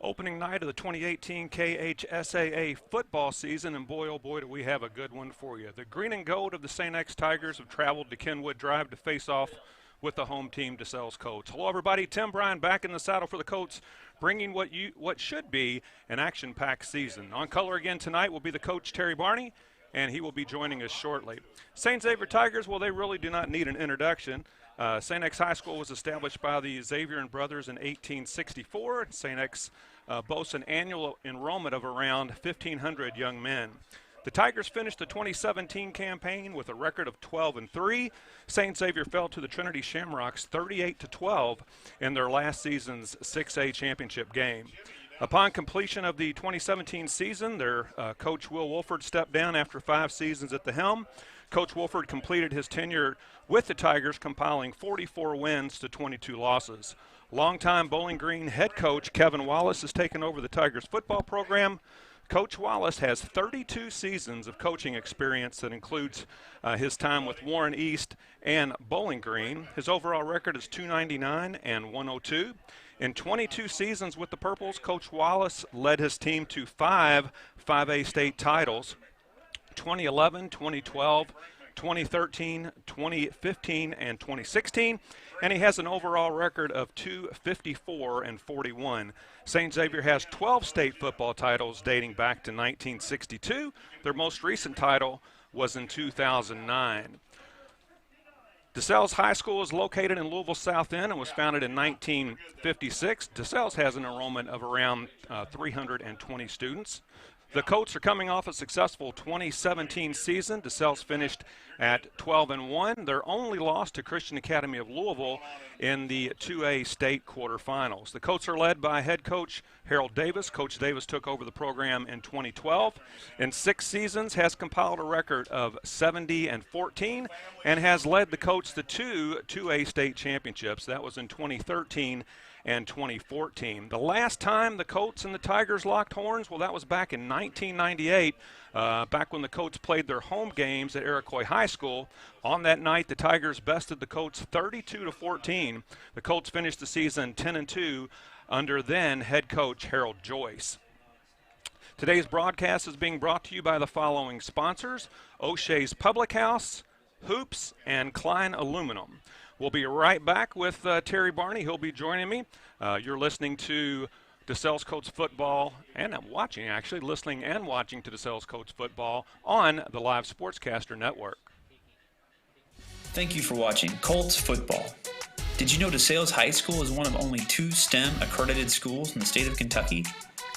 Opening night of the 2018 KHSAA football season, and boy, oh boy, do we have a good one for you. The green and gold of the St. X Tigers have traveled to Kenwood Drive to face off with the home team, DeSales Colts. Hello, everybody. Tim Bryan back in the saddle for the Colts, bringing what should be an action-packed season. On color again tonight will be the coach, Terry Barney, and he will be joining us shortly. St. Xavier Tigers, well, they really do not need an introduction. St. X High School was established by the Xavier and brothers in 1864. St. X boasts an annual enrollment of around 1,500 young men. The Tigers finished the 2017 campaign with a record of 12-3. St. Xavier fell to the Trinity Shamrocks 38-12 in their last season's 6A championship game. Upon completion of the 2017 season, their coach Will Wolford stepped down after 5 seasons at the helm. Coach Wolford completed his tenure with the Tigers, compiling 44 wins to 22 losses. Longtime Bowling Green head coach Kevin Wallace has taken over the Tigers football program. Coach Wallace has 32 seasons of coaching experience that includes his time with Warren East and Bowling Green. His overall record is 299 and 102. In 22 seasons with the Purples, Coach Wallace led his team to 5 5A state titles: 2011, 2012, 2013, 2015, and 2016, and he has an overall record of 254 and 41. St. Xavier has 12 state football titles dating back to 1962. Their most recent title was in 2009. DeSales High School is located in Louisville South End and was founded in 1956. DeSales has an enrollment of around 320 students. The Colts are coming off a successful 2017 season. DeSales finished at 12-1. Their only loss to Christian Academy of Louisville in the 2A state quarterfinals. The Colts are led by head coach Harold Davis. Coach Davis took over the program in 2012. In 6 seasons, has compiled a record of 70-14 and has led the Colts to 2 2A state championships. That was in 2013 and 2014. The last time the Colts and the Tigers locked horns, well, that was back in 1998, back when the Colts played their home games at Iroquois High School. On that night, the Tigers bested the Colts 32-14. The Colts finished the season 10-2 under then head coach Harold Joyce. Today's broadcast is being brought to you by the following sponsors: O'Shea's Public House, Hoops, and Klein Aluminum. We'll be right back with Terry Barney. He'll be joining me. You're listening to DeSales Colts football, and I'm watching, actually, listening and watching to DeSales Colts football on the Live Sportscaster Network. Thank you for watching Colts football. Did you know DeSales High School is one of only 2 STEM accredited schools in the state of Kentucky?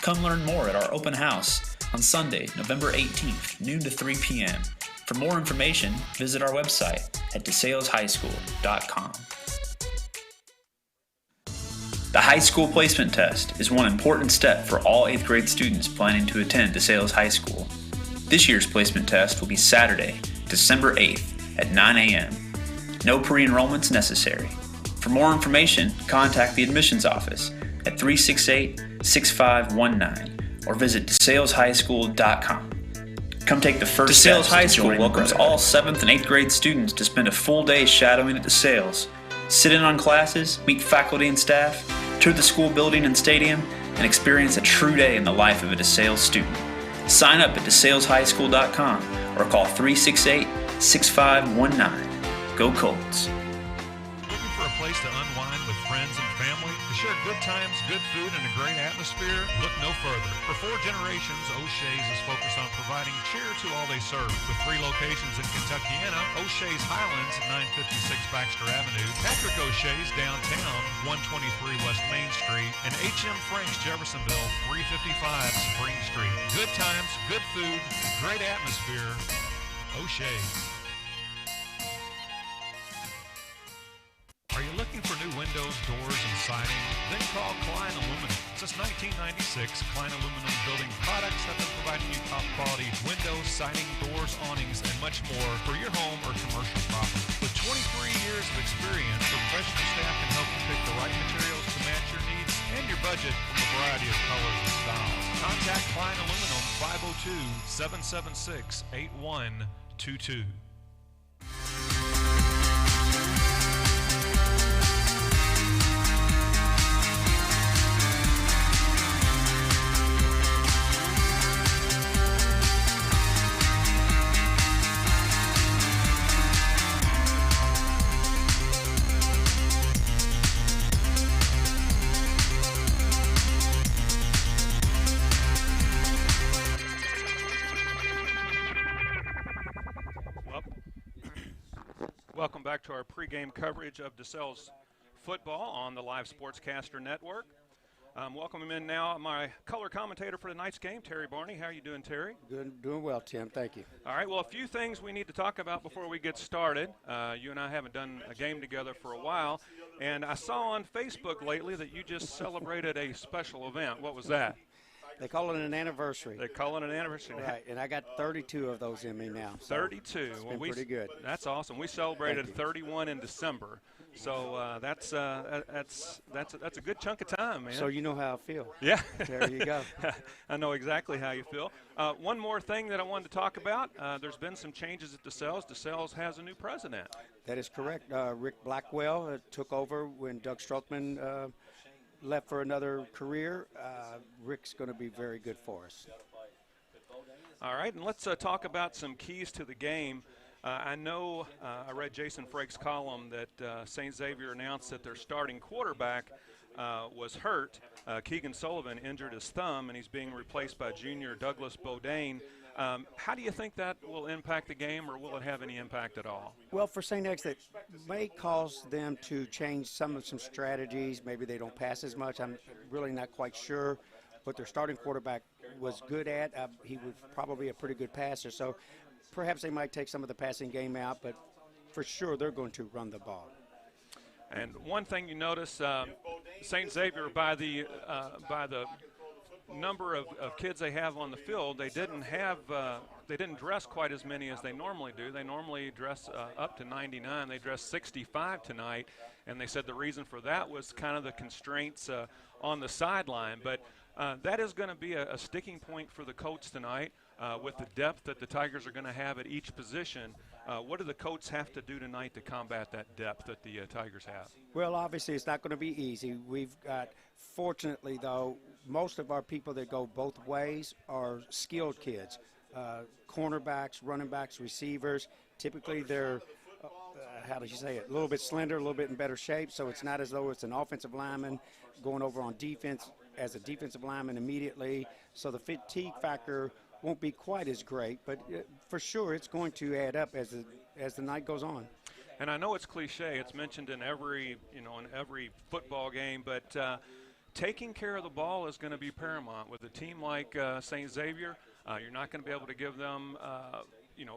Come learn more at our open house on Sunday, November 18th, noon to 3 p.m. For more information, visit our website at DeSalesHighSchool.com. The high school placement test is one important step for all 8th grade students planning to attend DeSales High School. This year's placement test will be Saturday, December 8th at 9 a.m. No pre-enrollments necessary. For more information, contact the admissions office at 368-6519 or visit DeSalesHighSchool.com. Come take the first DeSales steps. High School welcomes all 7th and 8th grade students to spend a full day shadowing at DeSales. Sit in on classes, meet faculty and staff, tour the school building and stadium, and experience a true day in the life of a DeSales student. Sign up at DeSalesHighSchool.com or call 368-6519. Go Colts. Looking for a place to unwind with friends and family, to share good times, good food, and a great atmosphere? Look no further. For 4 generations, O'Shea's is focused on providing cheer to all they serve. With 3 locations in Kentuckiana: O'Shea's Highlands at 956 Baxter Avenue, Patrick O'Shea's downtown, 123 West Main Street, and H.M. Frank's Jeffersonville, 355 Spring Street. Good times, good food, great atmosphere. O'Shea's. Are you looking for new windows, doors, and siding? Then call Klein Aluminum. Since 1996, Klein Aluminum Building Products have been providing you top-quality windows, siding, doors, awnings, and much more for your home or commercial property. With 23 years of experience, the professional staff can help you pick the right materials to match your needs and your budget from a variety of colors and styles. Contact Klein Aluminum, 502-776-8122. Welcome back to our pregame coverage of DeSales football on the Live Sportscaster Network. Welcome in now my color commentator for tonight's game, Terry Barney. How are you doing, Terry? Good, doing well, Tim. Thank you. All right, well, a few things we need to talk about before we get started. You and I haven't done a game together for a while, and I saw on Facebook lately that you just celebrated a special event. What was that? They call it an anniversary. They call it an anniversary. Right, and I got 32 of those in me now. So 32. It's been pretty good. That's awesome. We celebrated 31 in December. So that's a good chunk of time, man. So you know how I feel. Yeah. There you go. I know exactly how you feel. One more thing that I wanted to talk about. There's been some changes at DeSales. DeSales has a new president. That is correct. Rick Blackwell took over when Doug Strothman left for another career. Rick's going to be very good for us. All right, and let's talk about some keys to the game. I know I read Jason Frake's column that Saint Xavier announced that their starting quarterback was hurt. Keegan Sullivan injured his thumb, and he's being replaced by junior Douglas Bodane. How do you think that will impact the game, or will it have any impact at all? Well, for St. X, that may cause them to change some strategies. Maybe they don't pass as much. I'm really not quite sure what their starting quarterback was good at. He was probably a pretty good passer, so perhaps they might take some of the passing game out, but for sure they're going to run the ball. And one thing you notice, St. Xavier, by the number of kids they have on the field, they didn't dress quite as many as they normally do. They normally dress up to 99. They dressed 65 tonight, and they said the reason for that was kind of the constraints on the sideline. But that is going to be a sticking point for the Colts tonight with the depth that the Tigers are going to have at each position. What do the Colts have to do tonight to combat that depth that the Tigers have? Well, obviously it's not going to be easy. We've got, fortunately though, most of our people that go both ways are skilled kids. Cornerbacks, running backs, receivers. Typically they're, how do you say it, a little bit slender, a little bit in better shape, so it's not as though it's an offensive lineman going over on defense as a defensive lineman immediately. So the fatigue factor won't be quite as great, but for sure it's going to add up as the night goes on. And I know it's cliche, it's mentioned in every football game, but taking care of the ball is going to be paramount. With a team like St. Xavier, you're not going to be able to give them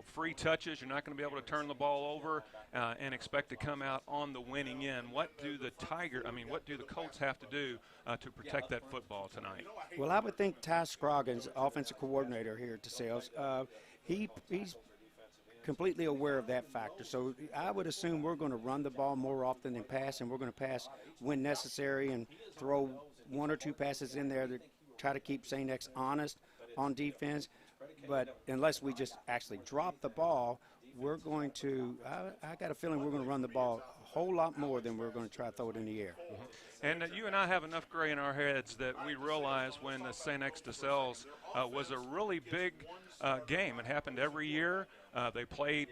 free touches. You're not going to be able to turn the ball over and expect to come out on the winning end. What do the Colts have to do to protect that football tonight? Well, I would think Ty Scroggins, offensive coordinator here at DeSales, he's completely aware of that factor. So I would assume we're going to run the ball more often than pass, and we're going to pass when necessary and throw one or two passes in there to try to keep St. X honest on defense. But unless we just actually drop the ball, we're going to I got a feeling we're going to run the ball a whole lot more than we're going to try to throw it in the air. And you and I have enough gray in our heads that we realize when the St. X DeSales was a really big game. It happened every year. They played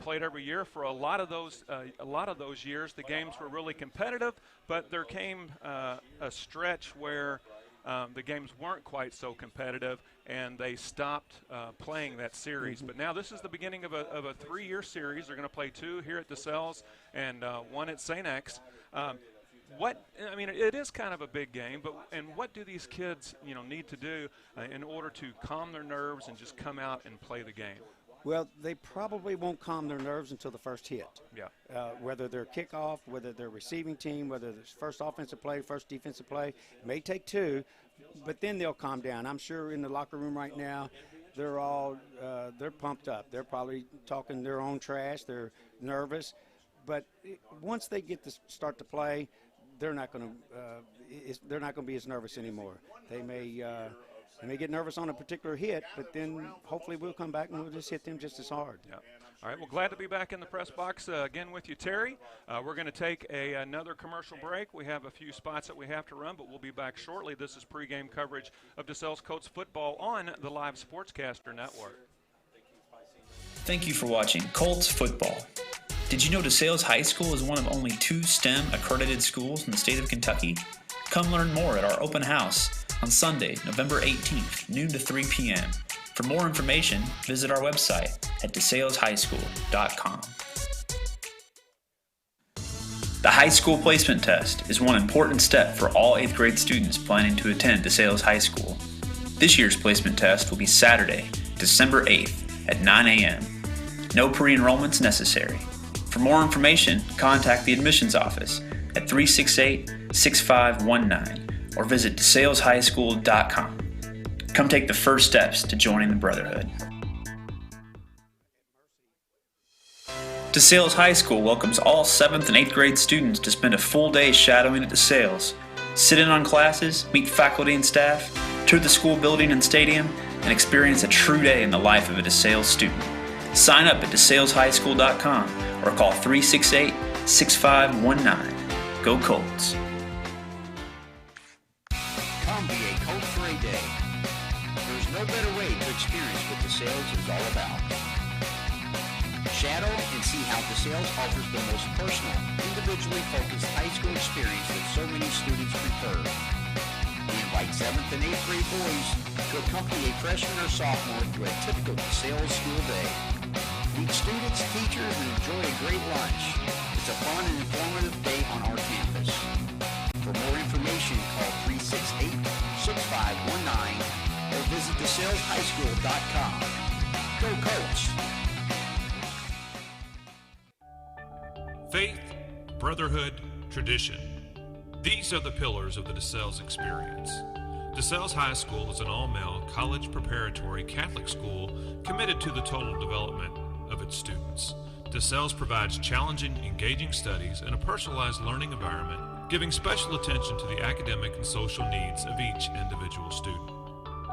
every year for a lot of those years. The games were really competitive, but there came a stretch where the games weren't quite so competitive, and they stopped playing that series. But now this is the beginning of a 3-year series. They're going to play 2 here at DeSales and 1 at St. X. It is kind of a big game, but what do these kids need to do in order to calm their nerves and just come out and play the game? Well, they probably won't calm their nerves until the first hit. Yeah. Whether they're kickoff, whether they're receiving team, whether it's first offensive play, first defensive play, it may take 2, but then they'll calm down. I'm sure in the locker room right now, they're all they're pumped up. They're probably talking their own trash. They're nervous, but once they get to start to play, they're not going to be as nervous anymore. They may get nervous on a particular hit, but then hopefully we'll come back and we'll just hit them just as hard. Yeah. All right, well, glad to be back in the press box again with you, Terry. We're going to take another commercial break. We have a few spots that we have to run, but we'll be back shortly. This is pregame coverage of DeSales Colts football on the Live Sportscaster Network. Thank you for watching Colts football. Did you know DeSales High School is one of only 2 STEM accredited schools in the state of Kentucky? Come learn more at our open house on Sunday, November 18th, noon to 3 p.m. For more information, visit our website at DeSalesHighSchool.com. The high school placement test is one important step for all 8th grade students planning to attend DeSales High School. This year's placement test will be Saturday, December 8th at 9 a.m. No pre-enrollments necessary. For more information, contact the admissions office at 368-6519 or visit DeSalesHighSchool.com. Come take the first steps to joining the Brotherhood. DeSales High School welcomes all 7th and 8th grade students to spend a full day shadowing at DeSales. Sit in on classes, meet faculty and staff, tour the school building and stadium, and experience a true day in the life of a DeSales student. Sign up at DeSalesHighSchool.com or call 368-6519. Go Colts. Come be a Colt for a day. There's no better way to experience what DeSales is all about. Shadow and see how DeSales offers the most personal, individually focused high school experience that so many students prefer. We invite 7th and 8th grade boys to accompany a freshman or sophomore to a typical DeSales school day. Meet students, teachers, and enjoy a great lunch. It's a fun and informative day on our campus. For more information, call 368-6519 or visit DeSalesHighSchool.com. Go Colts! Faith, brotherhood, tradition. These are the pillars of the DeSales experience. DeSales High School is an all-male, college-preparatory Catholic school committed to the total development of its students. DeSales provides challenging, engaging studies and a personalized learning environment, giving special attention to the academic and social needs of each individual student.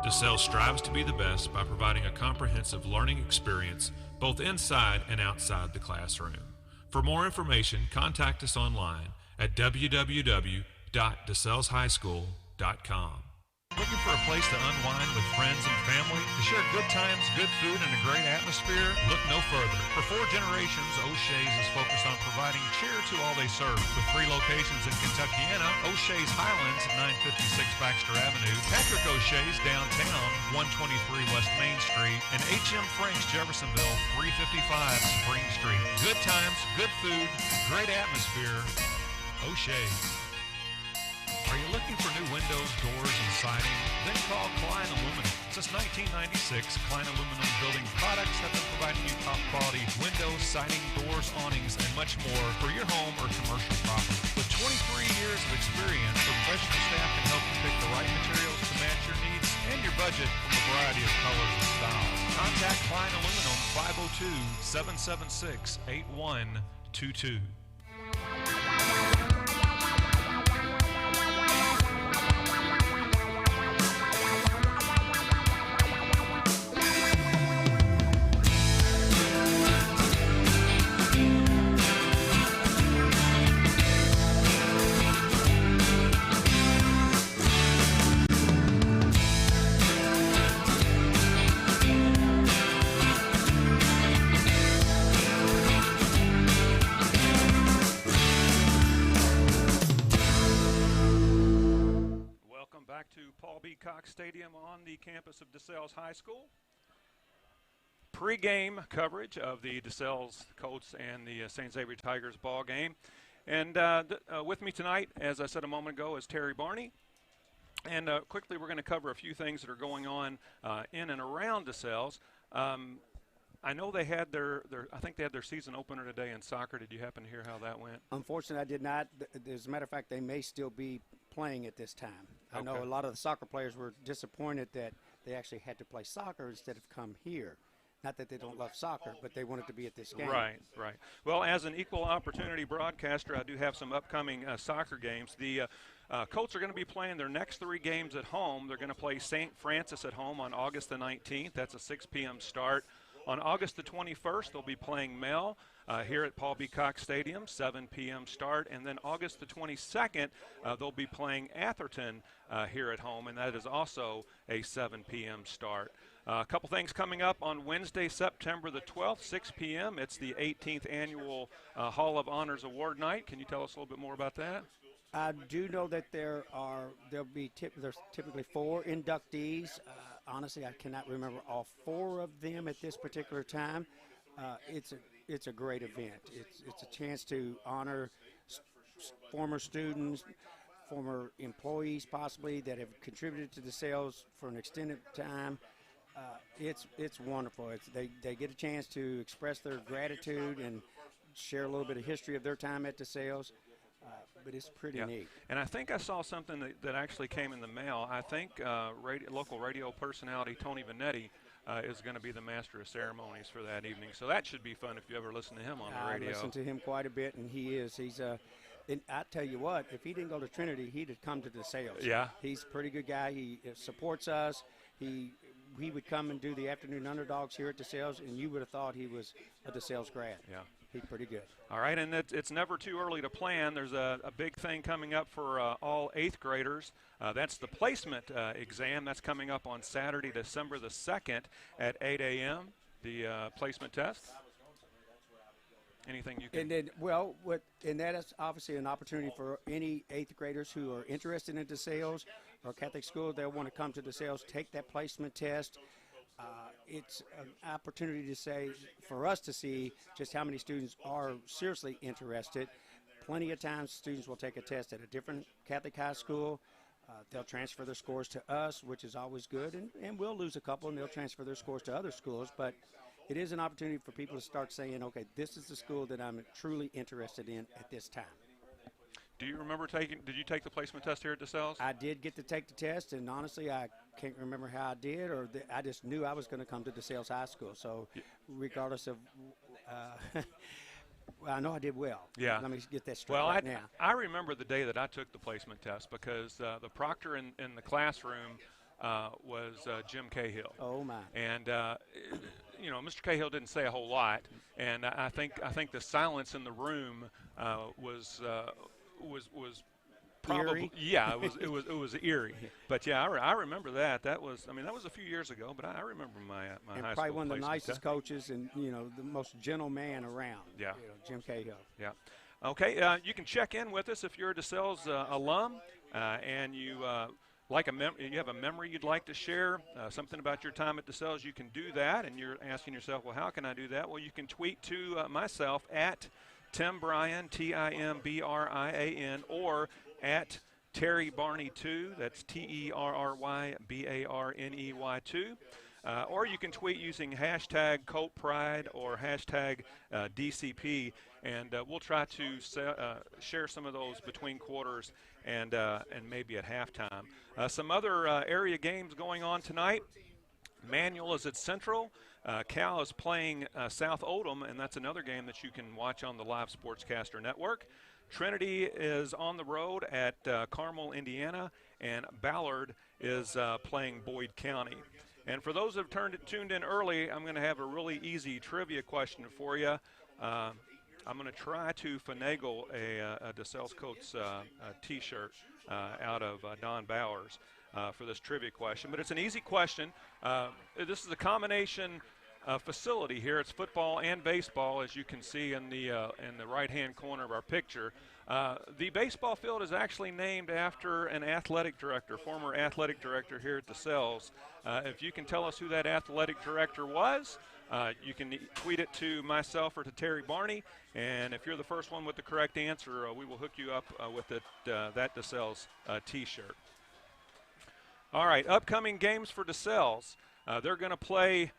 DeSales strives to be the best by providing a comprehensive learning experience both inside and outside the classroom. For more information, contact us online at www.DeSalesHighSchool.com. Looking for a place to unwind with friends and family, to share good times, good food, and a great atmosphere? Look no further. For 4 generations, O'Shea's is focused on providing cheer to all they serve. With 3 locations in Kentuckyana, O'Shea's Highlands at 956 Baxter Avenue, Patrick O'Shea's downtown, 123 West Main Street, and H.M. Frank's Jeffersonville, 355 Spring Street. Good times, good food, great atmosphere. O'Shea's. Are you looking for new windows, doors, and siding? Then call Klein Aluminum. Since 1996, Klein Aluminum Building Products have been providing you top-quality windows, siding, doors, awnings, and much more for your home or commercial property. With 23 years of experience, the professional staff can help you pick the right materials to match your needs and your budget from a variety of colors and styles. Contact Klein Aluminum 502-776-8122. Stadium on the campus of DeSales High School. Pre-game coverage of the DeSales Colts and the Saint Xavier Tigers ball game. And with me tonight, as I said a moment ago, is Terry Barney. And quickly, we're going to cover a few things that are going on in and around DeSales. I know they had I think they had their season opener today in soccer. Did you happen to hear how that went? Unfortunately, I did not. As a matter of fact, they may still be playing at this time. I Okay. know a lot of the soccer players were disappointed that they actually had to play soccer instead of come here. Not that they don't love soccer, but they wanted to be at this game. Right, right. Well, as an equal opportunity broadcaster, I do have some upcoming soccer games. The Colts are going to be playing their next 3 games at home. They're going to play St. Francis at home on August the 19th. That's a 6 p.m. start. On August the 21st, they'll be playing Mel here at Paul B. Cox Stadium, 7 p.m. start. And then August the 22nd, they'll be playing Atherton here at home, and that is also a 7 p.m. start. A couple things coming up on Wednesday, September the 12th, 6 p.m. It's the 18th annual Hall of Honors Award Night. Can you tell us a little bit more about that? I do know that there's typically 4 inductees. Honestly, I cannot remember all 4 of them at this particular time. It's a great event. It's a chance to honor former students, former employees possibly that have contributed to DeSales for an extended time. It's wonderful. They get a chance to express their gratitude and share a little bit of history of their time at DeSales. But it's pretty neat. And I think I saw something that actually came in the mail. I think local radio personality Tony Vanetti is going to be the master of ceremonies for that evening. So that should be fun if you ever listen to him on the radio. I listen to him quite a bit, and he's and I tell you what, if he didn't go to Trinity, he'd have come to DeSales. Yeah. He's a pretty good guy. He supports us. He would come and do the afternoon underdogs here at DeSales, and you would have thought he was a DeSales grad. Yeah. He's pretty good. All right, and it's never too early to plan. There's a big thing coming up for all 8th graders. That's the placement exam. That's coming up on Saturday, December the 2nd at 8 a.m., the placement test. Anything you can... And that is obviously an opportunity for any 8th graders who are interested in DeSales or Catholic school. They'll want to come to DeSales, take that placement test. It's an opportunity to say, for us to see just how many students are seriously interested. Plenty of times students will take a test at a different Catholic high school. They'll transfer their scores to us, which is always good, and we'll lose a couple, and they'll transfer their scores to other schools. But it is an opportunity for people to start saying, okay, this is the school that I'm truly interested in at this time. Do you remember did you take the placement test here at DeSales? I did get to take the test, and honestly, I can't remember how I did, I just knew I was going to come to DeSales High School. So regardless of, well, I know I did well. Yeah. Let me get that straight now. I remember the day that I took the placement test because the proctor in the classroom was Jim Cahill. Oh, my. And, Mr. Cahill didn't say a whole lot, and I think the silence in the room was probably eerie? it was eerie. But yeah, I remember that. That was a few years ago, but I remember my and high probably school one of the placement nicest test. coaches and the most gentle man around. Yeah. Jim Cahill. Yeah. Okay, you can check in with us if you're a DeSales alum and you you have a memory you'd like to share, something about your time at DeSales. You can do that, and you're asking yourself, well, how can I do that? Well, you can tweet to myself at Tim Bryan, TIMBRIAN, or at Terry Barney 2. That's TERRYBARNEY 2. Or you can tweet using hashtag Colt Pride or hashtag DCP, and we'll try to share some of those between quarters and maybe at halftime. Some other area games going on tonight. Manual is at Central. Cal is playing South Oldham, and that's another game that you can watch on the Live Sportscaster Network. Trinity is on the road at Carmel, Indiana, and Ballard is playing Boyd County. And for those who have tuned in early, I'm going to have a really easy trivia question for you. I'm going to try to finagle a DeSales Colts T-shirt out of Don Bowers for this trivia question. But it's an easy question. This is a combination facility here. It's football and baseball, as you can see in the right-hand corner of our picture. The baseball field is actually named after an athletic director, former athletic director here at DeSales. If you can tell us who that athletic director was, you can tweet it to myself or to Terry Barney, and if you're the first one with the correct answer, we will hook you up with that DeSales T-shirt. All right, upcoming games for DeSales. They're going to play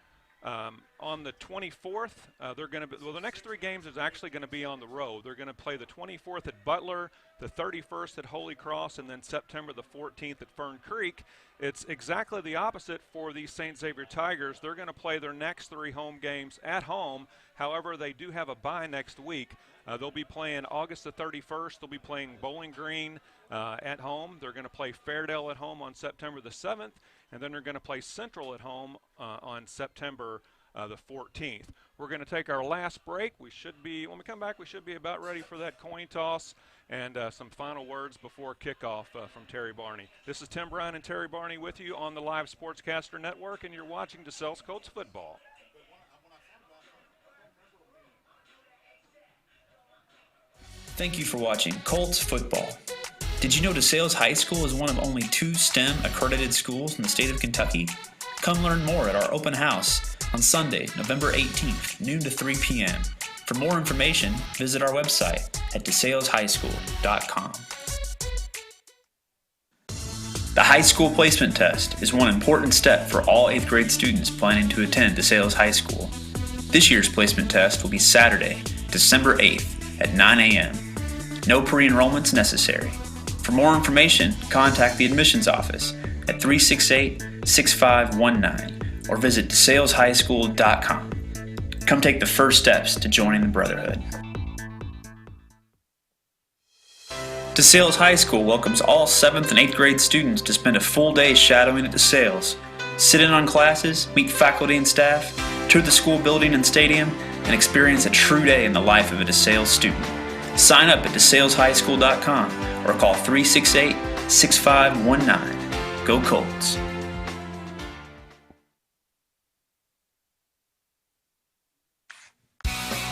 on the 24th. The next 3 games is actually going to be on the road. They're going to play the 24th at Butler, the 31st at Holy Cross, and then September the 14th at Fern Creek. It's exactly the opposite for the Saint Xavier Tigers. They're going to play their next 3 home games at home. However, they do have a bye next week. They'll be playing August the 31st. They'll be playing Bowling Green at home. They're going to play Fairdale at home on September the 7th, and then they're going to play Central at home on September the 14th. We're going to take our last break. When we come back, we should be about ready for that coin toss and some final words before kickoff from Terry Barney. This is Tim Bryan and Terry Barney with you on the Live Sportscaster Network, and you're watching DeSales Colts football. Thank you for watching Colts football. Did you know DeSales High School is one of only 2 STEM accredited schools in the state of Kentucky? Come learn more at our open house on Sunday, November 18th, noon to 3 p.m. For more information, visit our website at DeSalesHighSchool.com. The high school placement test is one important step for all 8th grade students planning to attend DeSales High School. This year's placement test will be Saturday, December 8th at 9 a.m. No pre-enrollments necessary. For more information, contact the admissions office at 368-6519 or visit DeSalesHighSchool.com. Come take the first steps to joining the Brotherhood. DeSales High School welcomes all 7th and 8th grade students to spend a full day shadowing at DeSales. Sit in on classes, meet faculty and staff, tour the school building and stadium, and experience a true day in the life of a DeSales student. Sign up at DeSalesHighSchool.com or call 368-6519. Go Colts.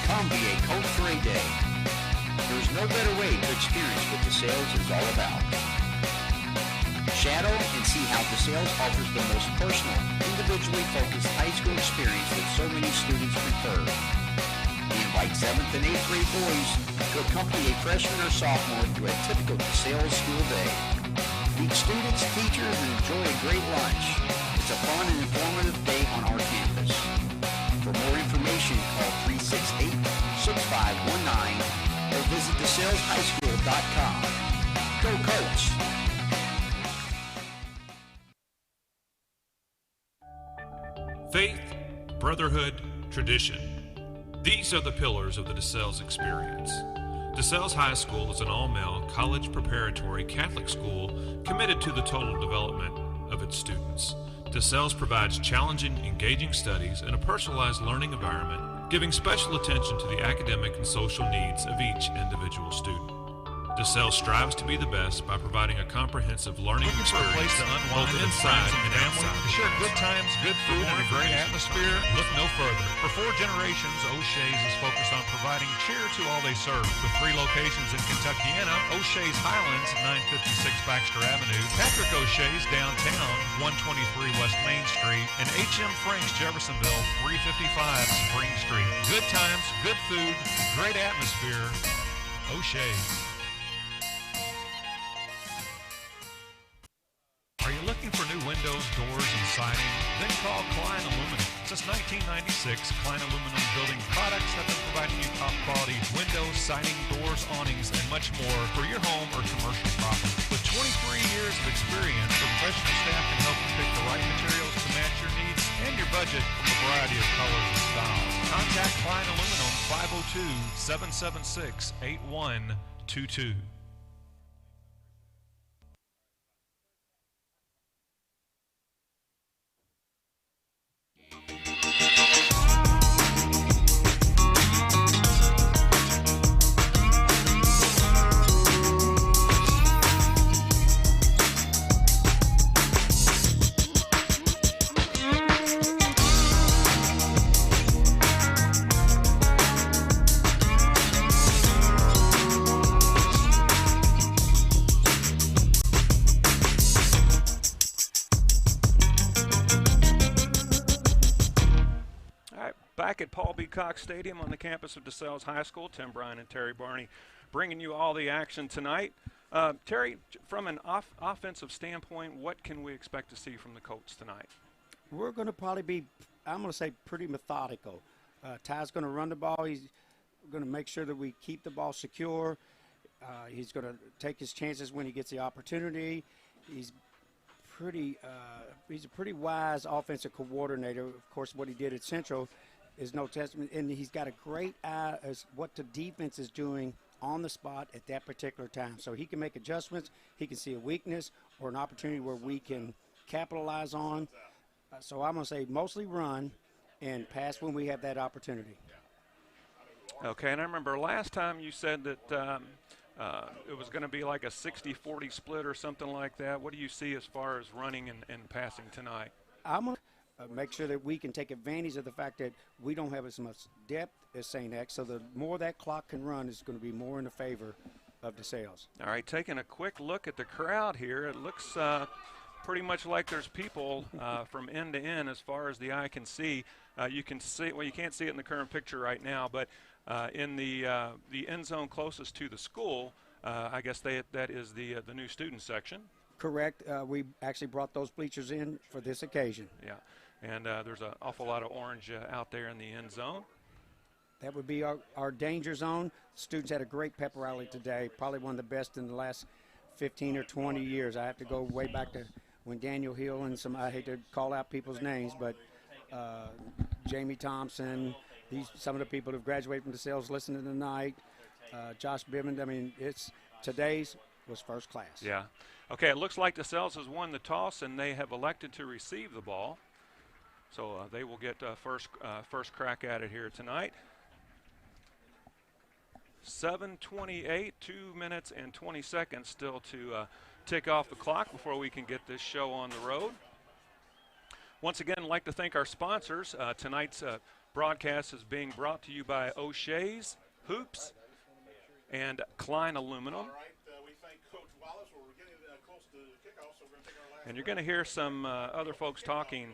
Come be a coach for a day. There's no better way to experience what DeSales is all about. Shadow and see how DeSales offers the most personal, individually focused high school experience that so many students prefer. We invite 7th and 8th grade boys to accompany a freshman or sophomore through a typical DeSales school day. Meet students, teachers, and enjoy a great lunch. It's a fun and informative day on our campus. For more information, call 368-6519 or visit DeSalesHighSchool.com. Go Colts! Faith, brotherhood, tradition. These are the pillars of the DeSales experience. DeSales High School is an all-male, college preparatory Catholic school committed to the total development of its students. DeSales provides challenging, engaging studies and a personalized learning environment, giving special attention to the academic and social needs of each individual student. DeSales strives to be the best by providing a comprehensive learning experience both inside and outside. To share good times, good food, and a great atmosphere, Look no further. For 4 generations, O'Shea's is focused on providing cheer to all they serve. with 3 locations in Kentuckiana, O'Shea's Highlands, 956 Baxter Avenue, Patrick O'Shea's downtown, 123 West Main Street, and H.M. Frank's Jeffersonville, 355 Spring Street. Good times, good food, great atmosphere, O'Shea's. Are you looking for new windows, doors, and siding? Then call Klein Aluminum. Since 1996, Klein Aluminum building products have been providing you top quality windows, siding, doors, awnings, and much more for your home or commercial property. With 23 years of experience, the professional staff can help you pick the right materials to match your needs and your budget from a variety of colors and styles. Contact Klein Aluminum 502-776-8122. Back at Paul B. Cox Stadium on the campus of DeSales High School, Tim Bryan and Terry Barney bringing you all the action tonight. Terry, from an offensive standpoint, what can we expect to see from the Colts tonight? We're going to probably be, I'm going to say, pretty methodical. Ty's going to run the ball. He's going to make sure that we keep the ball secure. He's going to take his chances when he gets the opportunity. He's a pretty wise offensive coordinator. Of course, what he did at Central is no testament, and he's got a great eye as what the defense is doing on the spot at that particular time. So he can make adjustments. He can see a weakness or an opportunity where we can capitalize on. So I'm going to say mostly run and pass when we have that opportunity. Okay, and I remember last time you said that it was going to be like a 60-40 split or something like that. What do you see as far as running and passing tonight? I'm going to make sure that we can take advantage of the fact that we don't have as much depth as St. X, so the more that clock can run is going to be more in the favor of DeSales. All right, taking a quick look at the crowd here, it looks pretty much like there's people from end to end as far as the eye can see. You can see, well, you can't see it in the current picture right now, but in the end zone closest to the school, I guess that is the new student section. Correct. We actually brought those bleachers in for this occasion. Yeah, and there's an awful lot of orange out there in the end zone. That would be our danger zone. Students had a great pep rally today, probably one of the best in the last 15 or 20 years. I have to go way back to when Daniel Hill and I hate to call out people's names, but Jamie Thompson, some of the people who have graduated from DeSales listening tonight, Josh Bivens. I mean, today's was first class. Yeah. Okay, it looks like DeSales has won the toss, and they have elected to receive the ball. So they will get first crack at it here tonight. 7:28, 2 minutes and 20 seconds still to tick off the clock before we can get this show on the road. Once again, I'd like to thank our sponsors. Tonight's broadcast is being brought to you by O'Shea's Hoops and Klein Aluminum. And you're going to hear some other folks talking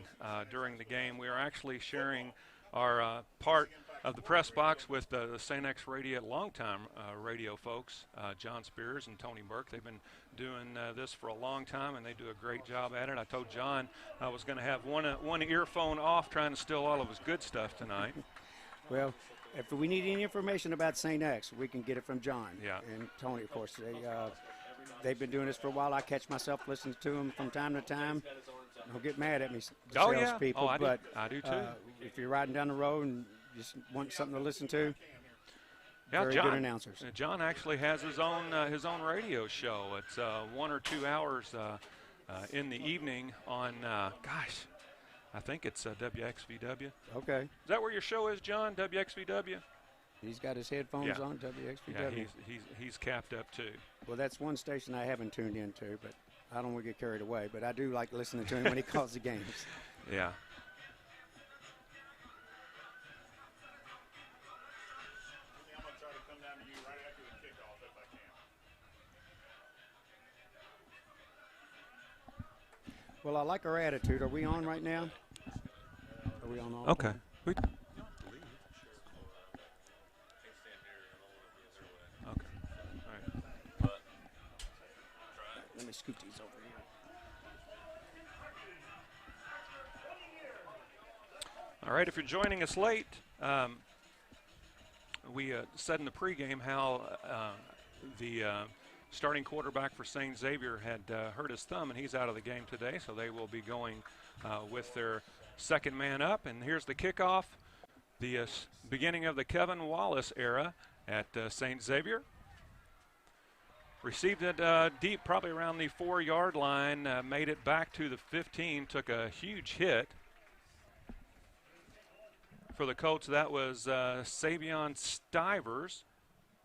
during the game. We are actually sharing our part of the press box with the Saint X radio, longtime radio folks, John Spears and Tony Burke. They've been doing this for a long time, and they do a great job at it. I told John I was going to have one earphone off trying to steal all of his good stuff tonight. Well, if we need any information about Saint X, we can get it from John and Tony, of course. They've been doing this for a while. I catch myself listening to them from time to time. Don't get mad at me, salespeople. I do too. If you're riding down the road and just want something to listen to, very good announcers. John actually has his own radio show. It's 1 or 2 hours in the evening on, I think it's WXVW. Okay. Is that where your show is, John, WXVW? He's got his headphones on, WXVW. Yeah, he's capped up too. Well, that's one station I haven't tuned into, but I don't want to get carried away. But I do like listening to him when he calls the games. Yeah. I'm going to try to come down to you right after the kickoff if I can. Well, I like our attitude. Are we on right now? Are we on all? Okay. Let me scoot these over here. All right, if you're joining us late, we said in the pregame how the starting quarterback for Saint Xavier had hurt his thumb, and he's out of the game today, so they will be going with their second man up. And here's the kickoff, the beginning of the Kevin Wallace era at Saint Xavier. Received it deep, probably around the 4-yard line, made it back to the 15, took a huge hit. For the Colts, that was Savion Stivers.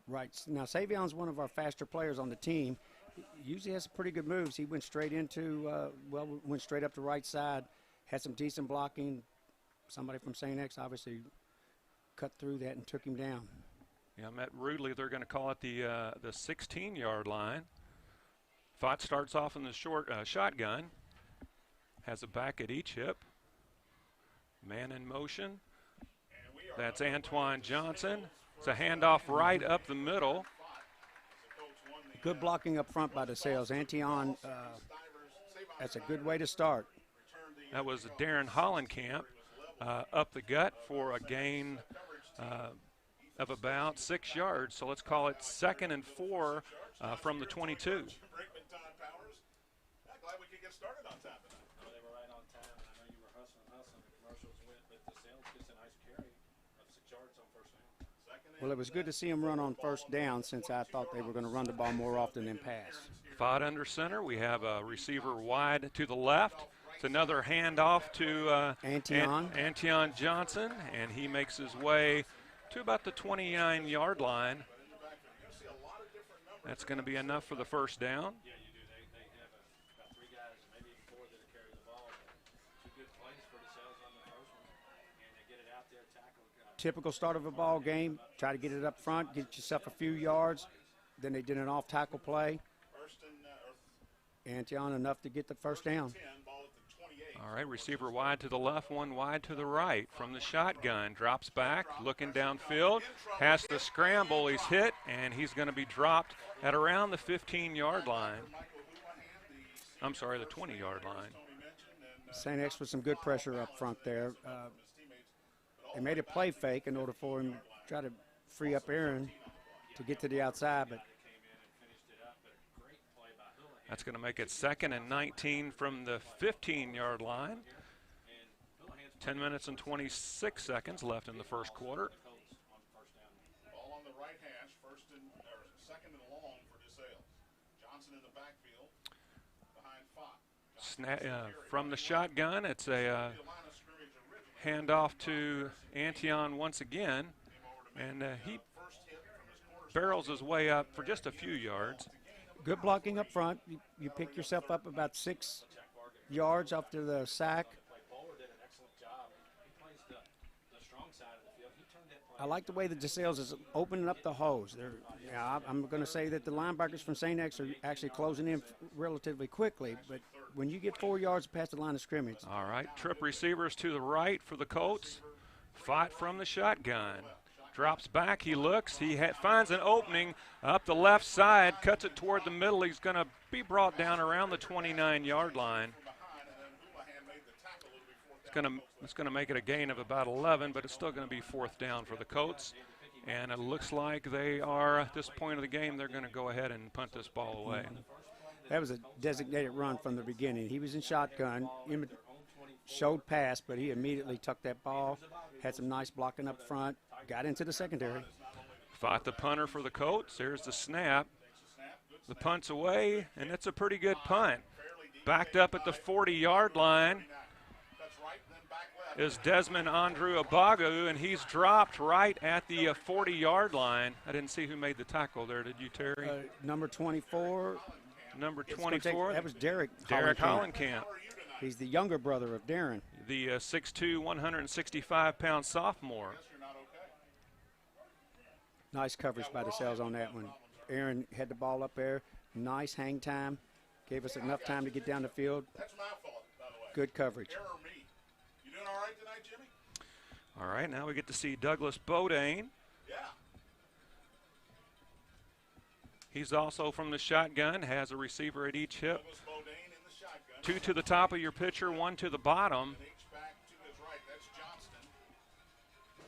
Right. Now, Savion's one of our faster players on the team. He usually has pretty good moves. He went straight into, went straight up the right side, had some decent blocking. Somebody from St. X obviously cut through that and took him down. Yeah, met rudely. They're going to call it the 16-yard line. Fott starts off in the short shotgun. Has a back at each hip. Man in motion. That's Antoine Johnson. It's a handoff right up the middle. Good blocking up front by DeSales. Antion, that's a good way to start. That was Darren Hollenkamp up the gut for a gain of about 6 yards. So let's call it 2nd and 4 from the 22. Well, it was good to see him run on first down since I thought they were going to run the ball more often than pass. Fott under center. We have a receiver wide to the left. It's another handoff to Antion Johnson, and he makes his way to about the 29-yard line. That's going to be enough for the first down. Typical start of a ball game. Try to get it up front, get yourself a few yards. Then they did an off-tackle play. Antion enough to get the first down. All right, receiver wide to the left, one wide to the right from the shotgun. Drops back, looking downfield, has to scramble. He's hit, and he's going to be dropped at around the 15-yard line. I'm sorry, the 20-yard line. St. X with some good pressure up front there. They made a play fake in order for him to try to free up Aaron to get to the outside, but that's going to make it 2nd and 19 from the 15-yard line. 10 minutes and 26 seconds left in the first quarter. Ball on the right hash, second and long for DeSales. Johnson in the backfield behind Fox. From the shotgun, it's a handoff to Antion once again, and he barrels his way up for just a few yards. good blocking up front. You pick yourself up about 6 yards after the sack. I like the way the DeSales is opening up the hose. I'm going to say that the linebackers from St. X are actually closing in relatively quickly, but when you get 4 yards past the line of scrimmage. All right, trip receivers to the right for the Colts. Fight from the shotgun. Drops back, he looks, he finds an opening up the left side, cuts it toward the middle. He's going to be brought down around the 29-yard line. It's going to make it a gain of about 11, but it's still going to be 4th down for the Colts. And it looks like they are, at this point of the game, they're going to go ahead and punt this ball away. That was a designated run from the beginning. He was in shotgun, showed pass, but he immediately tucked that ball, had some nice blocking up front, got into the secondary. Fought the punter for the Colts. There's the snap. The punt's away, and it's a pretty good punt. Backed up at the 40-yard line is Desmond Andrew Abagu, and he's dropped right at the 40-yard line. I didn't see who made the tackle there. Did you, Terry? Number 24. Number 24. That was Derek Hollenkamp. He's the younger brother of Darren. The 6'2", 165-pound sophomore. Nice coverage by DeSales on that one. Aaron had the ball up there. Nice hang time. Gave us enough time to get down the field. That's my fault, by the way. Good coverage. Error me. You doing all right tonight, Jimmy? All right, now we get to see Douglas Bodine. Yeah. He's also from the shotgun, has a receiver at each hip. Douglas Bodine in the shotgun. 2 to the top of your pitcher, 1 to the bottom. H-back to his right. That's Johnston.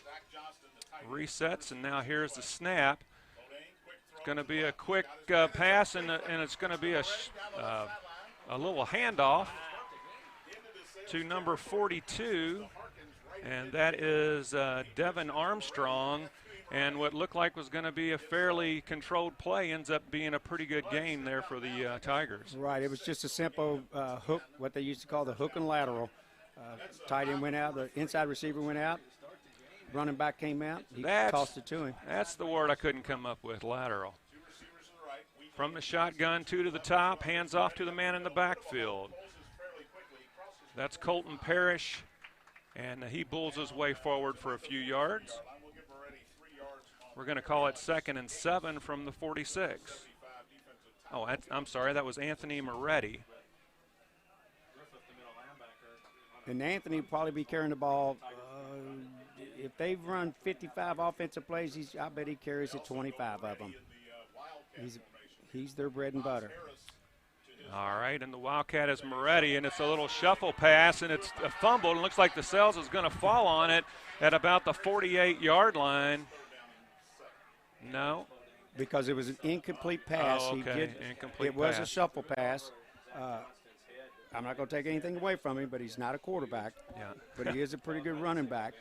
Zach Johnston, the tight end. Resets, and now here's the snap. Bodine, quick throw. It's going to be a quick pass, and it's going to be a little handoff to number 42, and that is Devin Armstrong. And what looked like was going to be a fairly controlled play ends up being a pretty good gain there for the Tigers. Right, it was just a simple hook, what they used to call the hook and lateral. Tight end went out, the inside receiver went out, running back came out, he tossed it to him. That's the word I couldn't come up with, lateral. From the shotgun, 2 to the top, hands off to the man in the backfield. That's Colton Parrish, and he bulls his way forward for a few yards. We're going to call it 2nd and 7 from the 46. Oh, I'm sorry, that was Anthony Moretti. And Anthony will probably be carrying the ball. If they've run 55 offensive plays, I bet he carries it 25 of them. He's their bread and butter. All right, and the Wildcat is Moretti, and it's a little shuffle pass, and it's a fumble. It looks like DeSales is going to fall on it at about the 48-yard line. No. Because it was an incomplete pass. Oh, okay. Incomplete it was pass. A shuffle pass. I'm not going to take anything away from him, but he's not a quarterback. Yeah. But he is a pretty good running back.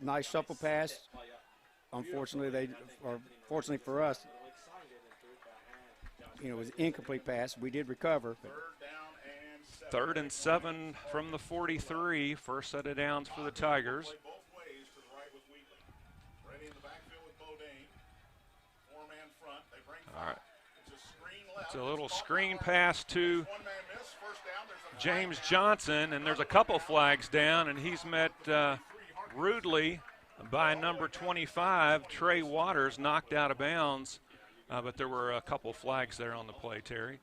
Nice shuffle pass. Unfortunately, fortunately for us, it was an incomplete pass. We did recover. 3rd and 7 from the 43. First set of downs for the Tigers. All right. It's a little screen pass to James Johnson, and there's a couple flags down, and he's met rudely by number 25, Trey Waters, knocked out of bounds. But there were a couple flags there on the play, Terry.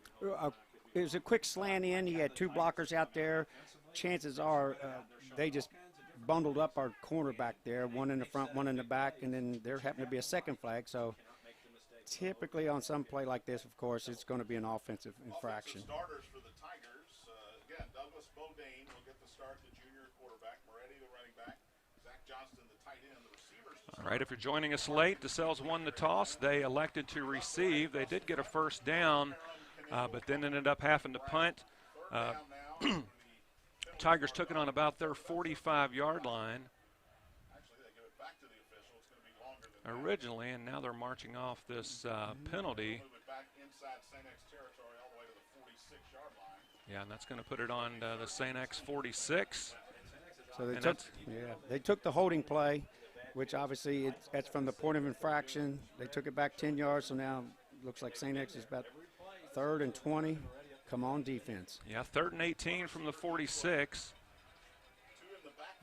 It was a quick slant in. He had 2 blockers out there. chances are they just bundled up our cornerback there, one in the front, one in the back, and then there happened to be a second flag. So typically on some play like this, of course, it's going to be an offensive infraction. Starters for the Tigers. Again, Douglas Bodine will get the start, the junior quarterback. Moretti, the running back. Zach Johnston, the tight end. The receivers. All right, if you're joining us late, DeSales won the toss. They elected to receive. They did get a first down, but then ended up having to punt. Tigers took it on about their 45-yard line originally, and now they're marching off this penalty. Yeah, and that's going to put it on the Saint X 46. So they took the holding play, which obviously that's from the point of infraction. They took it back 10 yards, so now it looks like Saint X is about 3rd and 20. Come on, defense. Yeah, 3rd and 18 from the 46.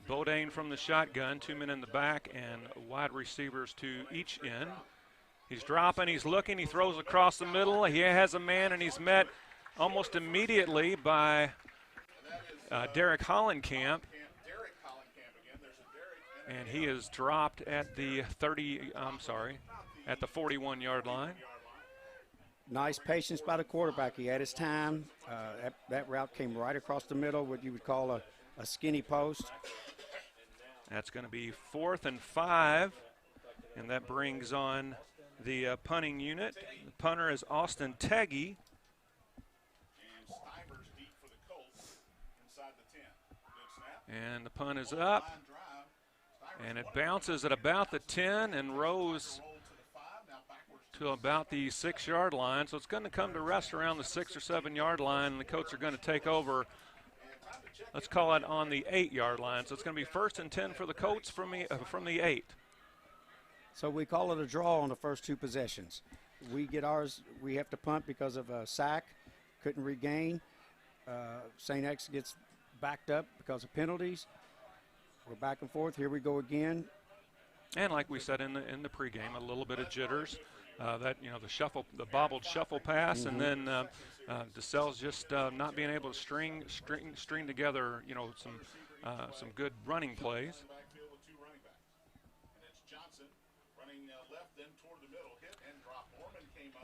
Bodine from the shotgun, 2 men in the back, and wide receivers to each end. He's dropping, he's looking, he throws across the middle. He has a man, and he's met almost immediately by Derek Hollenkamp. And he is dropped at the 41-yard line. Nice patience by the quarterback. He had his time. That route came right across the middle, what you would call a skinny post. That's going to be 4th and 5, and that brings on the punting unit. The punter is Austin Teggy. And the punt is up, and it bounces at about the 10 and rose to about the 6-yard line. So it's going to come to rest around the 6 or 7-yard line, and the Colts are going to take over. Let's call it on the 8-yard line. So it's going to be 1st and 10 for the Colts from the 8. So we call it a draw on the first 2 possessions. We get ours. We have to punt because of a sack. Couldn't regain. St. X gets backed up because of penalties. We're back and forth. Here we go again. And like we said in the pregame, a little bit of jitters. The bobbled shuffle pass, and then DeSales just not being able to string together, some good running plays.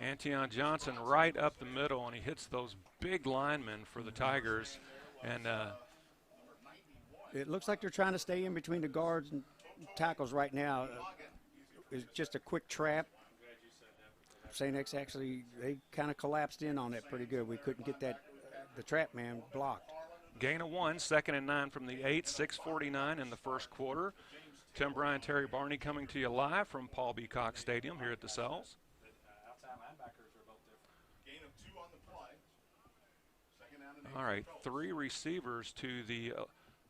Antion Johnson right up the middle, and he hits those big linemen for the Tigers. And it looks like they're trying to stay in between the guards and tackles right now. It's just a quick trap. St. X actually, they kind of collapsed in on that pretty good. We couldn't get the trap man blocked. Gain of 1, 2nd and 9 from the 8, 6:49 in the first quarter. Tim Bryan, Terry Barney coming to you live from Paul B. Cox Stadium here at DeSales. All right, 3 receivers to the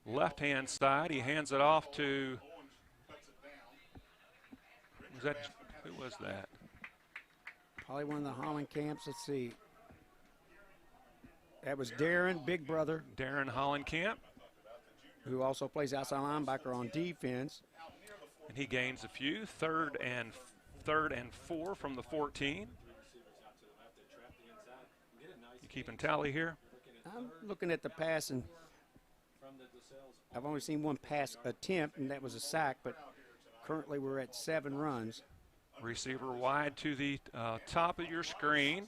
left-hand side. He hands it off to, who was that? Probably one of the Hollenkamps. Let's see. That was Darren, big brother. Darren Hollenkamp. Who also plays outside linebacker on defense. And he gains a few, 3rd and 4 from the 14. You keeping tally here? I'm looking at the pass, and I've only seen 1 pass attempt, and that was a sack, but currently we're at 7 runs. Receiver wide to the top of your screen.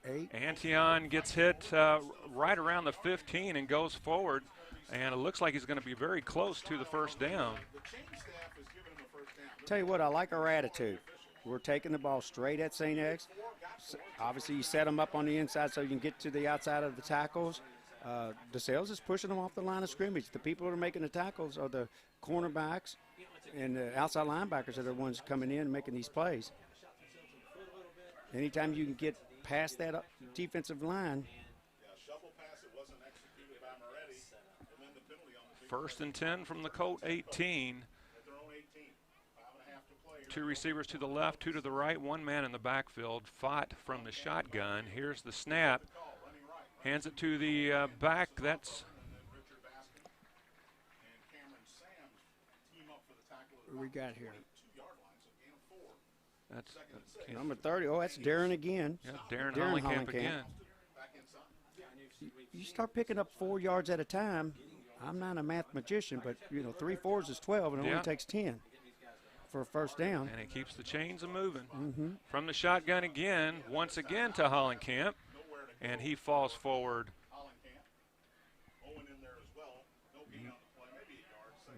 8. Antion gets hit right around the 15 and goes forward, and it looks like he's going to be very close to the first down. Tell you what, I like our attitude. We're taking the ball straight at St. X. Obviously, you set them up on the inside so you can get to the outside of the tackles. DeSales is pushing them off the line of scrimmage. The people that are making the tackles are the cornerbacks and the outside linebackers are the ones coming in and making these plays. Anytime you can get past that defensive line. 1st and 10 from the Colt 18. 2 receivers to the left, 2 to the right, 1 man in the backfield, fought from the shotgun. Here's the snap. Hands it to the back. That's what we got here. That's number 30. Oh, that's Darren again. Yeah, Darren Hollenkamp again. you start picking up 4 yards at a time. I'm not a math magician, but, 3 fours is 12, and it only takes 10 for a first down. And it keeps the chains moving. From the shotgun again, once again to Hollenkamp, and he falls forward.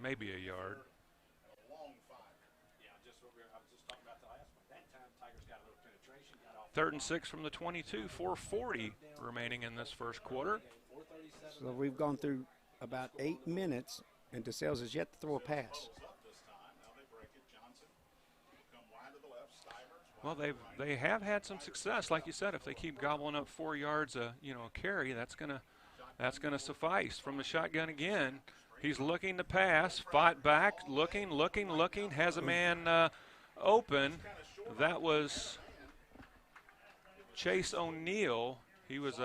Maybe a yard. Third and 6 from the 22, 4:40 remaining in this first quarter. So we've gone through about 8 minutes, and DeSales has yet to throw a pass. Well, they have had some success, like you said. If they keep gobbling up 4 yards a carry, that's gonna suffice. From the shotgun again, he's looking to pass, fought back, looking, has a man open. That was Chase O'Neal. He was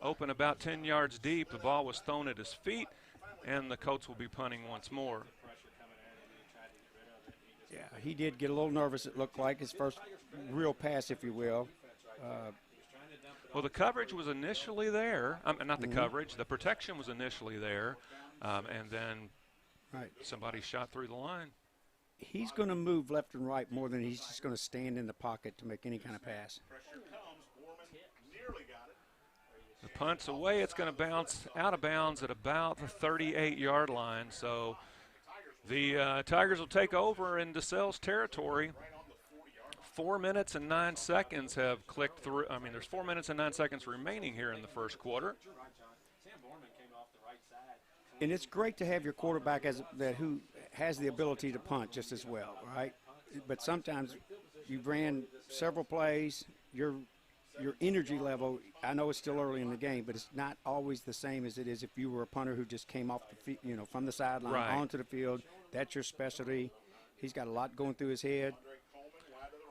open about 10 yards deep. The ball was thrown at his feet, and the Colts will be punting once more. Yeah, he did get a little nervous, it looked like, his first real pass, if you will. Well, the coverage was initially there. Not the coverage. The protection was initially there, and then somebody shot through the line. He's going to move left and right more than he's just going to stand in the pocket to make any kind of pass. The punt's away. It's going to bounce out of bounds at about the 38-yard line. So the Tigers will take over in DeSales territory. 4 minutes and 9 seconds have clicked through. I mean, there's 4 minutes and 9 seconds remaining here in the first quarter. And it's great to have your quarterback who has the ability to punt just as well, right? But sometimes you've ran several plays, your energy level, I know it's still early in the game, but it's not always the same as it is if you were a punter who just came off from the sideline onto the field. That's your specialty. He's got a lot going through his head.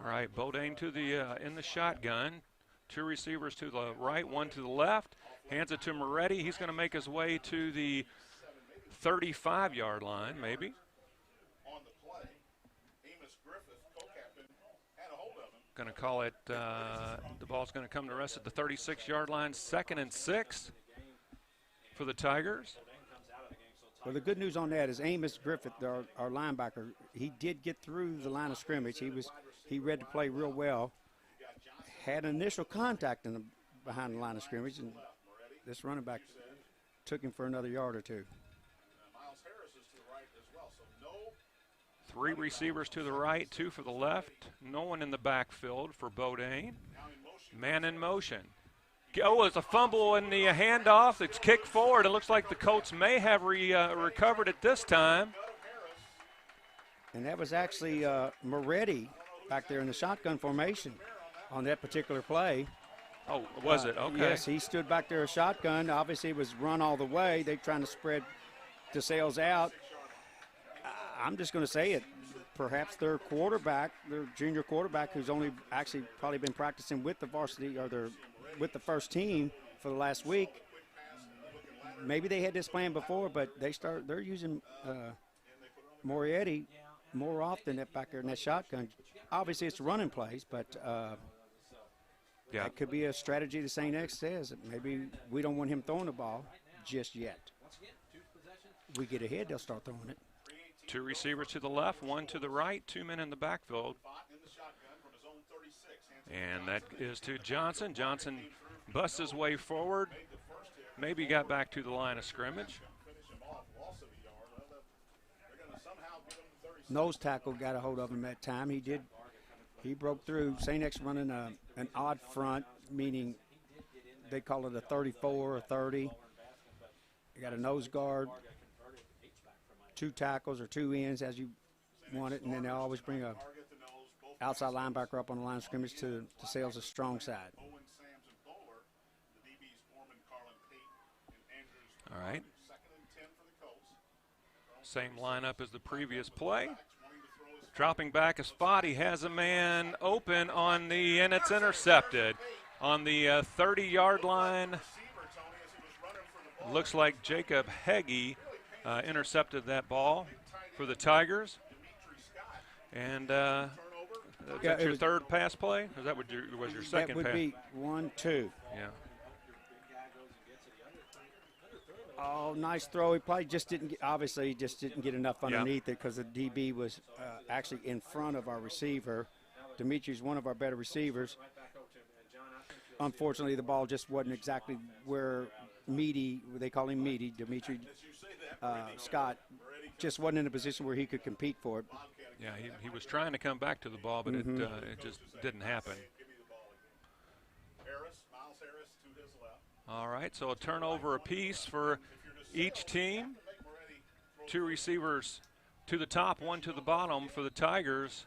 All right, Bodine to the in the shotgun. 2 receivers to the right, 1 to the left. Hands it to Moretti. He's going to make his way to the 35-yard line, maybe. Going to call it, the ball's going to come to rest at the 36-yard line. 2nd and 6 for the Tigers. Well, the good news on that is Amos Griffith, our linebacker, he did get through the line of scrimmage. He read the play real well. Had initial contact behind the line of scrimmage, and this running back took him for another yard or two. 3 receivers to the right, 2 for the left. No one in the backfield for Bodine. Man in motion. Oh, it's a fumble in the handoff. It's kicked forward. It looks like the Colts may have recovered it this time. And that was actually Moretti back there in the shotgun formation on that particular play. Oh, was it? Okay. Yes, he stood back there a shotgun. Obviously, it was run all the way. They're trying to spread DeSales out. I'm just going to say it. Perhaps their quarterback, their junior quarterback, who's only actually probably been practicing with the varsity or with the first team for the last week. Maybe they had this plan before, but they're using Moretti more often back there in that shotgun. Obviously, it's running plays, but that could be a strategy that St. X says. Maybe we don't want him throwing the ball just yet. We get ahead, they'll start throwing it. 2 receivers to the left, 1 to the right, 2 men in the backfield. And that is to Johnson. Johnson busts his way forward. Maybe got back to the line of scrimmage. Nose tackle got a hold of him that time. He broke through. St. X running an odd front, meaning they call it a 34 or 30. They got a nose guard, 2 tackles or 2 ends as you want it, and then they always bring a outside linebacker up on the line of scrimmage to DeSales' strong side. All right. Same lineup as the previous play. Dropping back is Fott. He has a man open and it's intercepted on the 30-yard line. Looks like Jacob Heggie intercepted that ball for the Tigers. And that's your third pass play? Is that what was your second pass? That would be 1, 2. Yeah. Oh, nice throw. He probably just didn't get, obviously, he just didn't get enough underneath it because the DB was actually in front of our receiver. Dimitri's one of our better receivers. Unfortunately, the ball just wasn't exactly where Meaty, they call him Meaty, Dimitri Scott, just wasn't in a position where he could compete for it. Yeah, he was trying to come back to the ball, but it just didn't happen. All right, so a turnover apiece for each team. 2 receivers to the top, 1 to the bottom for the Tigers,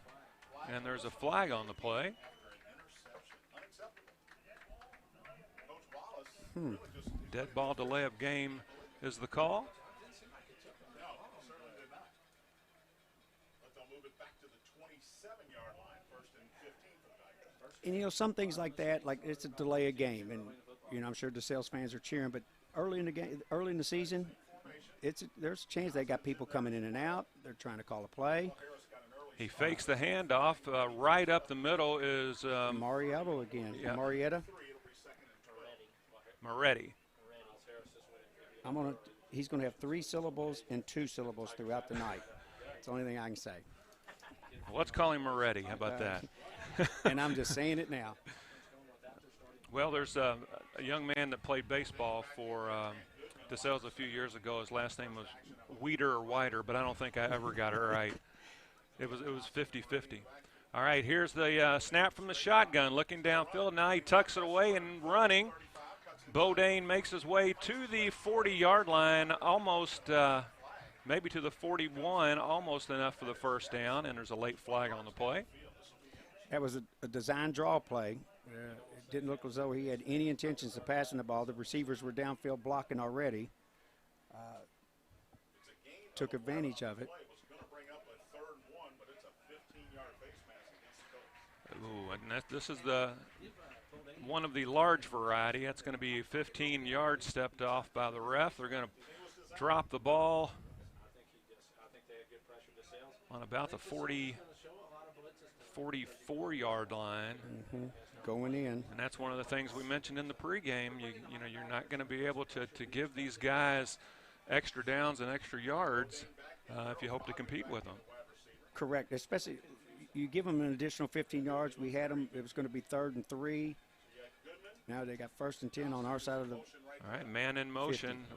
and there's a flag on the play. Dead ball delay of game is the call. And, you know, some things like that, like it's a delay of game. And, you know, I'm sure DeSales fans are cheering. But early in the game, early in the season, there's a chance they got people coming in and out. They're trying to call a play. He fakes the handoff. Right up the middle is Marietta again. Yeah. Marietta. Moretti. He's going to have 3 syllables and 2 syllables throughout the night. That's the only thing I can say. Let's call him Moretti. How about that? And I'm just saying it now. Well, there's a young man that played baseball for DeSales a few years ago. His last name was Weeder or Wider, but I don't think I ever got it right. It was 50-50. All right, here's the snap from the shotgun. Looking downfield. Now he tucks it away and running. Bodine makes his way to the 40-yard line, almost maybe to the 41, almost enough for the first down, and there's a late flag on the play. That was a design draw play. It didn't look as though he had any intentions of passing the ball. The receivers were downfield blocking already. Took advantage of it. Ooh, and this is one of the large variety. That's going to be 15 yards stepped off by the ref. They're going to drop the ball on about the 44-yard line. Going in. And that's one of the things we mentioned in the pregame. You know, you're not going to be able to give these guys extra downs and extra yards if you hope to compete with them. Correct. Especially you give them an additional 15 yards. We had them. It was going to be 3rd and 3. Now they got 1st and 10 on our side of the. All right, man in motion. 50.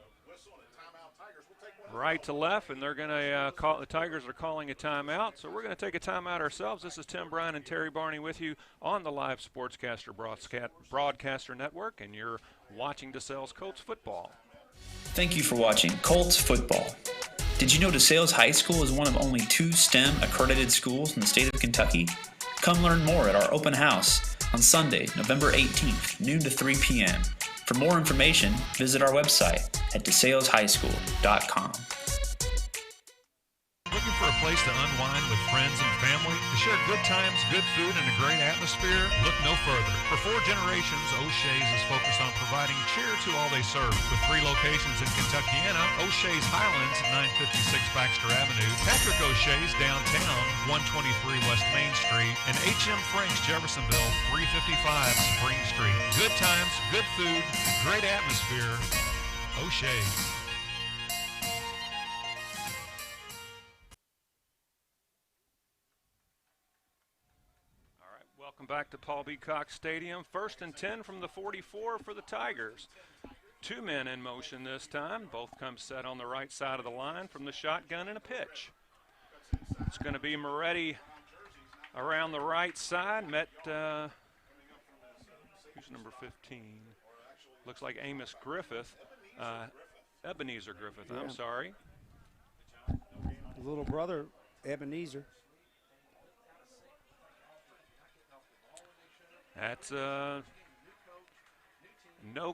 Right to left, and they're going to call. The Tigers are calling a timeout, so we're going to take a timeout ourselves. This is Tim Bryan and Terry Barney with you on the Live Sportscaster Broadcaster Network, and you're watching DeSales Colts football. Thank you for watching Colts football. Did you know DeSales High School is one of only 2 STEM accredited schools in the state of Kentucky? Come learn more at our open house on Sunday, November 18th, noon to 3 p.m. For more information, visit our website at DeSalesHighSchool.com. Looking for a place to unwind with friends and family? To share good times, good food, and a great atmosphere? Look no further. For 4 generations, O'Shea's is focused on providing cheer to all they serve. With 3 locations in Kentuckiana, O'Shea's Highlands at 956 Baxter Avenue, Patrick O'Shea's downtown, 123 West Main Street, and H.M. Frank's Jeffersonville, 355 Spring Street. Good times, good food, great atmosphere. O'Shea's. Welcome back to Paul B. Cox Stadium. 1st and 10 from the 44 for the Tigers. 2 men in motion this time. Both come set on the right side of the line from the shotgun and a pitch. It's going to be Moretti around the right side. Met, who's number 15? Looks like Amos Griffith. Ebenezer Griffith, yeah. I'm sorry. Little brother, Ebenezer. That's no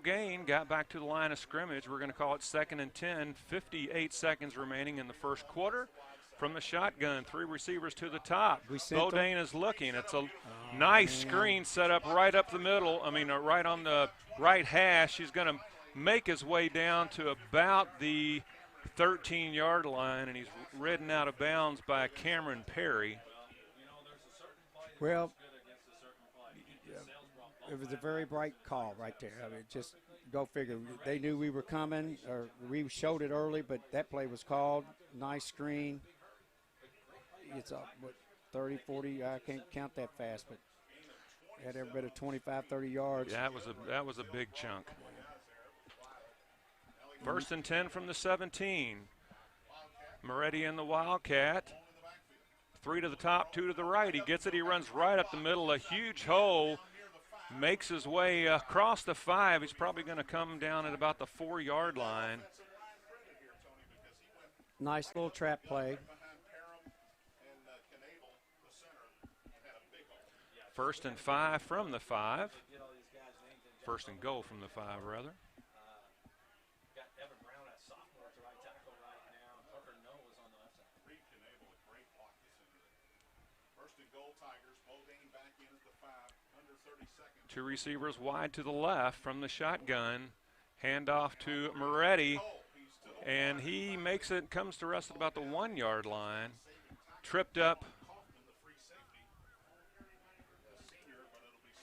gain. Got back to the line of scrimmage. We're going to call it 2nd and 10. 58 seconds remaining in the first quarter. From the shotgun, 3 receivers to the top. Bodine is looking. It's a nice screen set up right up the middle. I mean, right on the right hash. He's going to make his way down to about the 13-yard line, and he's ridden out of bounds by Cameron Perry. Well, it was a very bright call right there. I mean, just go figure. They knew we were coming, or we showed it early, but that play was called. Nice screen. It's up, what, 30, 40, I can't count that fast, but had every bit of 25, 30 yards. Yeah, that was a big chunk. 1st and 10 from the 17. Moretti in the Wildcat. 3 to the top, 2 to the right. He gets it. He runs right up the middle, a huge hole. Makes his way across the 5. He's probably going to come down at about the 4-yard line. Nice little trap play. 1st and 5 from the 5. 1st and goal from the 5, rather. Two receivers wide to the left from the shotgun. Handoff to Moretti, and he makes it, comes to rest at about the 1-yard line. Tripped up.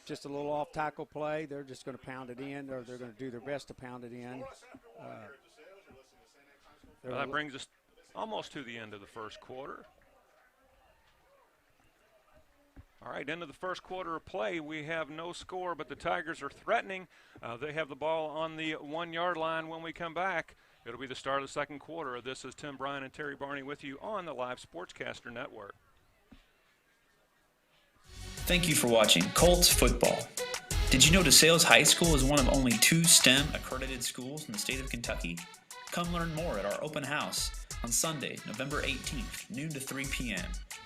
Just a little off tackle play. They're just going to pound it in, or they're going to do their best to pound it in. Well, that brings us almost to the end of the first quarter. All right, end of the first quarter of play. We have no score, but the Tigers are threatening. They have the ball on the 1-yard line. When we come back, it'll be the start of the second quarter. This is Tim Bryan and Terry Barney with you on the Live Sportscaster Network. Thank you for watching Colts Football. Did you know DeSales High School is one of only 2 STEM accredited schools in the state of Kentucky? Come learn more at our open house on Sunday, November 18th, noon to 3 p.m.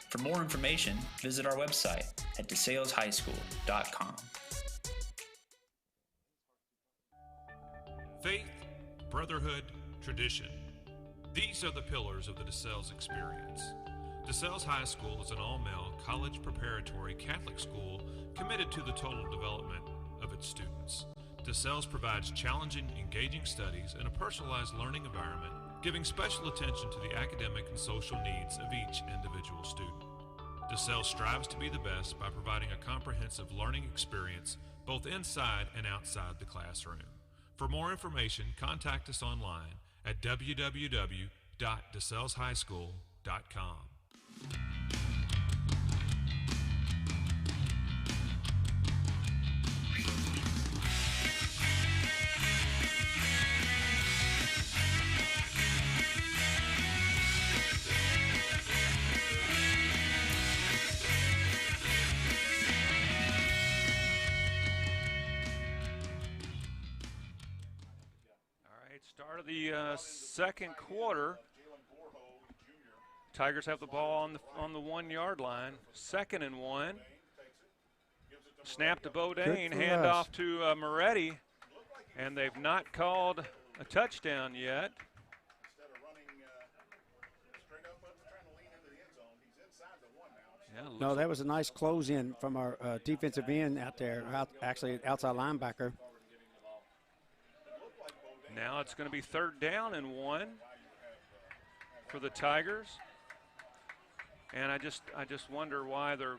For more information, visit our website at DeSalesHighSchool.com. Faith, brotherhood, tradition. These are the pillars of the DeSales experience. DeSales High School is an all-male, college-preparatory Catholic school committed to the total development of its students. DeSales provides challenging, engaging studies and a personalized learning environment, giving special attention to the academic and social needs of each individual student. DeSales strives to be the best by providing a comprehensive learning experience both inside and outside the classroom. For more information, contact us online at www.DeSalesHighSchool.com. Start of the second quarter. Tigers have the ball on the 1-yard line. 2nd and 1. Snap to Bodine, handoff to Moretti, and they've not called a touchdown yet. No, that was a nice close in from our defensive end out there, actually outside linebacker. Now it's going to be 3rd down and 1 for the Tigers. And I just wonder why they're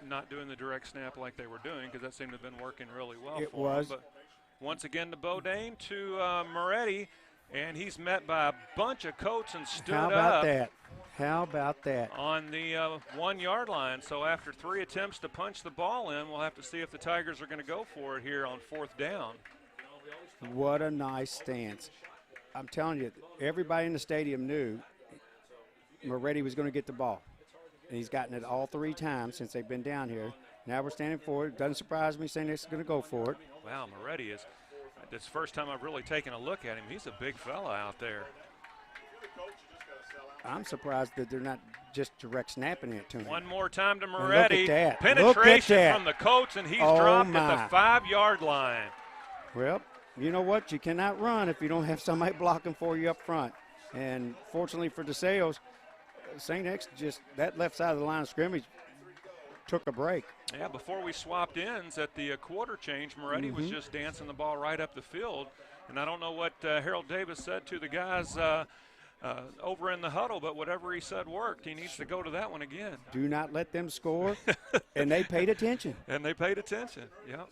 not doing the direct snap like they were doing, because that seemed to have been working really well for them. But once again to Bodine, to Moretti, and he's met by a bunch of Colts and stood up. How about that? How about that? On the 1-yard line. So after 3 attempts to punch the ball in, we'll have to see if the Tigers are going to go for it here on 4th down. What a nice stance. I'm telling you, everybody in the stadium knew Moretti was going to get the ball. And he's gotten it all 3 times since they've been down here. Now we're standing for it. Doesn't surprise me saying they're going to go for it. Wow, Moretti is – this is the first time I've really taken a look at him. He's a big fella out there. I'm surprised that they're not just direct snapping it to him. One more time to Moretti. Look at that. Penetration from the Colts, and he's dropped at the 5-yard line. Well, you know what? You cannot run if you don't have somebody blocking for you up front. And fortunately for DeSales, St. X just that left side of the line of scrimmage took a break. Yeah, before we swapped ends at the quarter change, Moretti was just dancing the ball right up the field. And I don't know what Harold Davis said to the guys over in the huddle, but whatever he said worked. He needs to go to that one again. Do not let them score. And they paid attention. And they paid attention, yep.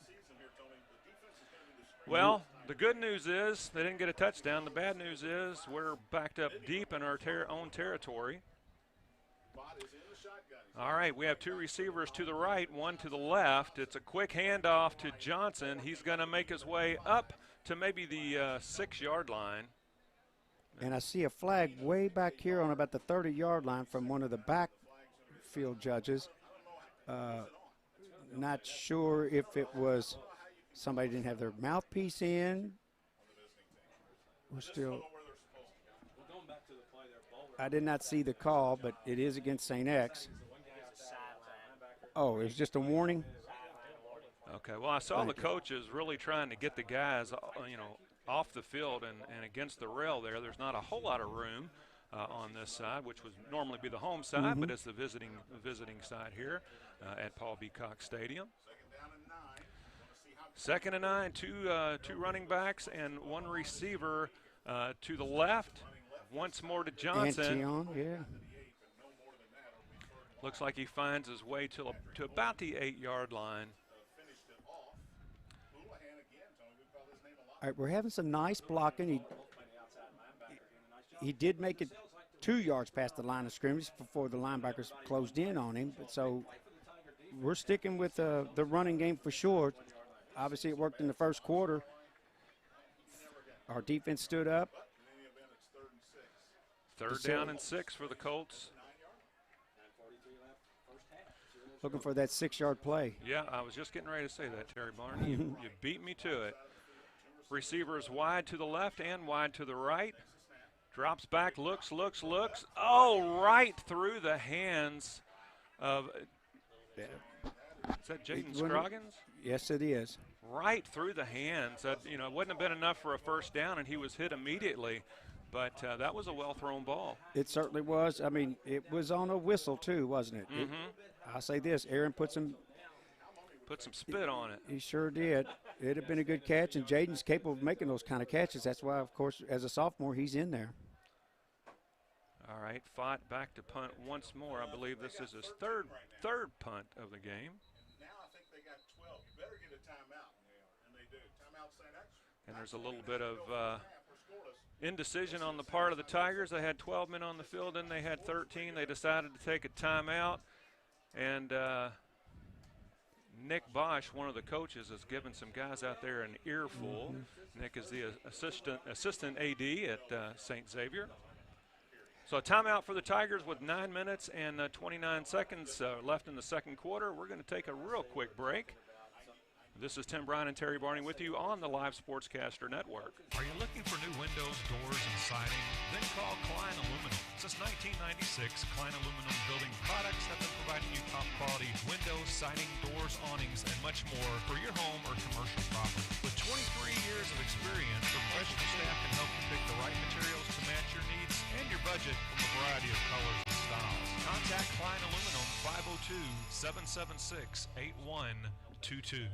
Well, the good news is they didn't get a touchdown. The bad news is we're backed up deep in our own territory. All right, we have two receivers to the right, one to the left. It's a quick handoff to Johnson. He's going to make his way up to maybe the 6-yard line. And I see a flag way back here on about the 30-yard line from one of the backfield judges. Not sure if it was somebody didn't have their mouthpiece in. We're still. I did not see the call, but it is against St. X. Oh, it was just a warning? Okay, well, I saw the coaches really trying to get the guys, off the field and against the rail there. There's not a whole lot of room on this side, which would normally be the home side, but it's the visiting side here at Paul B. Cox Stadium. 2nd and 9, two running backs and one receiver to the left. Once more to Johnson. Antion, yeah. Looks like he finds his way to about the 8-yard line. All right, we're having some nice blocking. He did make it 2 yards past the line of scrimmage before the linebackers closed in on him. But so we're sticking with the running game for sure. Obviously, it worked in the first quarter. Our defense stood up. Third down and 6 for the Colts. Looking for that 6-yard play. Yeah, I was just getting ready to say that, Terry Barney. You beat me to it. Receivers wide to the left and wide to the right. Drops back, looks. Oh, right through the hands of, is that Jaden Scroggins? Yes, it is. Right through the hands. It wouldn't have been enough for a first down, and he was hit immediately. But that was a well-thrown ball. It certainly was. I mean, it was on a whistle, too, wasn't it? I'll say this. Aaron put some spit on it. He sure did. It'd have been a good catch, and Jaden's capable of making those kind of catches. That's why, of course, as a sophomore, he's in there. All right, Fott back to punt once more. I believe this is his third punt of the game. Now I think they got 12. You better get a timeout. And they do. Timeout St. X. And there's a little bit of indecision on the part of the Tigers. They had 12 men on the field, and they had 13. They decided to take a timeout. And Nick Bosch, one of the coaches, has given some guys out there an earful. Nick is the assistant AD at Saint Xavier. So a timeout for the Tigers with 9 minutes and 29 seconds left in the second quarter. We're going to take a real quick break. This is Tim Bryan and Terry Barney with you on the Live Sportscaster Network. Are you looking for new windows, doors, and siding? Then call Klein Aluminum. Since 1996, Klein Aluminum Building Products have been providing you top-quality windows, siding, doors, awnings, and much more for your home or commercial property. With 23 years of experience, the professional staff can help you pick the right materials to match your needs and your budget from a variety of colors and styles. Contact Klein Aluminum 502-776-8122.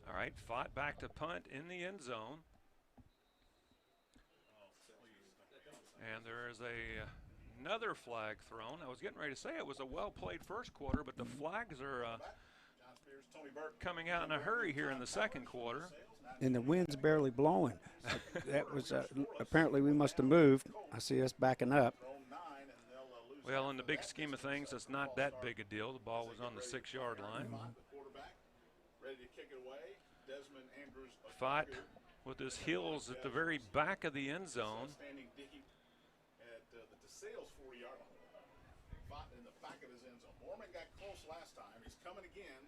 All right, Fott back to punt in the end zone. And there is another flag thrown. I was getting ready to say it was a well-played first quarter, but the flags are coming out in a hurry here in the second quarter. And the wind's barely blowing. So that was apparently we must have moved. I see us backing up. Well, in the big scheme of things, it's not that big a deal. The ball was on the 6-yard line. Ready to kick it away. Desmond Andrews. Fott with his heels at the very back of the end zone. Standing deep at the DeSales 40-yard line. Fott in the back of his end zone. Mormon got close last time. He's coming again.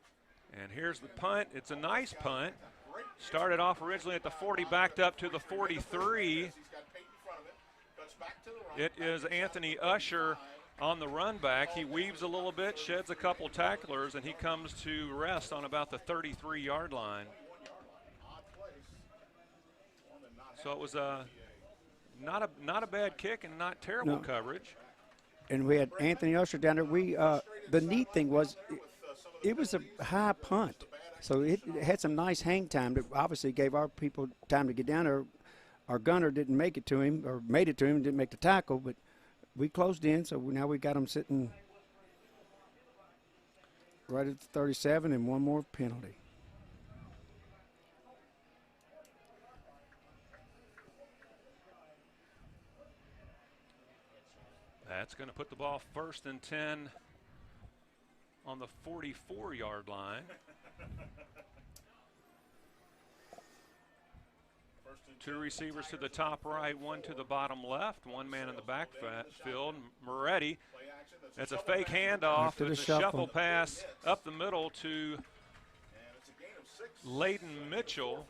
And here's the punt. It's a nice punt. Started off originally at the 40, backed up to the 43. It is Anthony Usher on the run back. He weaves a little bit, sheds a couple tacklers, and he comes to rest on about the 33-yard line. So it was not a bad kick and not terrible coverage. And we had Anthony Usher down there. The neat thing was it was a high punt, so it had some nice hang time that obviously gave our people time to get down there. Our gunner didn't make it to him, or made it to him and didn't make the tackle, but we closed in, so now we got him sitting right at the 37 and one more penalty. That's going to put the ball 1st and 10 on the 44-yard line. Two receivers to the top right, one to the bottom left, one man in the backfield. Moretti, it's a fake handoff. It's a shuffle pass up the middle to Layden Mitchell.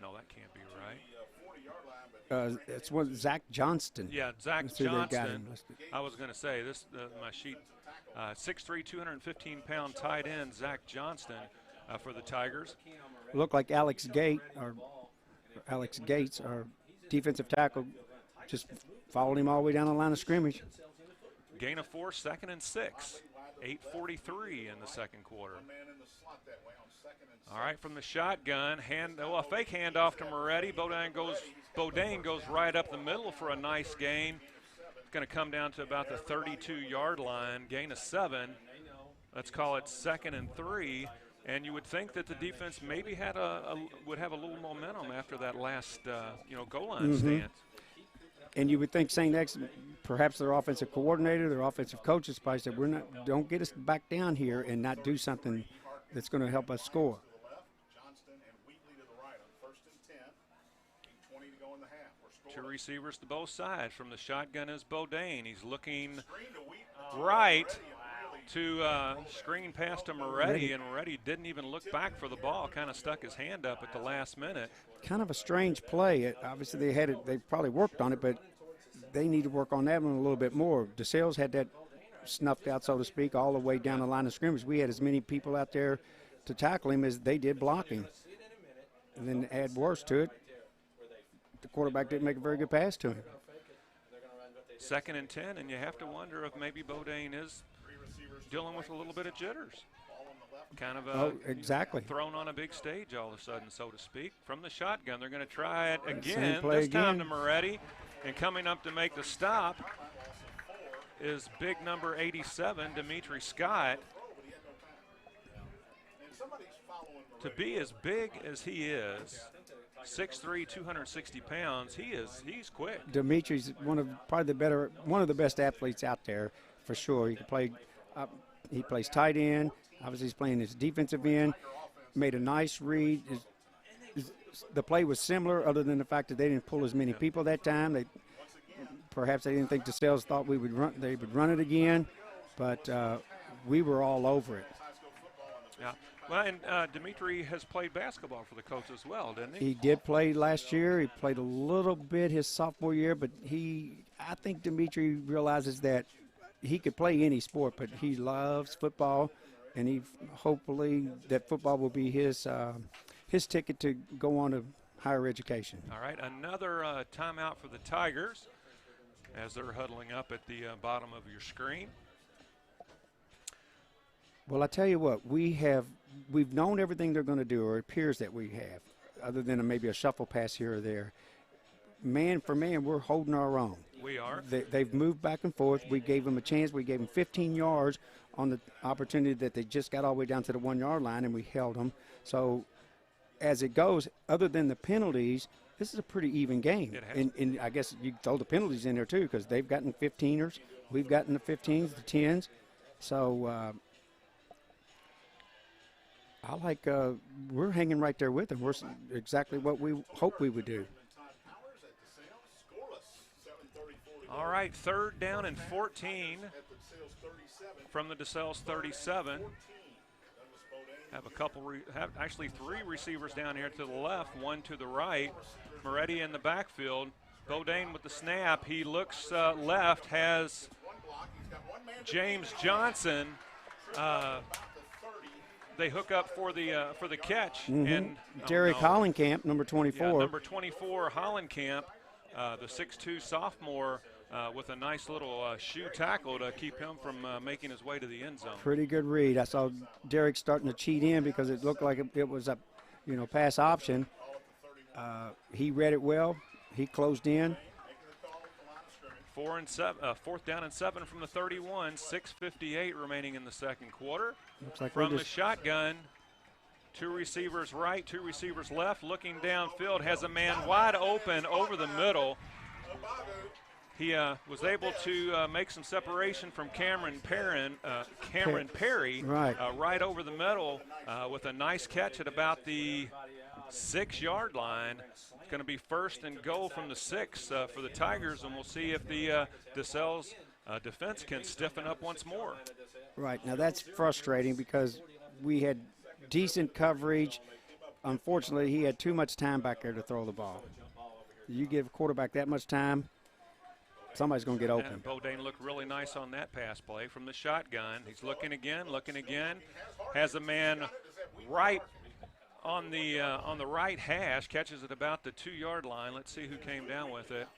No, that can't be right. It's one Zach Johnston. Yeah, Zach Johnston. I was going to say this. My sheet. 6'3", 215-pound tight end Zach Johnston for the Tigers. Looked like Alex Gates, our defensive tackle, just followed him all the way down the line of scrimmage. Gain of 4, 2nd and 6. 8:43 in the second quarter. All right, from the shotgun, a fake handoff to Moretti. Bodine goes right up the middle for a nice gain. It's going to come down to about the 32-yard line. Gain of 7. Let's call it 2nd and 3. And you would think that the defense maybe would have a little momentum after that last goal line stance. And you would think St. X, perhaps their offensive coordinator, their offensive coaches probably said, don't get us back down here and not do something that's going to help us score. Two receivers to both sides. From the shotgun is Bodine. He's looking right to screen pass to Moretti, and Moretti didn't even look back for the ball, kind of stuck his hand up at the last minute. Kind of a strange play. Obviously, they probably worked on it, but they need to work on that one a little bit more. DeSales had that snuffed out, so to speak, all the way down the line of scrimmage. We had as many people out there to tackle him as they did blocking. And then to add worse to it, the quarterback didn't make a very good pass to him. 2nd and 10, and you have to wonder if maybe Bodine is dealing with a little bit of jitters. Kind of exactly. Thrown on a big stage all of a sudden, so to speak. From the shotgun, they're going to try it again. This time to Moretti. And coming up to make the stop is big number 87, Dimitri Scott. To be as big as he is, 6'3", 260 pounds, he's quick. Dimitri's one of the best athletes out there for sure. He can play. He plays tight end. Obviously, he's playing his defensive end. Made a nice read. The play was similar, other than the fact that they didn't pull as many people that time. Perhaps they didn't think DeSales thought they would run it again, but we were all over it. Yeah. Well, and Dimitri has played basketball for the Colts as well, didn't he? He did play last year. He played a little bit his sophomore year, but I think Dimitri realizes that he could play any sport, but he loves football, and hopefully that football will be his ticket to go on to higher education. All right, another timeout for the Tigers as they're huddling up at the bottom of your screen. Well, I tell you what, we've known everything they're going to do, or it appears that we have, other than maybe a shuffle pass here or there. Man for man, we're holding our own. We are. They've moved back and forth. We gave them a chance. We gave them 15 yards on the opportunity that they just got all the way down to the 1-yard line, and we held them. So as it goes, other than the penalties, this is a pretty even game. And I guess you throw the penalties in there too, because they've gotten 15ers. We've gotten the 15s, the 10s. So we're hanging right there with them. We're exactly what we hope we would do. All right, 3rd down and 14 from the DeSales 37. Have actually 3 receivers down here to the left, 1 to the right. Moretti in the backfield. Bodine with the snap. He looks left, has James Johnson. They hook up for the catch. And Derek Hollenkamp, number 24. Yeah, number 24, Hollenkamp, the 6'2 sophomore, with a nice little shoe tackle to keep him from making his way to the end zone. Pretty good read. I saw Derek starting to cheat in because it looked like it was a pass option. He read it well. He closed in. 4th down and 7 from the 31. 6:58 remaining in the second quarter. Looks like from the shotgun, 2 receivers right, 2 receivers left. Looking downfield, has a man wide open over the middle. He was able to make some separation from Cameron Perry right over the middle with a nice catch at about the 6-yard line. It's going to be first and goal from the 6 for the Tigers, and we'll see if the DeSales defense can stiffen up once more. Right. Now that's frustrating because we had decent coverage. Unfortunately, he had too much time back there to throw the ball. You give a quarterback that much time, somebody's going to get open. And Bodine looked really nice on that pass play from the shotgun. He's looking again, has a man right on the right hash, catches it about the 2-yard line. Let's see who came down with it.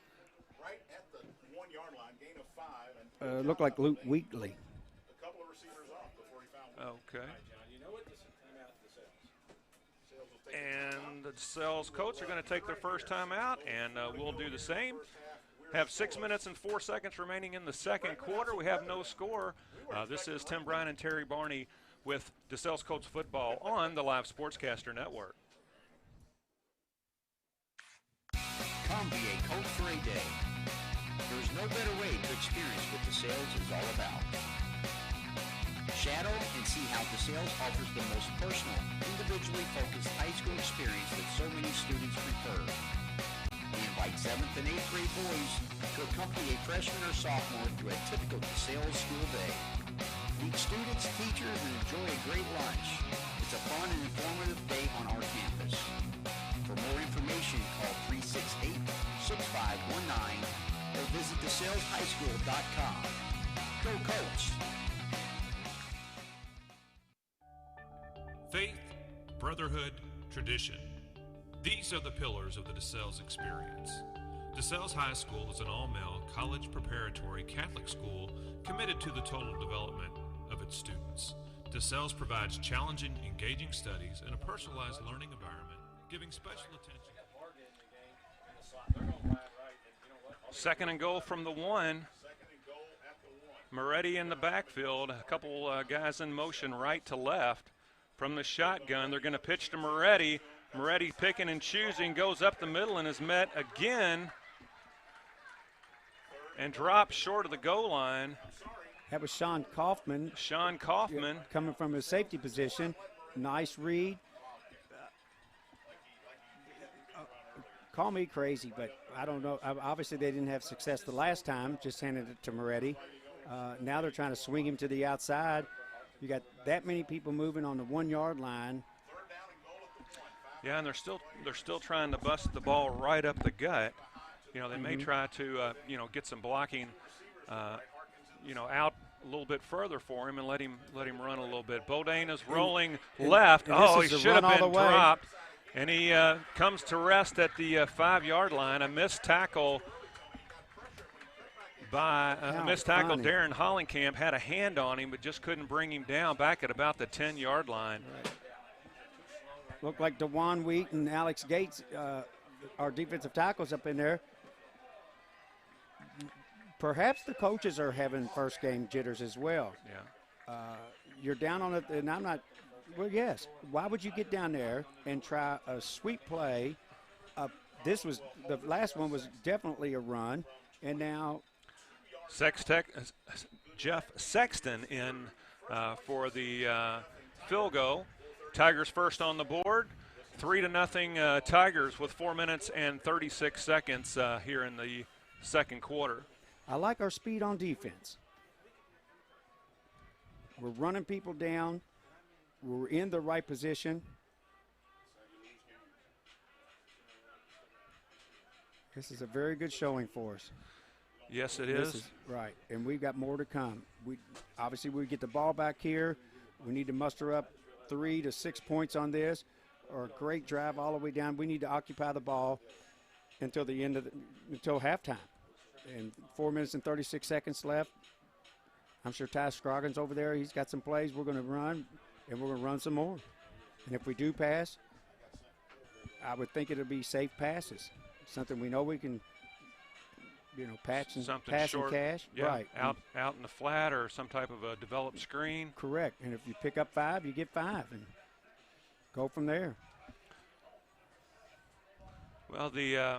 Right at the 1-yard line, gain of 5. And Looked like Luke Wheatley. a couple of receivers off before he found one. Okay. And the DeSales Colts are going to take their first time out, and we'll do the same. Have 6 minutes and 4 seconds remaining in the second quarter. We have no score. This is Tim Bryan and Terry Barney with DeSales Colts football on the Live Sportscaster Network. Come be a coach for a day. There's no better way to experience what DeSales is all about. Shadow and see how DeSales offers the most personal, individually focused high school experience that so many students prefer. We invite 7th and 8th grade boys to accompany a freshman or sophomore through a typical DeSales school day. Meet students, teachers, and enjoy a great lunch. It's a fun and informative day on our campus. For more information, call 368-6519 or visit DeSalesHighSchool.com. Go Colts! Faith, brotherhood, tradition. These are the pillars of the DeSales experience. DeSales High School is an all-male, college preparatory Catholic school committed to the total development of its students. DeSales provides challenging, engaging studies and a personalized learning environment, giving special attention. Second and goal from the 1. Moretti in the backfield, a couple guys in motion right to left. From the shotgun, they're going to pitch to Moretti. Moretti picking and choosing, goes up the middle and is met again and drops short of the goal line. That was Sean Kaufman. Sean Kaufman. Coming from his safety position. Nice read. Call me crazy, but I don't know. Obviously, they didn't have success the last time, just handed it to Moretti. Now they're trying to swing him to the outside. You got that many people moving on the 1-yard line. Yeah, and they're still trying to bust the ball right up the gut. You know, they may try to get some blocking out a little bit further for him and let him run a little bit. Bodine is rolling left. He should have been dropped. And he comes to rest at the 5-yard line. A missed tackle Darren Hollenkamp had a hand on him, but just couldn't bring him down back at about the 10-yard line. Right. Looked like DeJuan Wheat and Alex Gates, our defensive tackles up in there. Perhaps the coaches are having first game jitters as well. Yeah. You're down on it, and I'm not. Well, yes. Why would you get down there and try a sweep play? The last one was definitely a run, and now Jeff Sexton in for the field goal. Tigers first on the board. 3-0 Tigers with 4 minutes and 36 seconds here in the second quarter. I like our speed on defense. We're running people down. We're in the right position. This is a very good showing for us. Yes, it is. Right, and we've got more to come. We get the ball back here. We need to muster up 3 to 6 points on this, or a great drive all the way down. We need to occupy the ball until the end of until halftime. And 4 minutes and 36 seconds left. I'm sure Ty Scroggins over there, he's got some plays we're going to run, and we're going to run some more. And if we do pass, I would think it'll be safe passes, something we know we can, pass and cash. Yeah, right. Out in the flat or some type of a developed screen. Correct. And if you pick up 5, you get 5 and go from there. Well, the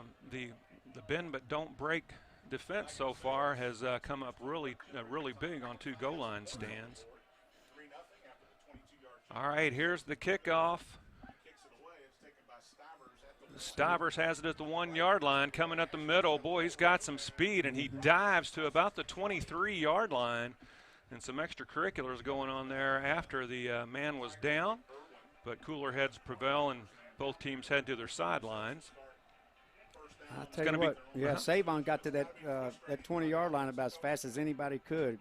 bend but don't break defense so far has come up really big on 2 goal line stands. All right, here's the kickoff. Stivers has it at the 1-yard line, coming up the middle. Boy, he's got some speed, and he dives to about the 23-yard line. And some extracurriculars going on there after the man was down. But cooler heads prevail, and both teams head to their sidelines. I'll tell you what, Savon got to that 20-yard line about as fast as anybody could.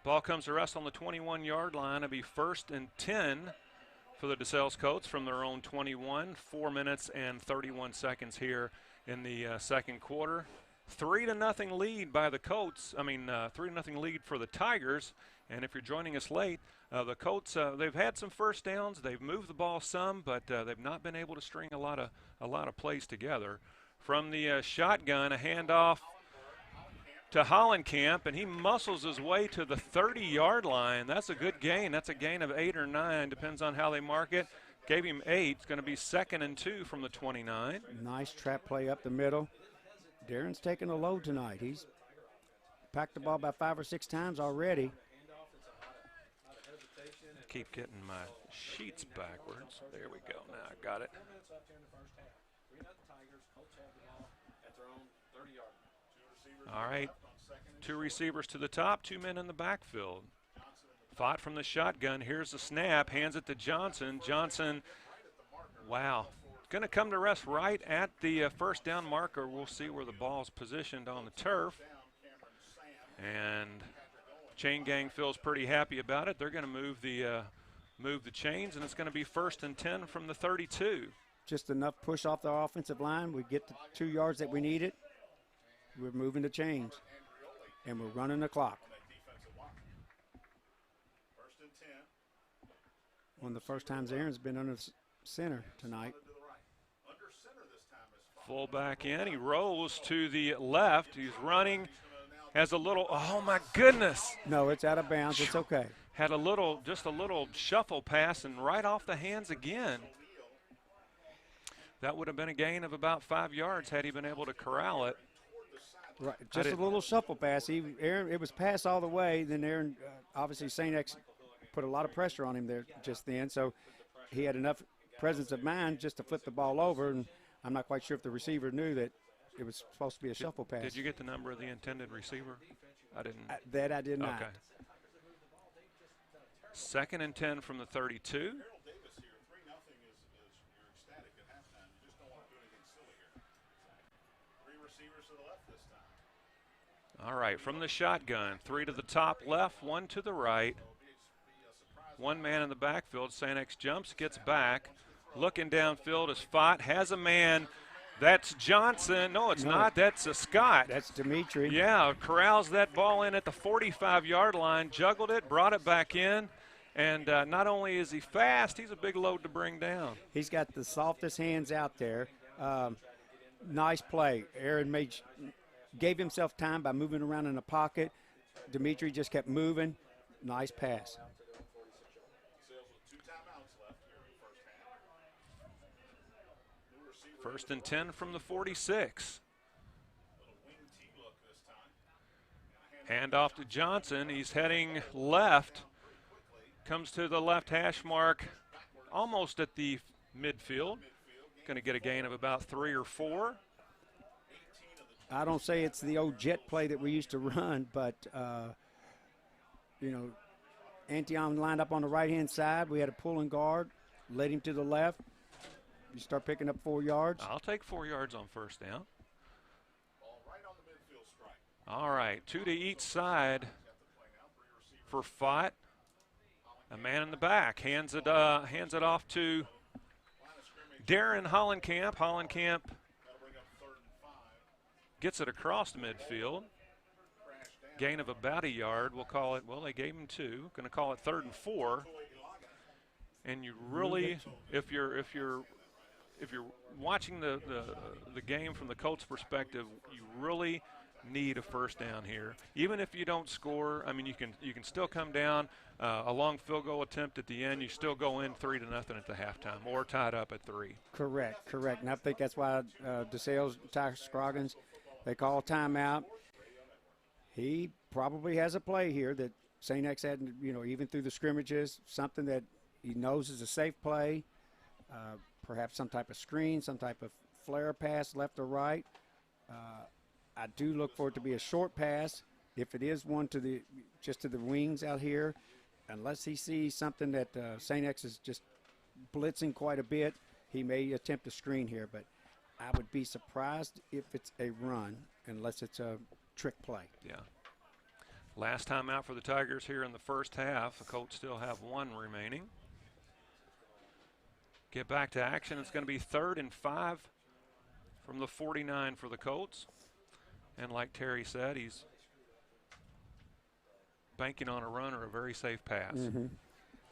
Ball comes to rest on the 21-yard line. It'll be 1st and 10 for the DeSales Colts from their own 21. 4 minutes and 31 seconds here in the second quarter. 3-0 lead by the Colts. 3-0 lead for the Tigers. And if you're joining us late, the Colts, they've had some first downs. They've moved the ball some, but they've not been able to string a lot of plays together. From the shotgun, a handoff to Hollenkamp, and he muscles his way to the 30-yard line. That's a good gain. That's a gain of 8 or 9, depends on how they mark it. Gave him 8. It's going to be 2nd and 2 from the 29. Nice trap play up the middle. Darren's taking a load tonight. He's packed the ball about 5 or 6 times already. Keep getting my sheets backwards. There we go. Now I got it. All right. 2 receivers to the top, 2 men in the backfield. Fought from the shotgun. Here's the snap. Hands it to Johnson. Johnson, wow. Going to come to rest right at the first down marker. We'll see where the ball's positioned on the turf. And chain gang feels pretty happy about it. They're going to move the chains, and it's going to be 1st and 10 from the 32. Just enough push off the offensive line. We get the 2 yards that we needed. We're moving the chains, and we're running the clock. One of the first times Aaron's been under center tonight. Fullback in. He rolls to the left. He's running. Has a little, oh my goodness. No, it's out of bounds. It's okay. Had just a little shuffle pass and right off the hands again. That would have been a gain of about 5 yards had he been able to corral it. Right, just a little shuffle pass. Aaron, it was pass all the way. Then Aaron, obviously St. X put a lot of pressure on him there just then. So he had enough presence of mind just to flip the ball over. And I'm not quite sure if the receiver knew that it was supposed to be a shuffle pass. Did you get the number of the intended receiver? I didn't. That I did not. Okay. 2nd and 10 from the 32. All right, from the shotgun, 3 to the top left, 1 to the right. 1 man in the backfield. St. X jumps, gets back. Looking downfield is Fott, has a man. That's Johnson. No, it's not. That's a Scott. That's Dimitri. Yeah, corrals that ball in at the 45-yard line, juggled it, brought it back in. And not only is he fast, he's a big load to bring down. He's got the softest hands out there. Nice play. Aaron gave himself time by moving around in the pocket. Dimitri just kept moving. Nice pass. First and 10 from the 46. Hand off to Johnson. He's heading left. Comes to the left hash mark almost at the midfield. Going to get a gain of about 3 or 4. I don't say it's the old jet play that we used to run, but, Antion lined up on the right-hand side. We had a pull and guard, led him to the left. You start picking up 4 yards. I'll take 4 yards on first down. All right, 2 to each side for Fott. A man in the back hands it off to Darren Hollenkamp. Hollenkamp gets it across the midfield. Gain of about a yard. We'll call it. Well, they gave him 2. Going to call it 3rd and 4. And you really, if you're watching the game from the Colts' perspective, you really need a first down here. Even if you don't score, I mean, you can still come down. A long field goal attempt at the end, you still go in 3-0 at the halftime, or tied up at 3. Correct. And I think that's why DeSales, Ty Scroggins, They call a timeout. He probably has a play here that St. X had, even through the scrimmages, something that he knows is a safe play, perhaps some type of screen, some type of flare pass left or right. I do look for it to be a short pass. If it is one just to the wings out here, unless he sees something that St. X is just blitzing quite a bit, he may attempt a screen here. But I would be surprised if it's a run unless it's a trick play. Yeah. Last time out for the Tigers here in the first half. The Colts still have one remaining. Get back to action. It's going to be 3rd and 5 from the 49 for the Colts. And like Terry said, he's banking on a run or a very safe pass. Mm-hmm.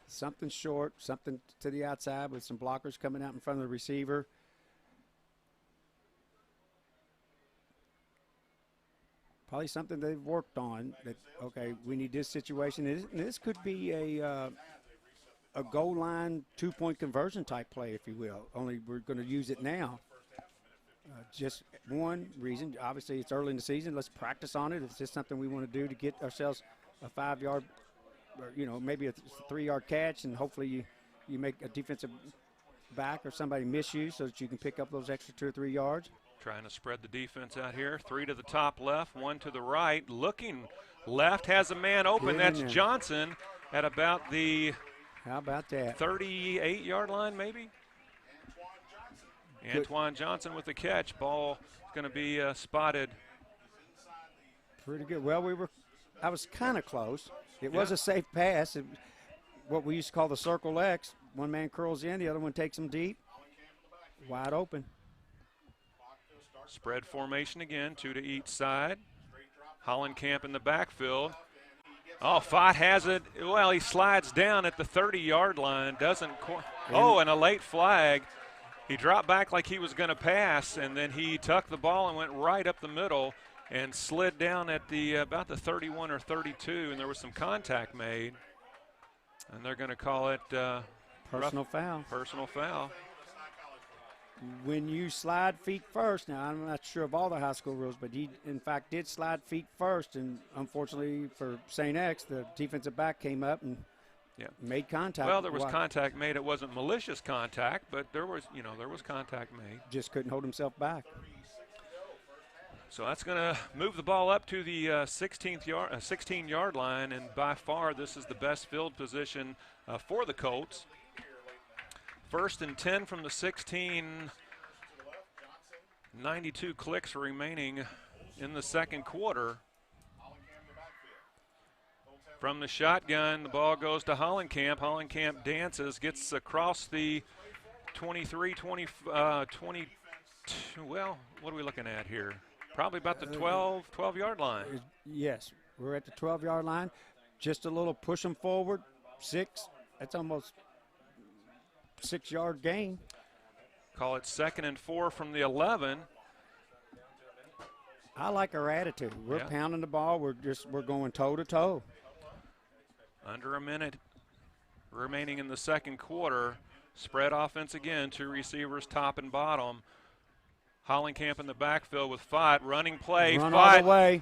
Something short, something to the outside with some blockers coming out in front of the receiver. Probably something they've worked on that, okay, we need this situation. This could be a goal line 2-point conversion type play, if you will, only we're going to use it now. Just one reason, obviously it's early in the season. Let's practice on it. It's just something we want to do to get ourselves a 5-yard, or, maybe a 3-yard catch, and hopefully you make a defensive back or somebody miss you so that you can pick up those extra 2 or 3 yards. Trying to spread the defense out here. 3 to the top left, 1 to the right. Looking left, has a man open. That's Johnson at about the How about that? 38-yard line, maybe? Antoine Johnson with the catch. Ball is going to be spotted. Pretty good. Well, I was kind of close. It was a safe pass. What we used to call the circle X. One man curls in, the other one takes him deep. Wide open. Spread formation again, 2 to each side. Hollenkamp in the backfield. Oh, Fott has it. Well, he slides down at the 30-yard line. And a late flag. He dropped back like he was going to pass, and then he tucked the ball and went right up the middle and slid down at about the 31 or 32, and there was some contact made. And they're going to call it personal foul. Personal foul. When you slide feet first, now I'm not sure of all the high school rules, but he, in fact, did slide feet first, and unfortunately for St. X, the defensive back came up and made contact. Well, there was contact made. It wasn't malicious contact, but there was contact made. Just couldn't hold himself back. So that's going to move the ball up to the 16-yard line, and by far this is the best field position for the Colts. 1st and 10 from the 16. 92 clicks remaining in the second quarter. From the shotgun, the ball goes to Hollenkamp. Hollenkamp dances, gets across the 23, 22. Well, what are we looking at here? Probably about the 12-yard line. Yes, we're at the 12-yard line. Just a little push them forward. 6. That's almost 6-yard gain. Call it 2nd and 4 from the 11. I like our attitude. We're pounding the ball. We're going toe to toe. Under a minute remaining in the second quarter. Spread offense again. 2 receivers, top and bottom. Hollenkamp in the backfield with Fott. Running play. Run Fott all the way.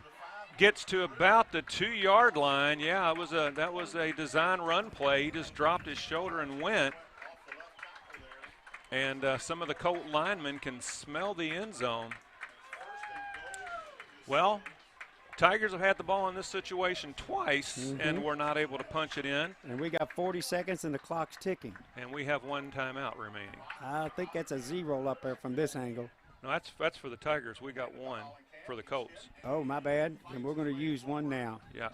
Gets to about the 2-yard line. Yeah, that was a design run play. He just dropped his shoulder and went. And some of the Colt linemen can smell the end zone. Well, Tigers have had the ball in this situation twice, and we're not able to punch it in. And we got 40 seconds, and the clock's ticking. And we have 1 timeout remaining. I think that's a 0 up there from this angle. No, that's for the Tigers. We got 1 for the Colts. Oh, my bad. And we're going to use 1 now. Yeah.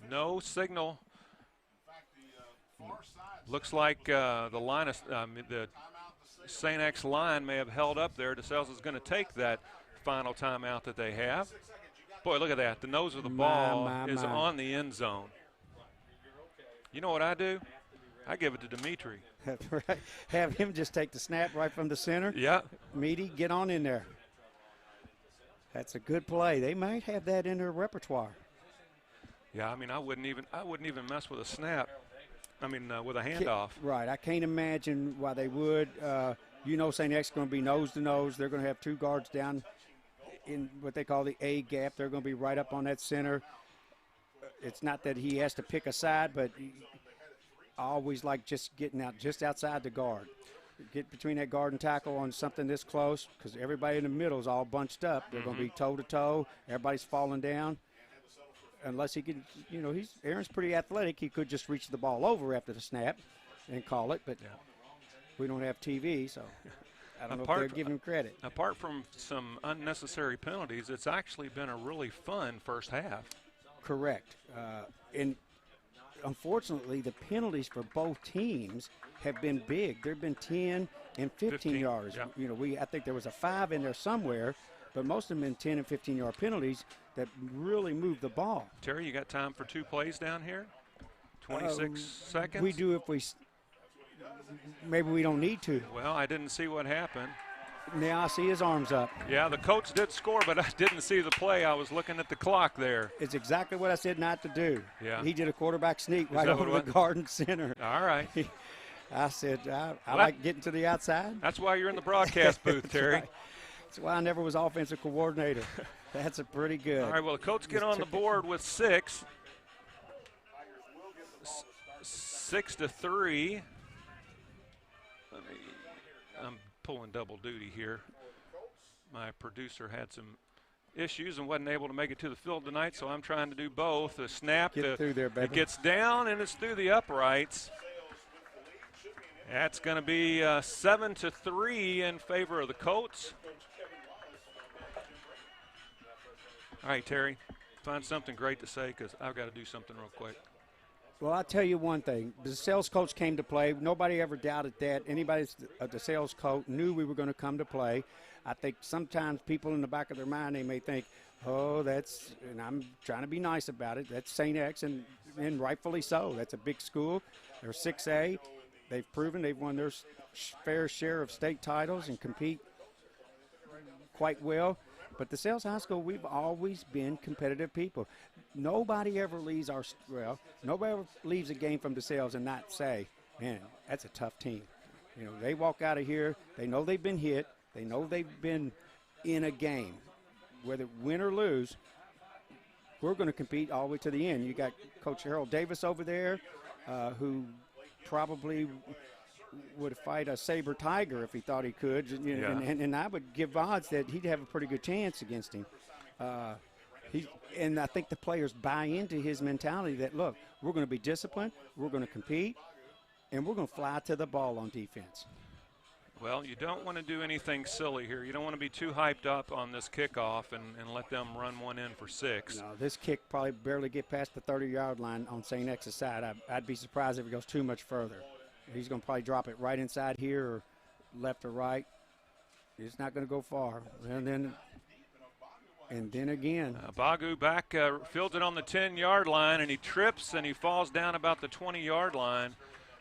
No signal. Looks like the line of the St. X line may have held up there. DeSales is going to take that final timeout that they have. Boy, look at that. The nose of the ball is on the end zone. You know what I do? I give it to Dimitri. Right. Have him just take the snap right from the center. Yeah. Meaty, get on in there. That's a good play. They might have that in their repertoire. Yeah, I mean, I wouldn't even mess with a snap. I mean, with a handoff. Right. I can't imagine why they would. You know St. X is going to be nose to nose. They're going to have 2 guards down in what they call the A gap. They're going to be right up on that center. It's not that he has to pick a side, but I always like just getting out just outside the guard. Get between that guard and tackle on something this close, because everybody in the middle is all bunched up. They're going to be toe-to-toe. Everybody's falling down. Unless he can, Aaron's pretty athletic. He could just reach the ball over after the snap and call it, but we don't have TV, so I don't know if they're giving him credit. Apart from some unnecessary penalties, it's actually been a really fun first half. Correct. And unfortunately, the penalties for both teams have been big. There have been 10 and 15 yards. Yeah. I think there was a 5 in there somewhere, but most of them been 10 and 15-yard penalties that really moved the ball. Terry, you got time for 2 plays down here? 26 seconds? We do if maybe we don't need to. Well, I didn't see what happened. Now I see his arms up. Yeah, the coach did score, but I didn't see the play. I was looking at the clock there. It's exactly what I said not to do. Yeah. He did a quarterback sneak right over the garden center. All right. I said, I like getting to the outside. That's why you're in the broadcast booth, Terry. Right. That's why I never was offensive coordinator. That's a pretty good. All right, well, the Colts get on the board with 6. 6-3. I'm pulling double duty here. My producer had some issues and wasn't able to make it to the field tonight, so I'm trying to do both. The snap, through there, baby. It gets down and it's through the uprights. That's going to be 7-3 in favor of the Colts. All right, Terry, find something great to say because I've got to do something real quick. Well, I'll tell you one thing. The DeSales Colts came to play. Nobody ever doubted that. Anybody at the DeSales Colts knew we were going to come to play. I think sometimes people in the back of their mind, they may think, oh, that's – and I'm trying to be nice about it. That's St. X, and rightfully so. That's a big school. They're 6A. They've proven they've won their fair share of state titles and compete quite well. But the DeSales High School, we've always been competitive people. Nobody ever leaves nobody ever leaves a game from DeSales and not say, man, that's a tough team. They walk out of here, they know they've been hit, they know they've been in a game. Whether win or lose, we're going to compete all the way to the end. You got Coach Harold Davis over there, who probably would fight a saber tiger if he thought he could, and I would give odds that he'd have a pretty good chance against him. And I think the players buy into his mentality that, look, we're going to be disciplined, we're going to compete, and we're going to fly to the ball on defense. Well, you don't want to do anything silly here. You don't want to be too hyped up on this kickoff and let them run one in for 6. No, this kick probably barely get past the 30-yard line on St. X's side. I'd be surprised if it goes too much further. He's going to probably drop it right inside here or left or right. It's not going to go far. And then again. Bagu back, fields it on the 10-yard line, and he trips and he falls down about the 20-yard line.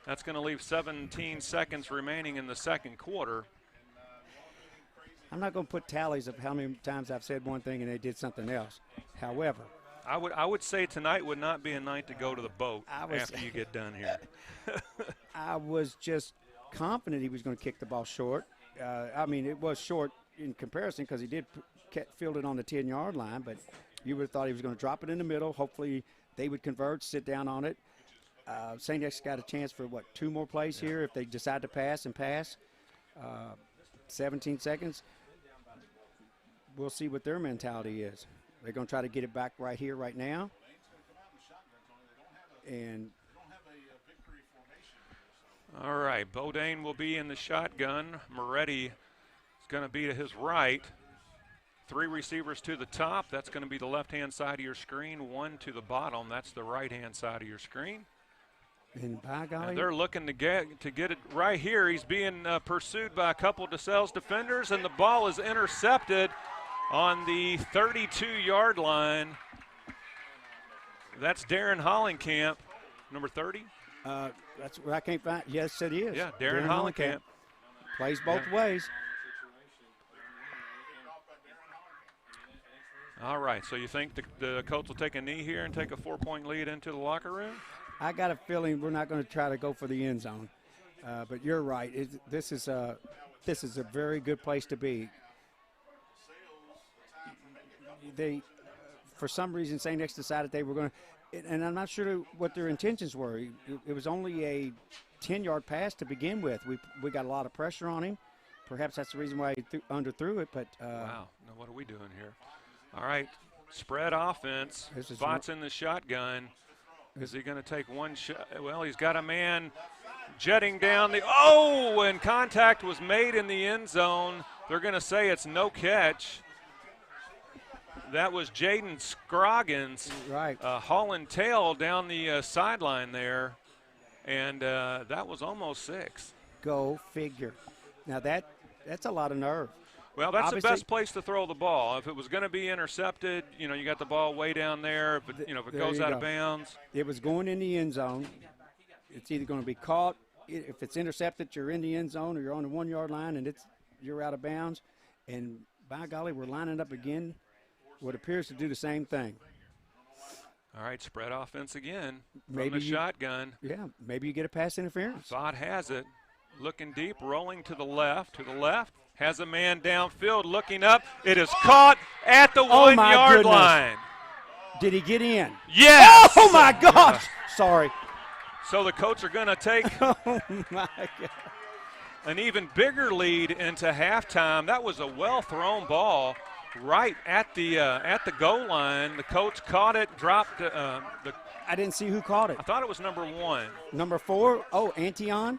That's going to leave 17 seconds remaining in the second quarter. I'm not going to put tallies of how many times I've said one thing and they did something else. However, I would say tonight would not be a night to go to the boat after you get done here. I was just confident he was going to kick the ball short. It was short in comparison because he did field it on the 10-yard line, but you would have thought he was going to drop it in the middle. Hopefully they would converge, sit down on it. St. X got a chance for, 2 more plays here if they decide to pass. 17 seconds. We'll see what their mentality is. They're going to try to get it back right here, right now. And all right, Bodine will be in the shotgun. Moretti is going to be to his right. 3 receivers to the top. That's going to be the left-hand side of your screen. 1 to the bottom. That's the right-hand side of your screen. And by golly, and they're looking to get it right here. He's being pursued by a couple of DeSales defenders, and the ball is intercepted on the 32-yard line. That's Darren Hollenkamp, number 30. That's what I can't find. Yes, it is. Yeah, Darren Hollenkamp. Plays both ways. All right, so you think the Colts will take a knee here and take a 4-point lead into the locker room? I got a feeling we're not going to try to go for the end zone. But you're right. This is this is a very good place to be. They, for some reason, St. X decided they were going to, and I'm not sure what their intentions were. It was only a 10-yard pass to begin with. We got a lot of pressure on him. Perhaps that's the reason why he underthrew it. But wow, now what are we doing here? All right, spread offense. Spots in the shotgun. Is he going to take one shot? Well, he's got a man jetting down the. Oh, and contact was made in the end zone. They're going to say it's no catch. That was Jaden Scroggins, right, hauling tail down the sideline there, and that was almost 6. Go figure. Now that's a lot of nerve. Well, that's Obviously, the best place to throw the ball. If it was going to be intercepted, you know, you got the ball way down there. If it, if it goes out of bounds. It was going in the end zone. It's either going to be caught. If it's intercepted, you're in the end zone, or you're on the 1-yard line, and you're out of bounds. And by golly, we're lining up again. What appears to do the same thing. All right, spread offense again Maybe from the shotgun. Yeah, maybe you get a pass interference. Thought has it. Looking deep, rolling to the left. Has a man downfield looking up. It is caught at the 1-yard line. Did he get in? Yes. Oh, my gosh. Sorry. So the Colts are going to take oh, my God. an even bigger lead into halftime. That was a well-thrown ball right at the goal line. The Colts caught it, dropped I didn't see who caught it. I thought it was number 1. Number 4? Oh, Antion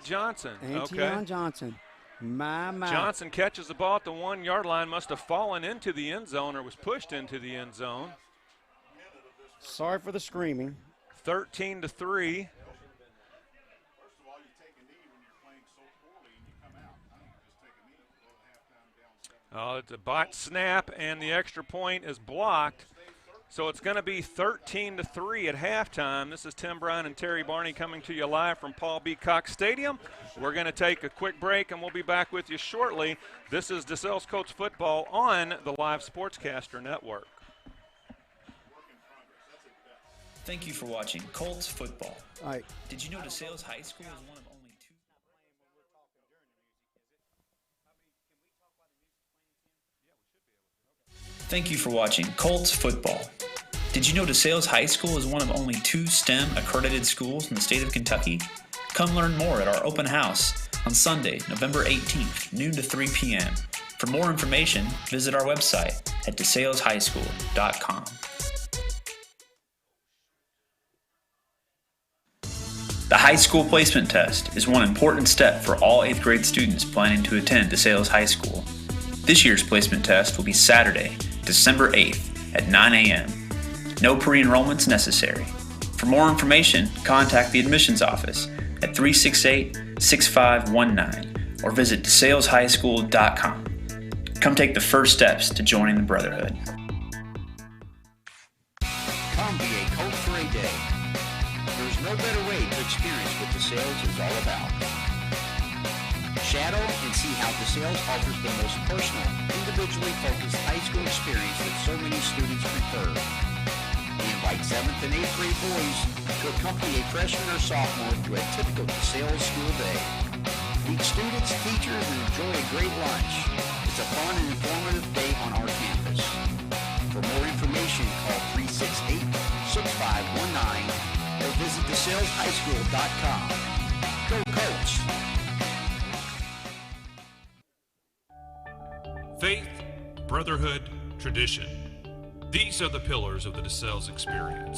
Johnson. Antion Johnson. My. Johnson catches the ball at the 1-yard line, must have fallen into the end zone or was pushed into the end zone. Sorry for the screaming. 13-3. It's a bot snap, and the extra point is blocked. So it's going to be 13-3 at halftime. This is Tim Bryan and Terry Barney coming to you live from Paul B. Cox Stadium. We're going to take a quick break, and we'll be back with you shortly. This is DeSales Colts football on the Live Sportscaster Network. Thank you for watching Colts football. All right. Did you know DeSales High School is one of only 2? Thank you for watching Colts football. Did you know DeSales High School is one of only 2 STEM accredited schools in the state of Kentucky? Come learn more at our open house on Sunday, November 18th, noon to 3 p.m. For more information, visit our website at DeSalesHighSchool.com. The high school placement test is one important step for all 8th grade students planning to attend DeSales High School. This year's placement test will be Saturday, December 8th at 9 a.m. No pre-enrollments necessary. For more information, contact the admissions office at 368-6519 or visit DeSalesHighSchool.com. Come take the first steps to joining the Brotherhood. Come be a coach for a day. There's no better way to experience what DeSales is all about. Shadow and see how DeSales offers the most personal, individually focused high school experience that so many students prefer. We invite 7th and 8th grade boys to accompany a freshman or sophomore through a typical DeSales school day. Meet students, teachers, and enjoy a great lunch. It's a fun and informative day on our campus. For more information, call 368-6519 or visit DeSalesHighSchool.com. Go Colts! Faith, brotherhood, tradition. These are the pillars of the DeSales experience.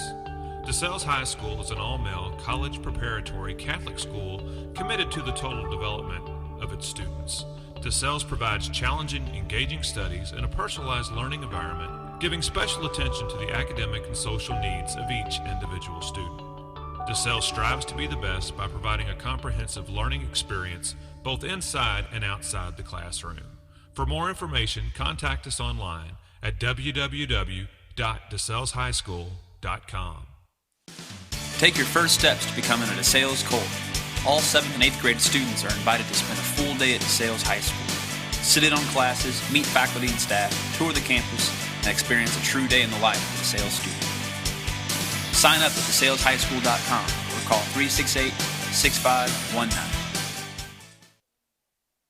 DeSales High School is an all-male, college-preparatory Catholic school committed to the total development of its students. DeSales provides challenging, engaging studies and a personalized learning environment, giving special attention to the academic and social needs of each individual student. DeSales strives to be the best by providing a comprehensive learning experience both inside and outside the classroom. For more information, contact us online at www.DeSalesHighSchool.com. Take your first steps to becoming a DeSales Colt. All 7th and 8th grade students are invited to spend a full day at DeSales High School. Sit in on classes, meet faculty and staff, tour the campus, and experience a true day in the life of a DeSales student. Sign up at DeSalesHighSchool.com or call 368-6519.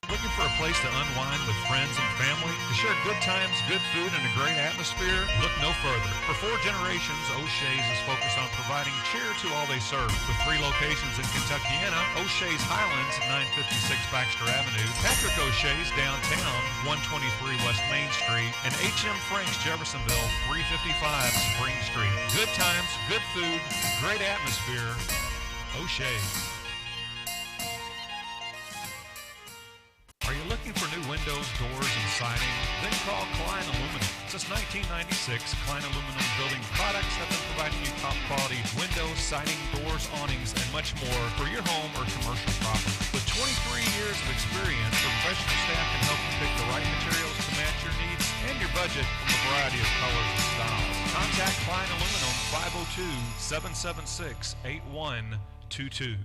With Looking for a place to unwind with friends and family, to share good times, good food, and a great atmosphere? Look no further. For 4 generations, O'Shea's is focused on providing cheer to all they serve. With 3 locations in Kentuckiana, O'Shea's Highlands at 956 Baxter Avenue, Patrick O'Shea's downtown, 123 West Main Street, and H.M. Frank's Jeffersonville, 355 Spring Street. Good times, good food, great atmosphere. O'Shea's. Are you looking for new windows, doors, and siding? Then call Klein Aluminum. Since 1996, Klein Aluminum Building Products have been providing you top quality windows, siding, doors, awnings, and much more for your home or commercial property. With 23 years of experience, their professional staff can help you pick the right materials to match your needs and your budget from a variety of colors and styles. Contact Klein Aluminum 502-776-8122.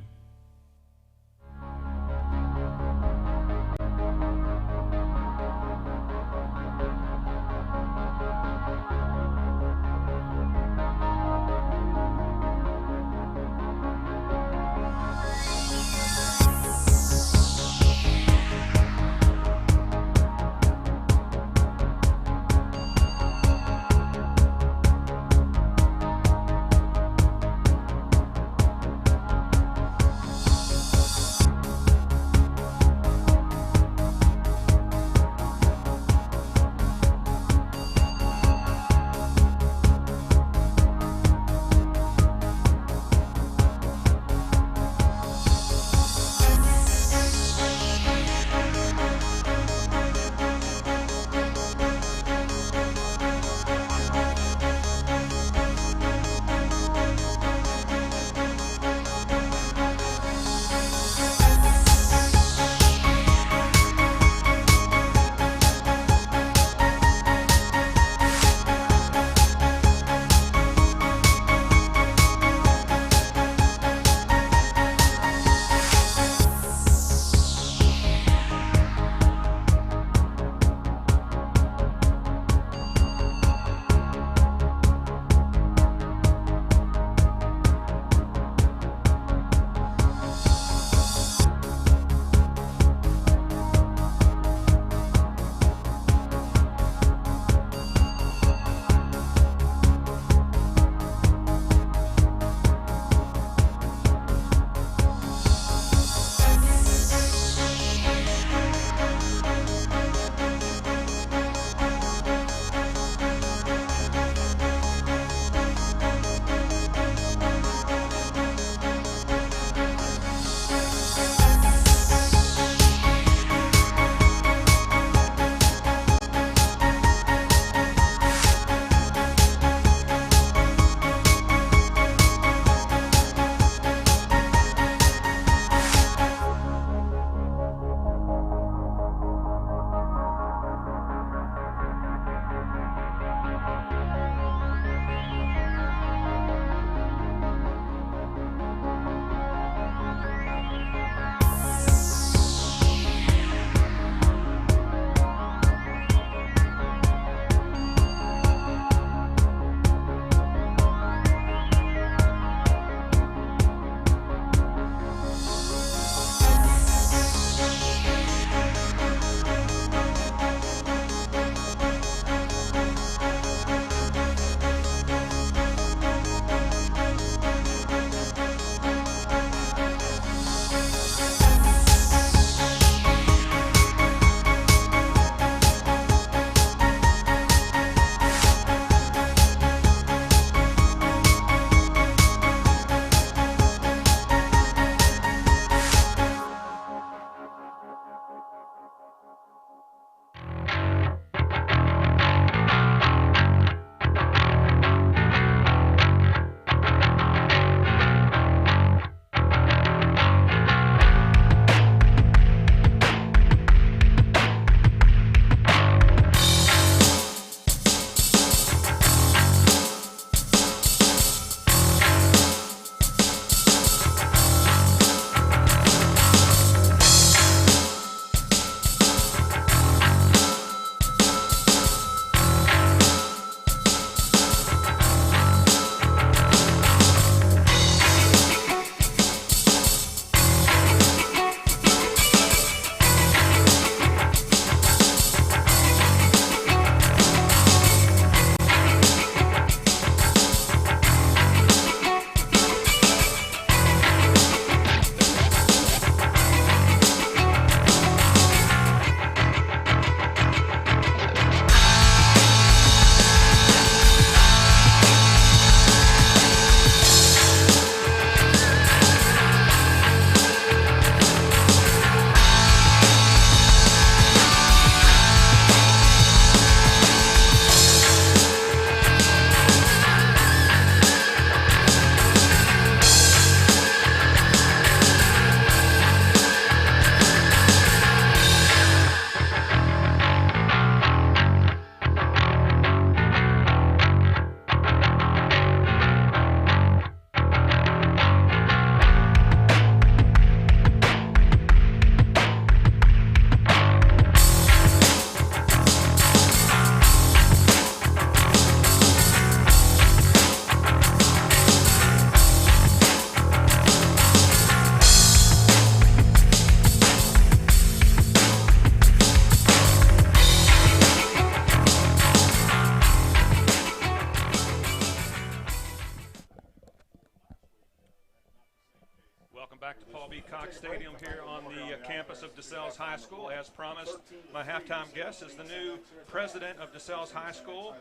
back to Paul B. Cox Stadium here on the campus of DeSales High School. As promised, my halftime guest is the new president of DeSales High School,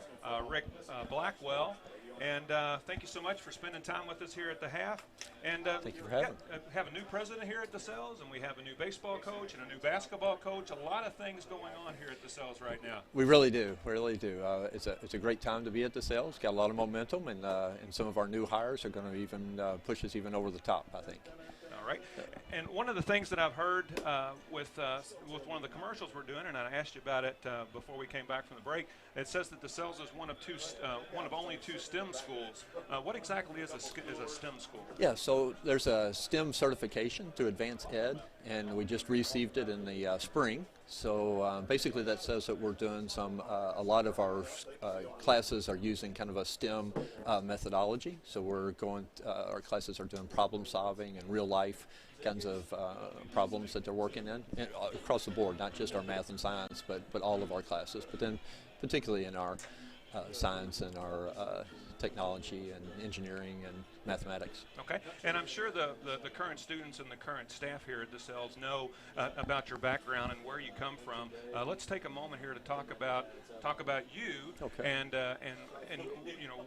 Rick Blackwell. And thank you so much for spending time with us here at the half. And thank you for having me. Have a new president here at DeSales, and we have a new baseball coach and a new basketball coach. A lot of things going on here at DeSales right now. We really do. We really do. It's a great time to be at DeSales. Got a lot of momentum, and some of our new hires are going to even push us even over the top, I think. All right. And one of the things that I've heard with one of the commercials we're doing, and I asked you about it before we came back from the break, it says that DeSales is one of only two STEM schools. What exactly is a STEM school? Yeah, so there's a STEM certification through Advanced Ed, and we just received it in the spring. So basically that says that we're doing a lot of our classes are using kind of a STEM methodology. So our classes are doing problem solving and real life kinds of problems that they're working in across the board, not just our math and science, but all of our classes, but then particularly in our science and our technology and engineering and mathematics. Okay, and I'm sure the current students and the current staff here at DeSales know about your background and where you come from. Let's take a moment here to talk about you. Okay. And you know,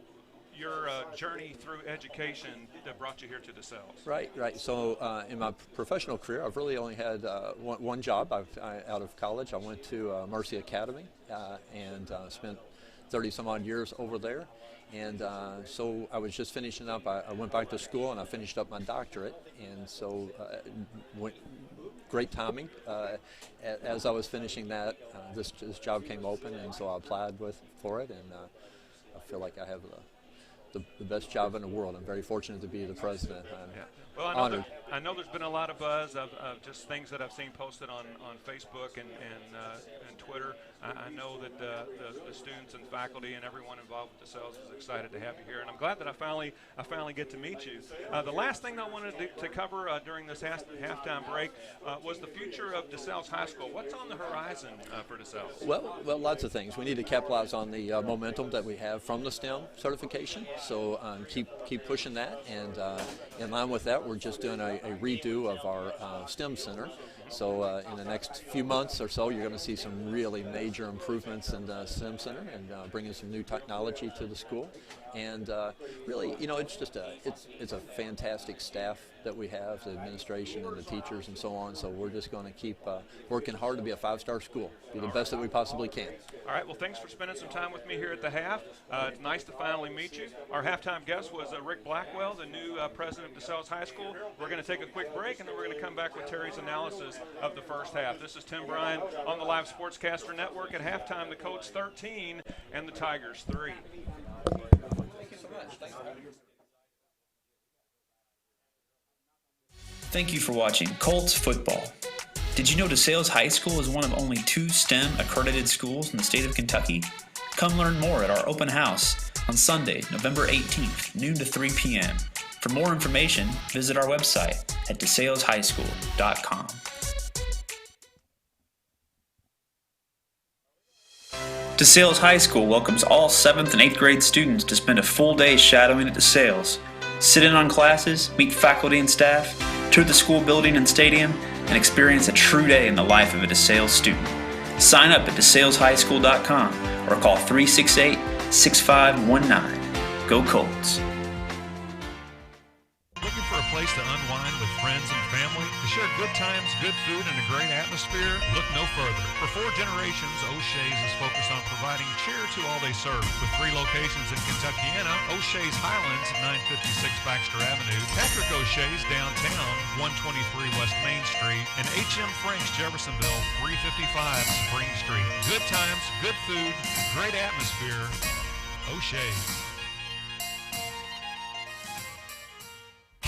your journey through education that brought you here to DeSales. Right. So in my professional career, I've really only had one job. Out of college, I went to Mercy Academy and spent 30 some odd years over there. And so I was just finishing up. I went back to school and I finished up my doctorate. And so great timing. As I was finishing that, this job came open, and so I applied for it. And I feel like I have the best job in the world. I'm very fortunate to be the president. Yeah. Well, I know there's been a lot of buzz of just things that I've seen posted on Facebook and Twitter. I know that the students and faculty and everyone involved with DeSales is excited to have you here, and I'm glad that I finally get to meet you. The last thing I wanted to cover during this halftime break was the future of DeSales High School. What's on the horizon for DeSales? Well, lots of things. We need to capitalize on the momentum that we have from the STEM certification. So keep pushing that, and in line with that, we're just doing a redo of our STEM center. So in the next few months or so, you're going to see some really major improvements in the STEM center and bringing some new technology to the school. And really, you know, it's just it's a fantastic staff that we have, the administration and the teachers and so on. So we're just going to keep working hard to be a 5-star school, be the best that we possibly can. All right. Well, thanks for spending some time with me here at the half. It's nice to finally meet you. Our halftime guest was Rick Blackwell, the new president of DeSales High School. We're going to take a quick break, and then we're going to come back with Terry's analysis of the first half. This is Tim Bryan on the Live Sportscaster Network. At halftime, the Colts 13 and the Tigers 3. Thank you so much. Thanks for having me. Thank you for watching Colts Football. Did you know DeSales High School is one of only 2 STEM accredited schools in the state of Kentucky? Come learn more at our open house on Sunday, November 18th, noon to 3 p.m. For more information, visit our website at DeSalesHighSchool.com. DeSales High School welcomes all 7th and 8th grade students to spend a full day shadowing at DeSales. Sit in on classes, meet faculty and staff, tour the school building and stadium, and experience a true day in the life of a DeSales student. Sign up at DeSalesHighSchool.com or call 368-6519. Go Colts. Looking for a place to unwind with friends and family? To share good times, good food, and a great atmosphere? Look no further. For 4 generations, O'Shea's is focused on providing cheer to all they serve. With 3 locations in Kentuckiana, O'Shea's Highlands, 956 Baxter Avenue, Patrick O'Shea's downtown, 123 West Main Street, and H.M. Frank's Jeffersonville, 355 Spring Street. Good times, good food, great atmosphere. O'Shea's.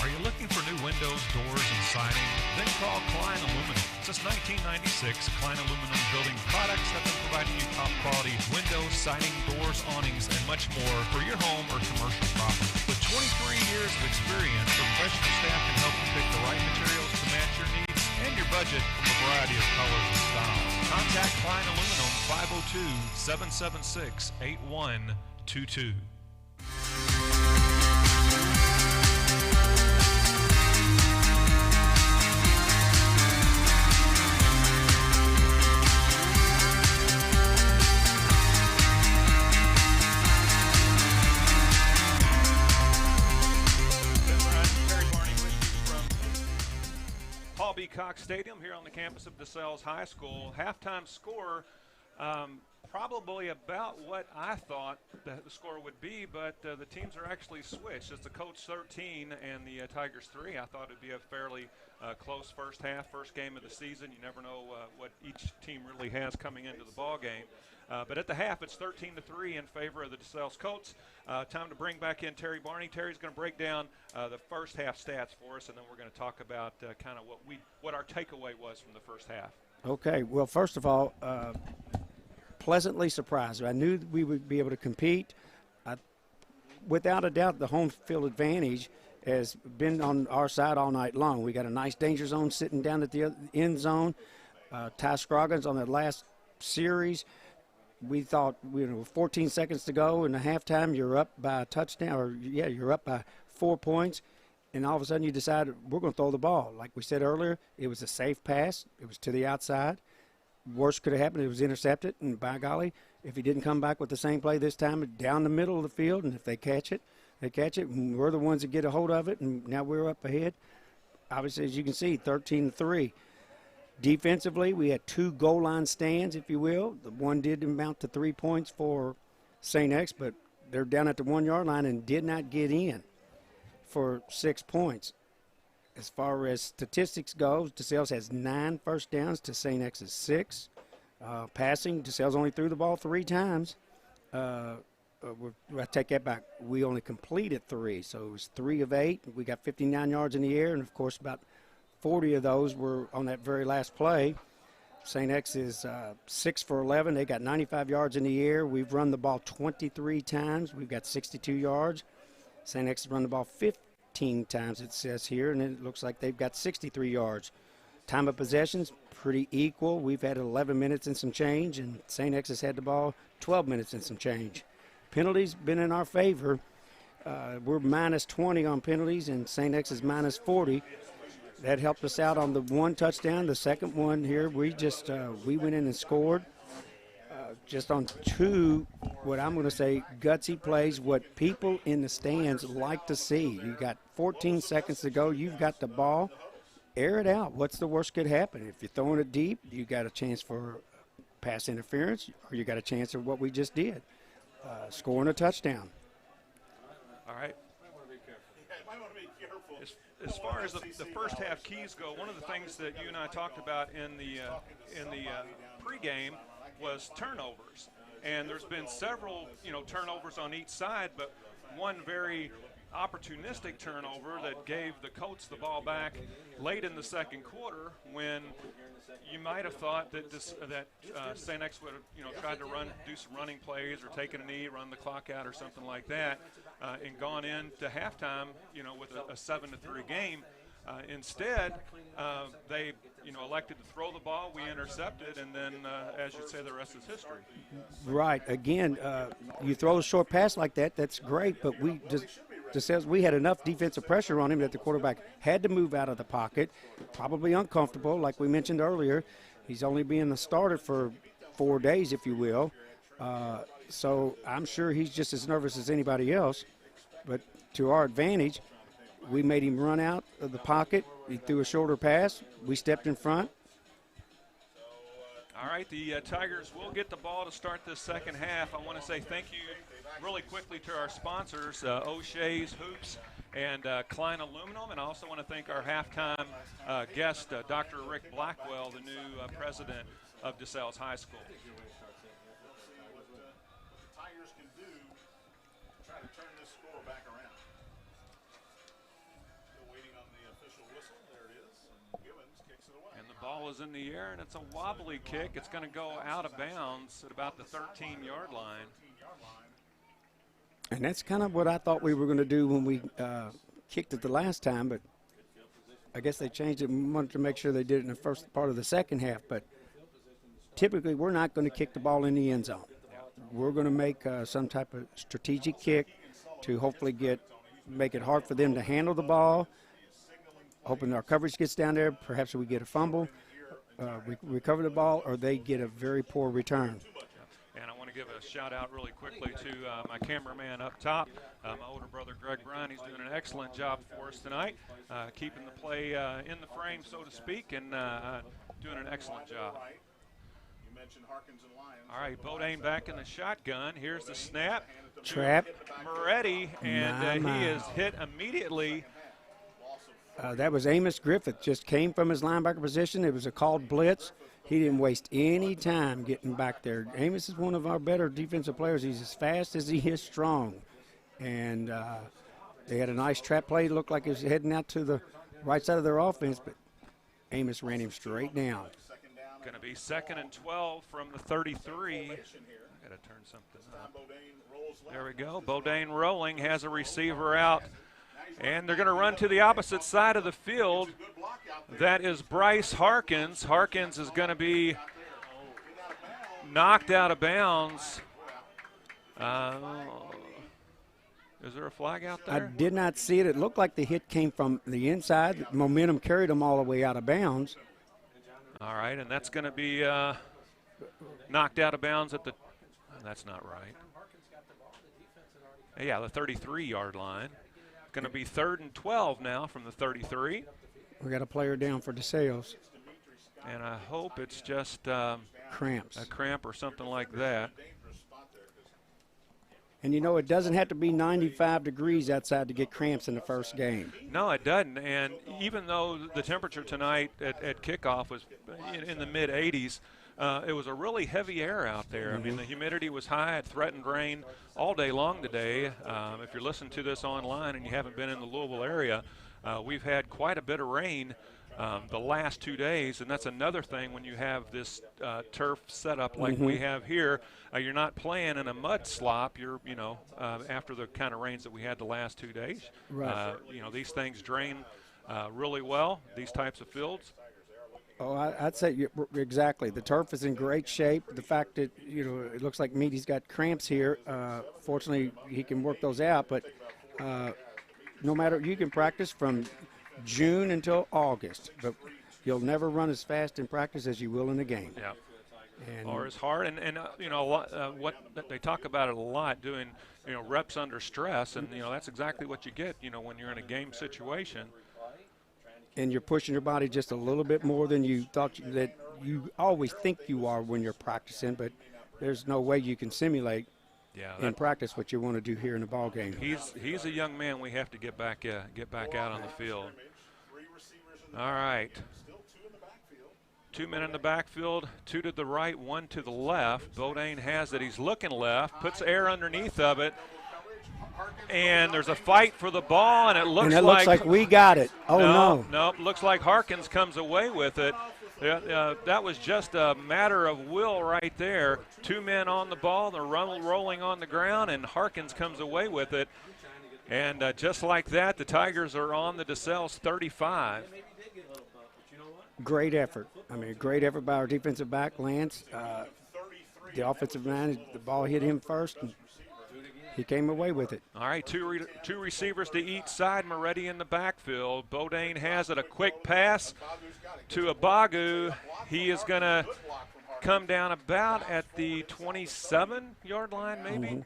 Are you looking for new windows, doors, and siding? Then call Klein Aluminum. Since 1996, Klein Aluminum building products have been providing you top quality windows, siding, doors, awnings, and much more for your home or commercial property. With 23 years of experience, professional staff can help you pick the right materials to match your needs and your budget from a variety of colors and styles. Contact Klein Aluminum 502-776-8122. Peacock Stadium here on the campus of DeSales High School. Halftime score, probably about what I thought the score would be, but the teams are actually switched. It's the Colts 13 and the Tigers 3. I thought it would be a fairly close first half, first game of the season. You never know what each team really has coming into the ball game. But at the half, it's 13-3 in favor of the DeSales Colts. Time to bring back in Terry Barney. Terry's going to break down the first half stats for us, and then we're going to talk about kind of what our takeaway was from the first half. Okay. Well, first of all, pleasantly surprised. I knew we would be able to compete. Without a doubt, the home field advantage has been on our side all night long. We got a nice danger zone sitting down at the end zone. Ty Scroggins on the last series. We thought, 14 seconds to go in the halftime, you're up by a touchdown, you're up by 4 points, and all of a sudden you decide we're going to throw the ball. Like we said earlier, it was a safe pass. It was to the outside. Worst could have happened, it was intercepted, and by golly, if he didn't come back with the same play this time, down the middle of the field, and if they catch it, and we're the ones that get a hold of it, and now we're up ahead. Obviously, as you can see, 13-3. Defensively, we had 2 goal line stands, if you will. The one did amount to 3 points for Saint X, but they're down at the 1 yard line and did not get in for 6 points. As far as statistics goes, DeSales has 9 first downs to Saint X's 6. Passing, DeSales only threw the ball 3 times. I take that back. We only completed 3, so it was 3 of 8. We got 59 yards in the air, and, of course, about 40 of those were on that very last play. St. X is 6 for 11. They got 95 yards in the air. We've run the ball 23 times. We've got 62 yards. St. X has run the ball 15 times, it says here, and it looks like they've got 63 yards. Time of possessions, pretty equal. We've had 11 minutes and some change, and St. X has had the ball 12 minutes and some change. Penalties been in our favor. We're minus 20 on penalties, and St. X is minus 40. That helped us out on the 1 touchdown. The second one here, we went in and scored just on 2, what I'm going to say, gutsy plays, what people in the stands like to see. You got 14 seconds to go. You've got the ball. Air it out. What's the worst could happen? If you're throwing it deep, you got a chance for pass interference, or you got a chance of what we just did, scoring a touchdown. All right. As far as the first half keys go, one of the things that you and I talked about in the pregame was turnovers, and there's been several turnovers on each side, but one very opportunistic turnover that gave the Colts the ball back late in the second quarter, when you might have thought that St. X would have tried to do some running plays or taken a knee, run the clock out or something like that, and gone into halftime with a 7-3 game. Instead, they elected to throw the ball. We intercepted, and then, as you say, the rest is history. Right. Again, you throw a short pass like that, that's great, but we had enough defensive pressure on him that the quarterback had to move out of the pocket, probably uncomfortable, like we mentioned earlier. He's only being the starter for 4 days, if you will. So I'm sure he's just as nervous as anybody else. But to our advantage, we made him run out of the pocket. He threw a shorter pass. We stepped in front. All right, the Tigers will get the ball to start this second half. I want to say thank you really quickly to our sponsors, O'Shea's Hoops and Klein Aluminum. And I also want to thank our halftime guest, Dr. Rick Blackwell, the new president of DeSales High School. Tigers can do try to turn this score back around. Still waiting on the official whistle. There it is. And Givens kicks it away. And the ball is in the air, and it's a wobbly kick. It's going to go out of bounds at about the 13-yard line. And that's kind of what I thought we were going to do when we kicked it the last time, but I guess they changed it and wanted to make sure they did it in the first part of the second half. But typically we're not going to kick the ball in the end zone. We're going to make some type of strategic kick to hopefully make it hard for them to handle the ball, hoping our coverage gets down there. Perhaps we get a fumble, we recover the ball, or they get a very poor return. And I want to to give a shout out really quickly to my cameraman up top, my older brother Greg Bryan. He's doing an excellent job for us tonight, keeping the play in the frame, so to speak, and doing an excellent job. You mentioned Harkins and Lyons. All right, Bodine back in the shotgun. Here's the snap. Trap. Moretti, and he is hit immediately. That was Amos Griffith. Just came from his linebacker position. It was a called blitz. He didn't waste any time getting back there. Amos is one of our better defensive players. He's as fast as he is strong. And they had a nice trap play. It looked like he was heading out to the right side of their offense, but Amos ran him straight down. Going to be 2nd and 12 from the 33. I got to turn something up. There we go. Bodine rolling, has a receiver out. And they're going to run to the opposite side of the field. That is Bryce Harkins. Harkins is going to be knocked out of bounds. Is there a flag out there? I did not see it. It looked like the hit came from the inside. The momentum carried him all the way out of bounds. All right, and that's going to be knocked out of bounds at the – that's not right. Yeah, the 33-yard line. Going to be 3rd and 12 now from the 33. We got a player down for DeSales. And I hope it's just cramps. A cramp or something like that. And, you know, it doesn't have to be 95 degrees outside to get cramps in the first game. No, it doesn't. And even though the temperature tonight at kickoff was in the mid-80s, it was a really heavy air out there. I mean, the humidity was high. It threatened rain all day long today. If you're listening to this online and you haven't been in the Louisville area, we've had quite a bit of rain the last 2 days, and that's another thing when you have this turf setup like we have here. You're not playing in a mud slop. You're, after the kind of rains that we had the last 2 days. Right. These things drain really well, these types of fields. Oh, I'd say exactly. The turf is in great shape. The fact that, it looks like Meady's got cramps here. Fortunately, he can work those out. But no matter, you can practice from June until August. But you'll never run as fast in practice as you will in a game. Yeah. And or as hard. And a lot, what they talk about it a lot, doing, reps under stress. And, that's exactly what you get, when you're in a game situation. And you're pushing your body just a little bit more than you thought that you always think you are when you're practicing, but there's no way you can simulate in practice what you want to do here in the ball game. He's a young man. We have to get back out on the field. All right. 2 men in the backfield, 2 to the right, 1 to the left. Bodine has it. He's looking left, puts air underneath of it. And there's a fight for the ball, and it looks like we got it. Oh, no. No, looks like Harkins comes away with it. That was just a matter of will right there. 2 men on the ball, they're rolling on the ground, and Harkins comes away with it. And just like that, the Tigers are on the DeSales 35. Great effort. Great effort by our defensive back, Lance. The offensive man, the ball hit him first, and he came away with it. All right, two receivers to each side. Moretti in the backfield. Bodine has it. A quick pass to Abagu. He is going to come down about at the 27-yard line, maybe.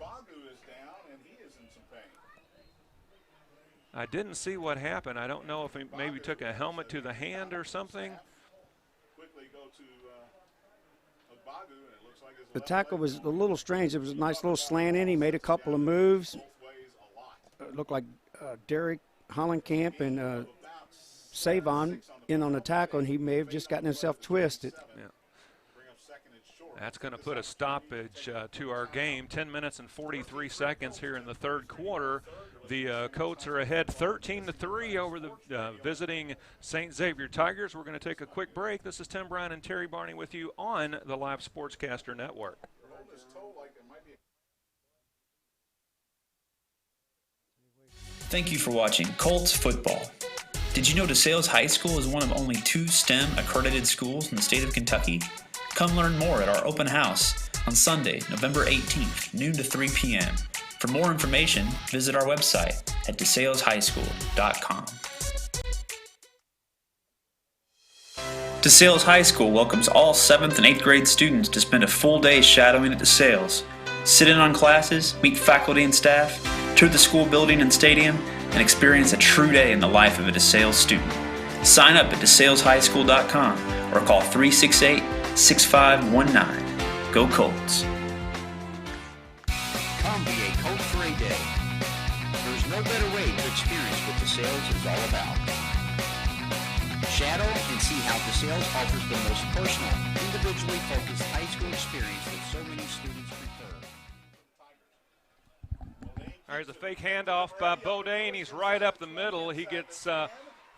I didn't see what happened. I don't know if he maybe took a helmet to the hand or something. The tackle was a little strange. It was a nice little slant in. He made a couple of moves. It looked like Derek Hollenkamp and Savon in on the tackle, and he may have just gotten himself twisted. Yeah. That's going to put a stoppage to our game. 10 minutes and 43 seconds here in the third quarter. The Colts are ahead 13-3 over the visiting Saint Xavier Tigers. We're going to take a quick break. This is Tim Brown and Terry Barney with you on the Live Sportscaster Network. Thank you for watching Colts Football. Did you know DeSales High School is one of only 2 STEM accredited schools in the state of Kentucky? Come learn more at our open house on Sunday, November 18th, noon to 3 p.m. For more information, visit our website at DeSalesHighSchool.com. DeSales High School welcomes all 7th and 8th grade students to spend a full day shadowing at DeSales. Sit in on classes, meet faculty and staff, tour the school building and stadium, and experience a true day in the life of a DeSales student. Sign up at DeSalesHighSchool.com or call 368-6519. Go Colts. Come be a coach for a day. There's no better way to experience what DeSales is all about. Shadow and see how DeSales offers the most personal, individually focused high school experience that so many students prefer. There's a fake handoff by Bodine. He's right up the middle. He gets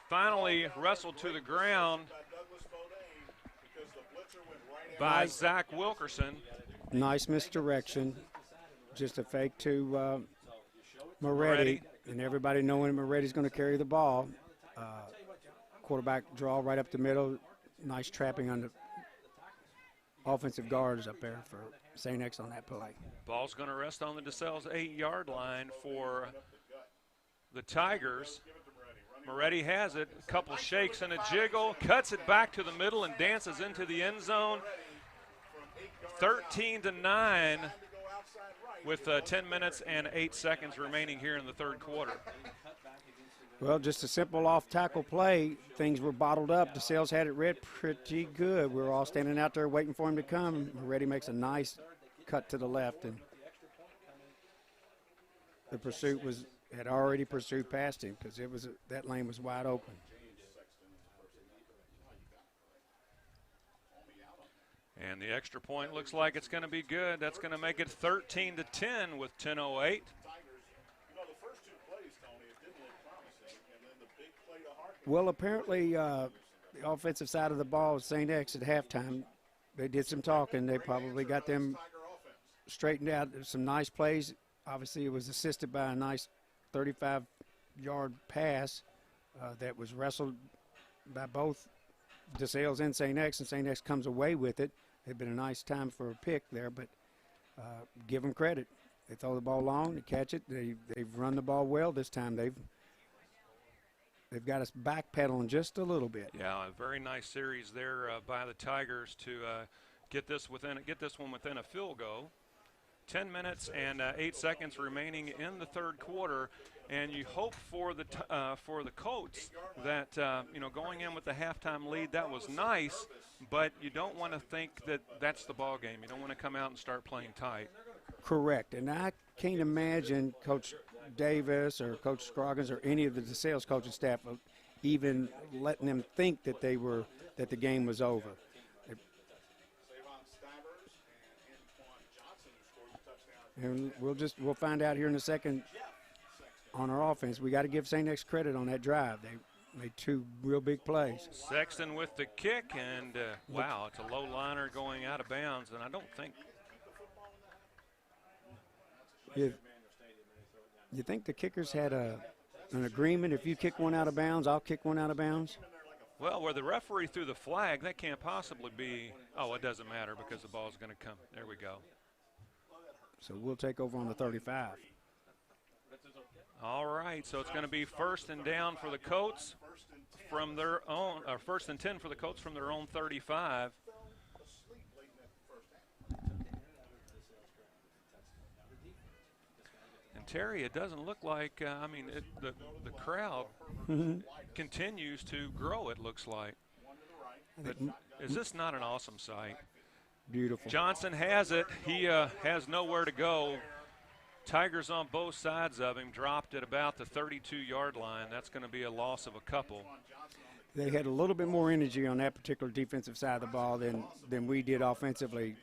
finally wrestled to the ground by Zach Wilkerson. Nice misdirection. Just a fake to Moretti, and everybody knowing Moretti's going to carry the ball. Quarterback draw right up the middle. Nice trapping on the offensive guards up there for St. X on that play. Ball's going to rest on the DeSales 8-yard line for the Tigers. Moretti has it. A couple shakes and a jiggle. Cuts it back to the middle and dances into the end zone. 13-9 with 10 minutes and 8 seconds remaining here in the third quarter. Well, just a simple off-tackle play. Things were bottled up. DeSales had it read pretty good. We were all standing out there waiting for him to come. Moretti makes a nice cut to the left, and the pursuit had already pursued past him because that lane was wide open. And the extra point looks like it's going to be good. That's going to make it 13-10 with 10:08. Well, apparently the offensive side of the ball, St. X at halftime, they did some talking. They probably got them straightened out. There's some nice plays. Obviously, it was assisted by a nice 35-yard pass that was wrestled by both DeSales and St. X comes away with it. It's been a nice time for a pick there, but give them credit. They throw the ball long, they catch it. They've run the ball well this time. They've got us backpedaling just a little bit. Yeah, a very nice series there by the Tigers to get this one within a field goal. 10 minutes and 8 seconds remaining in the third quarter, and you hope for the Colts that going in with the halftime lead, that was nice, but you don't want to think that that's the ball game. You don't want to come out and start playing tight. Correct, and I can't imagine Coach Davis or Coach Scroggins or any of the DeSales coaching staff even letting them think that the game was over. And we'll find out here in a second on our offense. We got to give St. X credit on that drive. They made two real big plays. Sexton with the kick, and wow, it's a low liner going out of bounds, and I don't think. You think the kickers had an agreement? If you kick one out of bounds, I'll kick one out of bounds? Well, where the referee threw the flag, that can't possibly be. Oh, it doesn't matter because the ball's going to come. There we go. So we'll take over on the 35. All right, so it's going to be 1st and down for the Colts from their own, or 1st and 10 for the Colts from their own 35. And Terry, it doesn't look like, the crowd continues to grow, it looks like. But is this not an awesome sight? Beautiful. Johnson has it. He has nowhere to go. Tigers on both sides of him, dropped at about the 32-yard line. That's going to be a loss of a couple. They had a little bit more energy on that particular defensive side of the ball than we did offensively.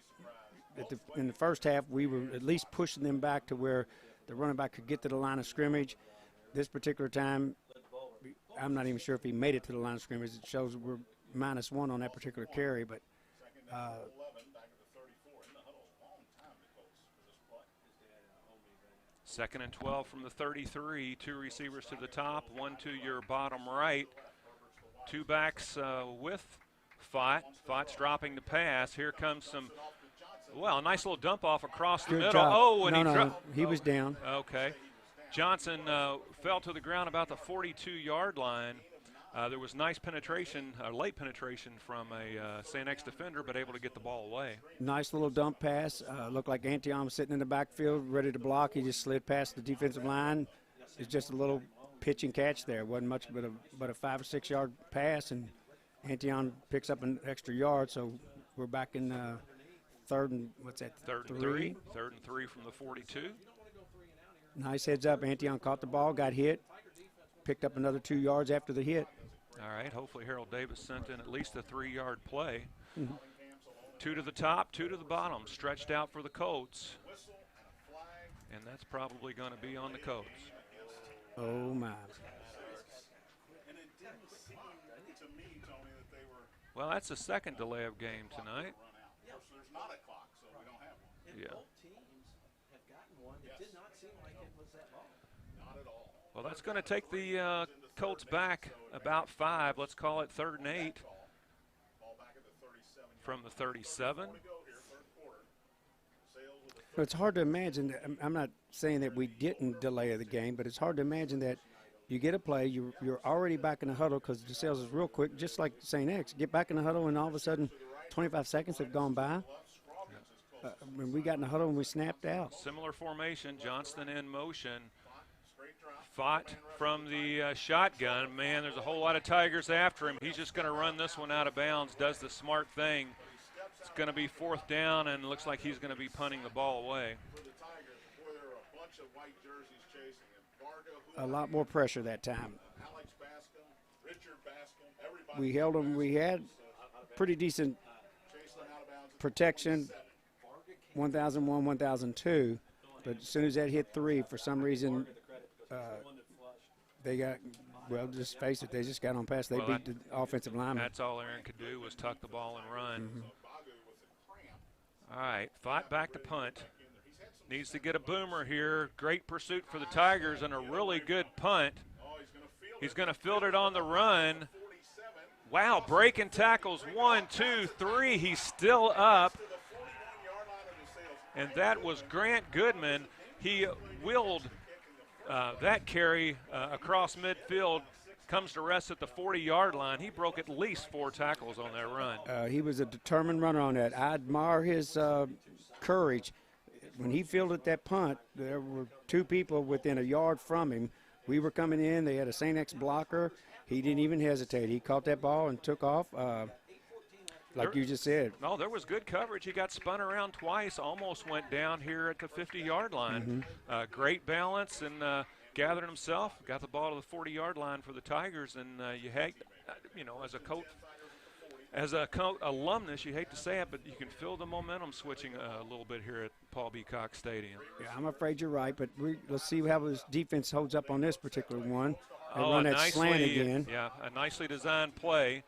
In the first half, we were at least pushing them back to where the running back could get to the line of scrimmage. This particular time, I'm not even sure if he made it to the line of scrimmage. It shows we're -1 on that particular carry, but 2nd and 12 from the 33. 2 receivers to the top, 1 to your bottom right. 2 backs with Fott. Fott's dropping the pass. Here comes some, a nice little dump off across the middle. Job. Oh, and he was down. Okay. Johnson fell to the ground about the 42-yard line. There was nice penetration, late penetration from a St. X defender, but able to get the ball away. Nice little dump pass. Looked like Antion was sitting in the backfield ready to block. He just slid past the defensive line. It's just a little pitch and catch there. Wasn't much but a 5 or 6 yard pass, and Antion picks up an extra yard. So we're back in third and what's that? Third and three. Third and 3 from the 42. Nice heads up. Antion caught the ball, got hit, picked up another 2 yards after the hit. All right, hopefully Harold Davis sent in at least a 3-yard play. 2 to the top, 2 to the bottom, stretched out for the Colts. And that's probably going to be on the Colts. Oh, my. Well, that's the second delay of game tonight. There's not a clock, so we don't have one. Yeah. Both teams have gotten one. It did not seem like it was that long. Not at all. Well, that's going to take the Colts back about 5. Let's call it 3rd and 8 Ball back at the 37. from the 37. It's hard to imagine. I'm not saying that we didn't delay the game, but it's hard to imagine that you get a play, you're already back in the huddle because DeSales is real quick, just like St. X. Get back in the huddle, and all of a sudden 25 seconds have gone by. When we got in the huddle and we snapped out. Similar formation, Johnston in motion. Fought from the shotgun. Man, there's a whole lot of Tigers after him. He's just going to run this one out of bounds, does the smart thing. It's going to be 4th down, and looks like he's going to be punting the ball away. A lot more pressure that time. We held them. We had pretty decent protection, 1001, 1002, but as soon as that hit 3, for some reason, they got, well, just face it, they just got on past. They beat the offensive lineman. That's all Aaron could do was tuck the ball and run. All right, fought back to punt. Needs to get a boomer here. Great pursuit for the Tigers and a really good punt. He's going to field it on the run. Wow, breaking tackles, 1, 2, 3. He's still up. And that was Grant Goodman. He willed that carry across midfield, comes to rest at the 40-yard line. He broke at least 4 tackles on that run. He was a determined runner on that. I admire his courage. When he fielded that punt, there were 2 people within a yard from him. We were coming in. They had a St. X blocker. He didn't even hesitate. He caught that ball and took off, like you just said. No, there was good coverage. He got spun around twice, almost went down here at the 50-yard line. Great balance and gathered himself, got the ball to the 40-yard line for the Tigers. And you hate, as a coach, alumnus, you hate to say it, but you can feel the momentum switching a little bit here at Paul B. Cox Stadium. Yeah, I'm afraid you're right, but let's see how his defense holds up on this particular one. They run that slant again. Yeah, a nicely designed play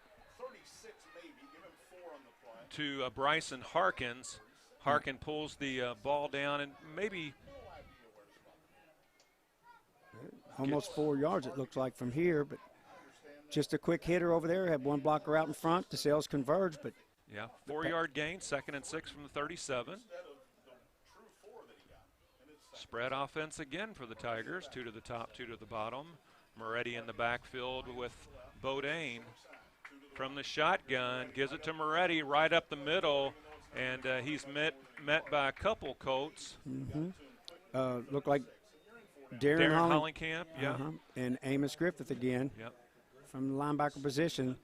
to Bryson Harkins. Harkin pulls the ball down and maybe almost 4 yards it looks like from here, but just a quick hitter over there. Had one blocker out in front. DeSales converged, but yeah, 4-yard gain, 2nd and 6 from the 37. Spread offense again for the Tigers. 2 to the top, 2 to the bottom. Moretti in the backfield with Bodine from the shotgun. Gives it to Moretti right up the middle, and he's met by a couple Colts. Look like Darren Hollenkamp, yeah. And Amos Griffith again. Yep. From the linebacker position.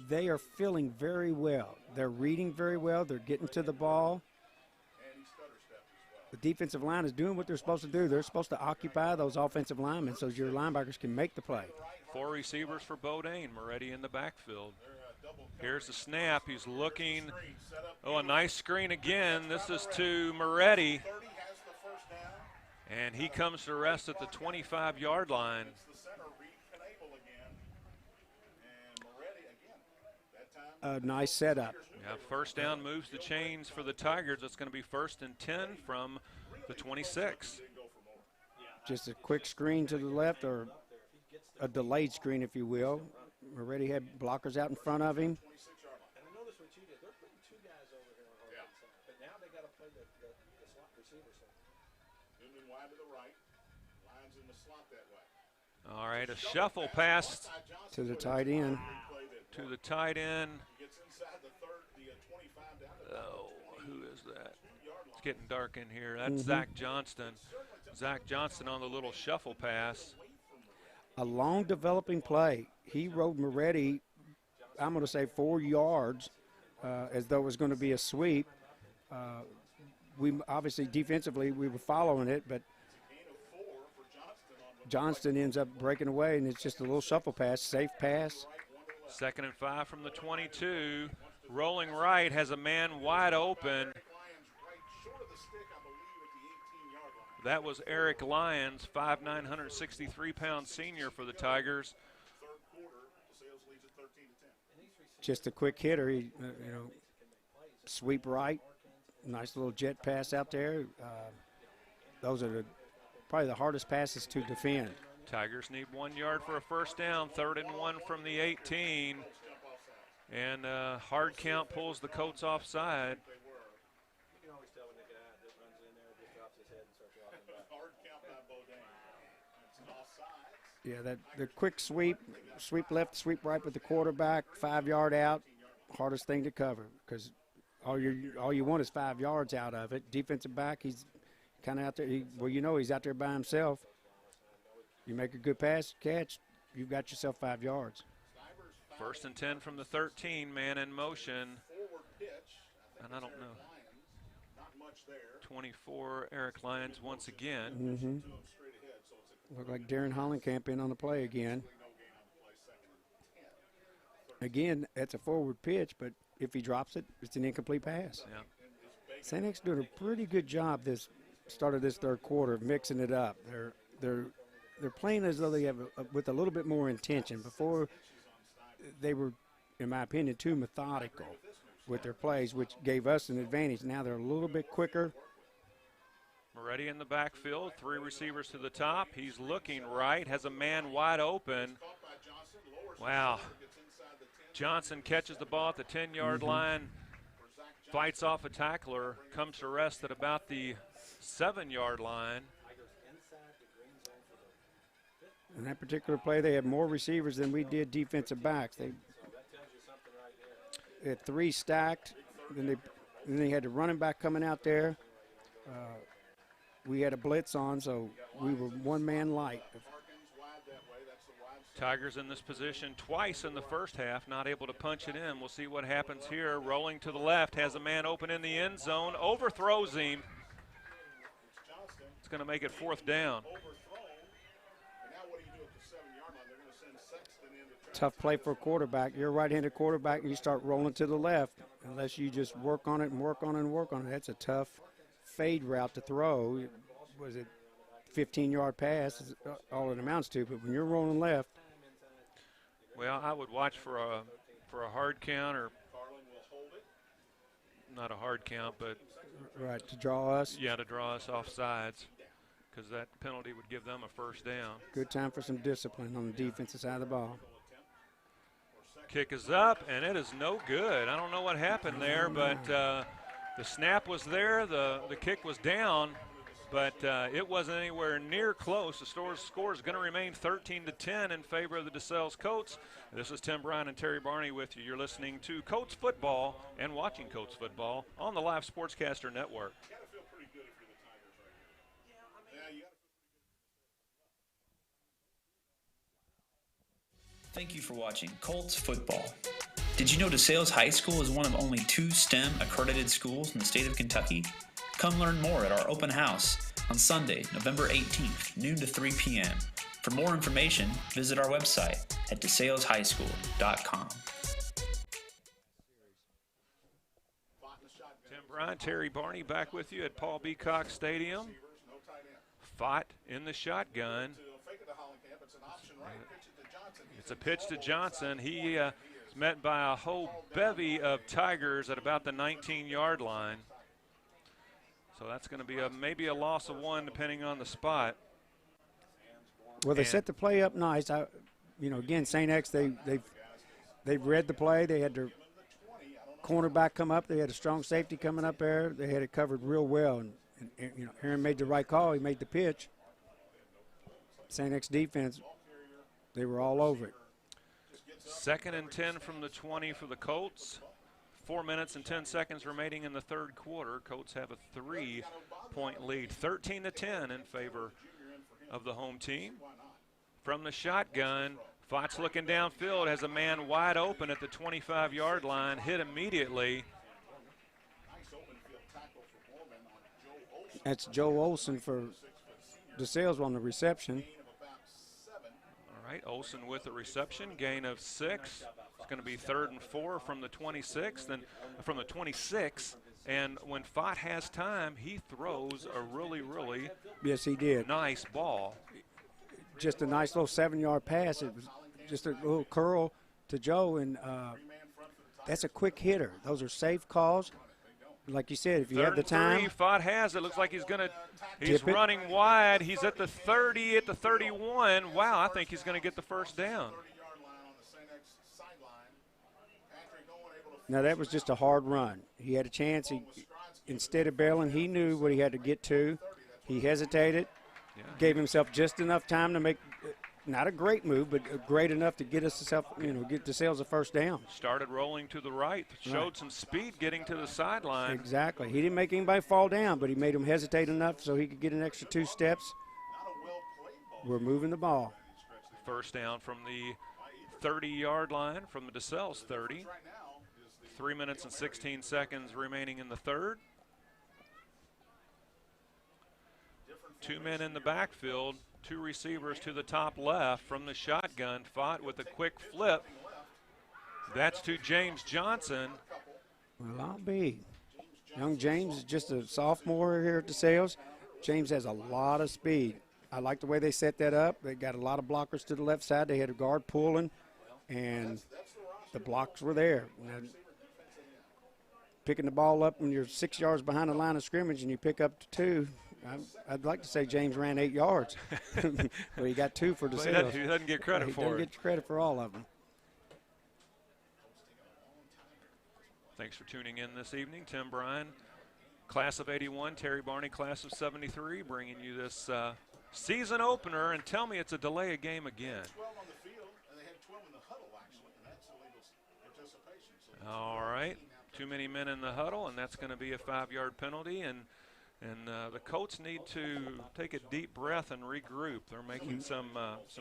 They are feeling very well. They're reading very well. They're getting to the ball. The defensive line is doing what they're supposed to do. They're supposed to occupy those offensive linemen so your linebackers can make the play. 4 receivers for Bodine. Moretti in the backfield. Here's the snap. He's looking. Oh, a nice screen again. This is to Moretti. And he comes to rest at the 25-yard line. A nice setup. Yeah, 1st down moves the chains for the Tigers. It's going to be 1st and 10 from the 26. Just a quick screen to the left, or a delayed screen, if you will. Moretti had blockers out in front of him. And I noticed what you did. They're putting 2 guys over here on the right side, but now they got to play the slot receiver side. Goodman wide to the right. Lines in the slot that way. All right, a shuffle pass to the tight end. To the tight end. Oh, who is that? It's getting dark in here. That's Zach Johnston. Zach Johnston on the little shuffle pass. A long developing play. He rode Moretti, I'm going to say 4 yards, as though it was going to be a sweep. We obviously defensively we were following it, but Johnston ends up breaking away, and it's just a little shuffle pass, safe pass. 2nd and 5 from the 22. Rolling right, has a man wide open. That was Eric Lyons, 5'9", 163-pound senior for the Tigers. Just a quick hitter. He, sweep right. Nice little jet pass out there. Those are probably the hardest passes to defend. Tigers need 1 yard for a first down. 3rd and 1 from the 18. And hard count pulls the Colts offside. You can always tell when they get out, just runs in there, just drops his head and starts walking back. Hard count by Bodine. It's offsides. Yeah, the quick sweep left, sweep right with the quarterback, 5 yard out, hardest thing to cover because all you want is 5 yards out of it. Defensive back, he's kind of out there. He's out there by himself. You make a good pass, catch, you've got yourself 5 yards. 1st and 10 from the 13, man in motion. And I don't know. 24, Eric Lyons once again. Look like Darren Hollenkamp in on the play again. Again, that's a forward pitch, but if he drops it, it's an incomplete pass. Yeah. St. X doing a pretty good job this start of this third quarter of mixing it up. They're playing as though they have with a little bit more intention. Before they were, in my opinion, too methodical with their plays, which gave us an advantage. Now they're a little bit quicker. Moretti in the backfield, 3 receivers to the top. He's looking right, has a man wide open. Wow. Johnson catches the ball at the 10-yard line, fights off a tackler, comes to rest at about the 7-yard line. In that particular play, they had more receivers than we did defensive backs. They had 3 stacked. Then they had the running back coming out there. We had a blitz on, so we were 1 man light. Tigers in this position twice in the first half, not able to punch it in. We'll see what happens here. Rolling to the left, has a man open in the end zone, overthrows him. It's going to make it 4th down. Tough play for a quarterback. You're a right-handed quarterback, and you start rolling to the left. Unless you just work on it and work on it and work on it. That's a tough fade route to throw. Was it 15-yard pass is all it amounts to, but when you're rolling left. Well, I would watch for a hard count, or not a hard count, but right, to draw us. Yeah, to draw us off sides, because that penalty would give them a first down. Good time for some discipline on the defensive side of the ball. Kick is up, and it is no good. I don't know what happened there, but the snap was there, the kick was down, but it wasn't anywhere near close. The score is going to remain 13-10 in favor of the DeSales Colts. This is Tim Bryan and Terry Barney with you. You're listening to Colts Football and watching Colts Football on the Live Sportscaster Network. Thank you for watching Colts Football. Did you know DeSales High School is one of only 2 STEM accredited schools in the state of Kentucky? Come learn more at our open house on Sunday, November 18th, noon to 3 p.m. For more information, visit our website at DeSalesHighSchool.com. Tim Bryan, Terry Barney back with you at Paul B. Cox Stadium. Fought in the shotgun. It's a pitch to Johnson. He is met by a whole bevy of Tigers at about the 19-yard line. So that's going to be maybe a loss of 1 depending on the spot. Well, they set the play up nice. Again, St. X, they've read the play. They had their cornerback come up. They had a strong safety coming up there. They had it covered real well. And Aaron made the right call. He made the pitch. St. X defense They were all over it. 2nd and 10 from the 20 for the Colts. 4 minutes and 10 seconds remaining in the third quarter. Colts have a 3-point lead, 13-10 in favor of the home team. From the shotgun, Fox looking downfield, has a man wide open at the 25-yard line, hit immediately. That's Joe Olsen for DeSales on the reception. All right, Olsen with the reception, gain of 6. It's going to be 3rd and 4 from the 26th, and from the 26. And when Fott has time, he throws a really, really yes, he did. Nice ball. Just a nice little 7-yard pass. It was just a little curl to Joe, and that's a quick hitter. Those are safe calls. Like you said, if you have the time. Fott has it. Looks like he's running wide. He's at the 30, at the 31. Wow, I think he's going to get the first down. Now, that was just a hard run. He had a chance. Instead of bailing, he knew what he had to get to. He hesitated, gave himself just enough time to make not a great move, but great enough to get get DeSales a first down. Started rolling to the right, showed some speed getting to the sideline. Exactly. He didn't make anybody fall down, but he made him hesitate enough so he could get an extra 2 steps. We're moving the ball. First down from the 30-yard line, from the DeSales 30. 3 minutes and 16 seconds remaining in the third. 2 men in the backfield, 2 receivers to the top left from the shotgun. Fought with a quick flip. That's to James Johnson. Well, I'll be. Young James is just a sophomore here at DeSales. James has a lot of speed. I like the way they set that up. They got a lot of blockers to the left side. They had a guard pulling, and the blocks were there. And picking the ball up when you're 6 yards behind the line of scrimmage and you pick up to 2, I'd like to say James ran 8 yards. But he got 2 for DeSales. He doesn't get credit for it. He doesn't get credit for all of them. Thanks for tuning in this evening. Tim Bryan, class of 81, Terry Barney, class of 73, bringing you this season opener. And tell me it's a delay of game again. 12 on the field, and they had 12 in the huddle, actually, and that's illegal participation. So all right. Too many men in the huddle, and that's going to be a 5-yard penalty. And the Colts need to take a deep breath and regroup. They're making some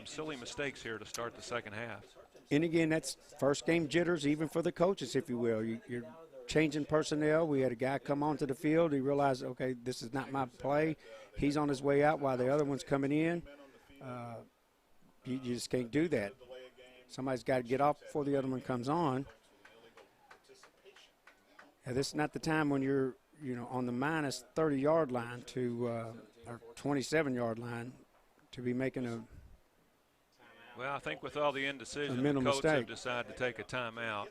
silly mistakes here to start the second half. And again, that's first game jitters, even for the coaches, if you will. You're changing personnel. We had a guy come onto the field. He realized, okay, this is not my play. He's on his way out while the other one's coming in. You just can't do that. Somebody's got to get off before the other one comes on. And this is not the time when you're, on the minus 30-yard line to or 27-yard line to be making a. Well, I think with all the indecision, the Colts have decided to take a timeout.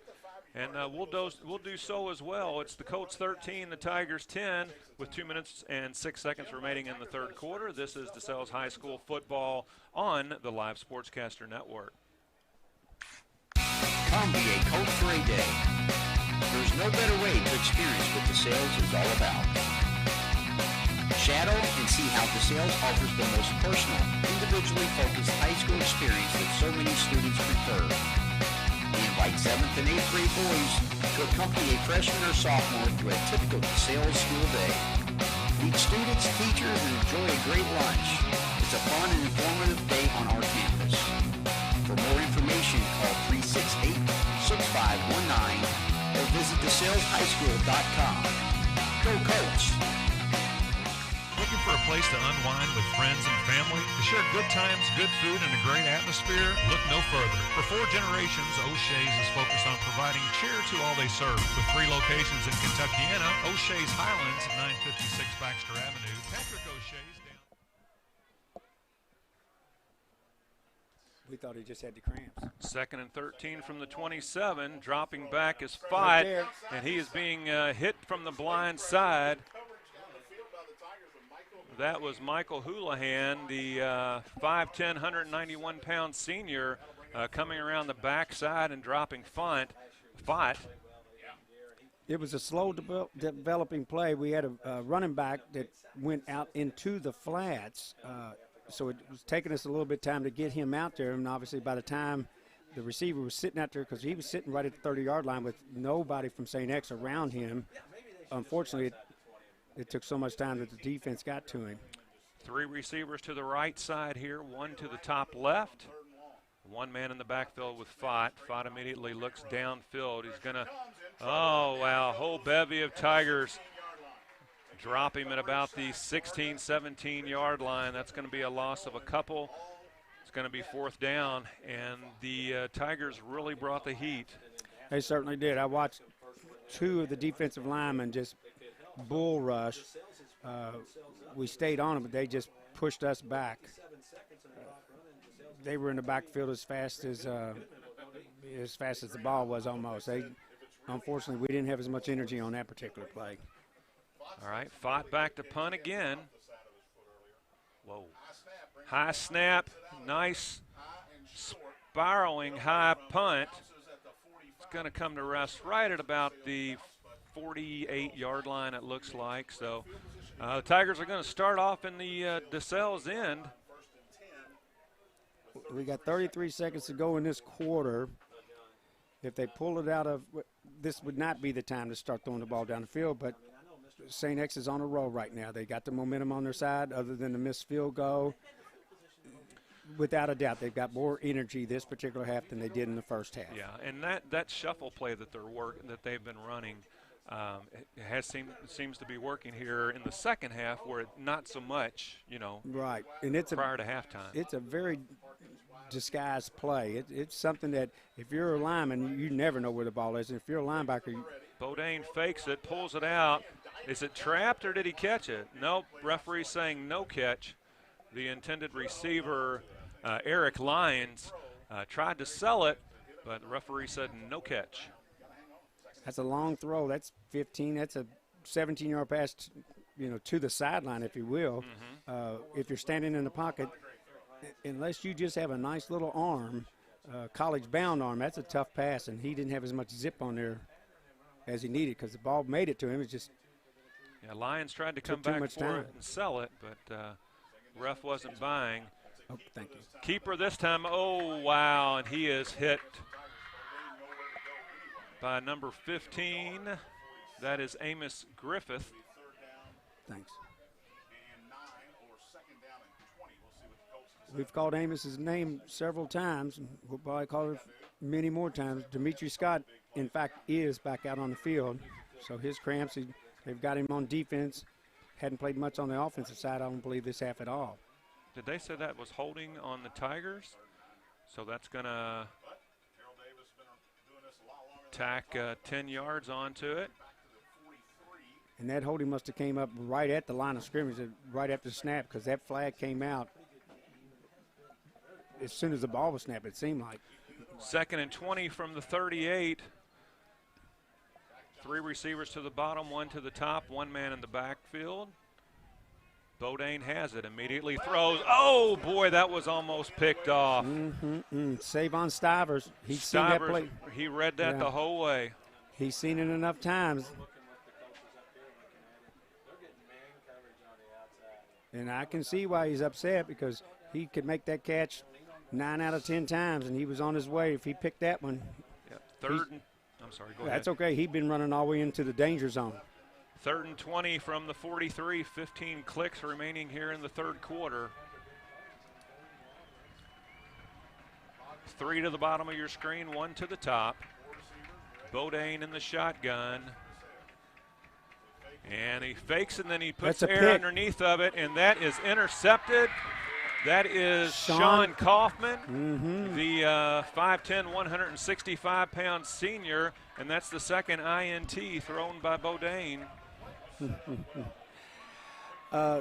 And we'll do so as well. It's the Colts 13, the Tigers 10, with 2 minutes and 6 seconds remaining in the third quarter. This is DeSales High School football on the Live Sportscaster Network. Come be a Colt for a day. There's no better way to experience what DeSales is all about. Shadow and see how DeSales offers the most personal, individually focused high school experience that so many students prefer. We invite 7th and 8th grade boys to accompany a freshman or sophomore through a typical DeSales school day. Meet students, teachers, and enjoy a great lunch. It's a fun and informative day on our campus. For more information, call 368-6519 or visit DeSalesHighSchool.com. Go Colts! Looking for a place to unwind with friends and family? To share good times, good food, and a great atmosphere? Look no further. For 4 generations, O'Shea's is focused on providing cheer to all they serve. With 3 locations in Kentuckiana, O'Shea's Highlands at 956 Baxter Avenue, Patrick O'Shea's down. We thought he just had the cramps. 2nd and 13 from the 27. Dropping back is Fott, and he is being hit from the blind side. That was Michael Houlihan, the 5'10", 191-pound senior, coming around the backside and dropping Fott. It was a slow developing play. We had a running back that went out into the flats. so it was taking us a little bit of time to get him out there, and obviously by the time the receiver was sitting out there, because he was sitting right at the 30-yard line with nobody from St. X around him, unfortunately it took so much time that the defense got to him. 3 receivers to the right side here, 1 to the top left. 1 man in the backfield with Fott. Fott immediately looks downfield. He's going to, oh, wow, whole bevy of Tigers drop him at about the 16, 17-yard line. That's going to be a loss of a couple. It's going to be 4th down, and the Tigers really brought the heat. They certainly did. I watched 2 of the defensive linemen just bull rush. We stayed on them, but they just pushed us back. They were in the backfield as fast as the ball was almost. Unfortunately, we didn't have as much energy on that particular play. All right, Fott back to punt again. Whoa. High snap, nice spiraling high punt. It's going to come to rest right at about the 48-yard line, it looks like. So the Tigers are going to start off in the DeSales end. We got 33 seconds to go in this quarter. If they pull it out of – this would not be the time to start throwing the ball down the field, but St. X is on a roll right now. They got the momentum on their side other than the missed field goal. Without a doubt, they've got more energy this particular half than they did in the first half. Yeah, and that shuffle play that they've been running seems to be working here in the second half, where not so much, Right, and it's prior to halftime. It's a very disguised play. It's something that if you're a lineman, you never know where the ball is. And if you're a linebacker, Bodine fakes it, pulls it out. Is it trapped or did he catch it? Nope. Referee saying no catch. The intended receiver, Eric Lyons, tried to sell it, but the referee said no catch. That's a long throw. That's 15. That's a 17-yard pass, to the sideline, if you will. If you're standing in the pocket, unless you just have a nice little arm, college-bound arm, that's a tough pass, and he didn't have as much zip on there as he needed because the ball made it to him. It just Lyons tried to come back for it and sell it, but ref wasn't buying. Oh, thank you. Keeper this time. Oh, wow, and he is hit by number 15. That is Amos Griffith. Thanks. We've called Amos's name several times, and we'll probably call it many more times. Demetri Scott, in fact, is back out on the field. So his cramps, they've got him on defense. Hadn't played much on the offensive side, I don't believe, this half at all. Did they say that was holding on the Tigers? So that's going to tack 10 yards onto it. And that holding must have came up right at the line of scrimmage, right after the snap, because that flag came out as soon as the ball was snapped, it seemed like. 2nd and 20 from the 38. 3 receivers to the bottom, 1 to the top, 1 man in the backfield. Bodine has it, immediately throws. Oh, boy, that was almost picked off. Savon Stivers, he's seen that play. He read that the whole way. He's seen it enough times. And I can see why he's upset, because he could make that catch 9 out of 10 times, and he was on his way. If he picked that one. Yeah, I'm sorry, go ahead. That's okay. He'd been running all the way into the danger zone. 3rd and 20 from the 43, 15 clicks remaining here in the third quarter. 3 to the bottom of your screen, 1 to the top. Bodine in the shotgun. And he fakes, and then he puts air underneath of it, and that is intercepted. That is Sean Kaufman, the 5'10", 165-pound senior, and that's the second INT thrown by Bodine.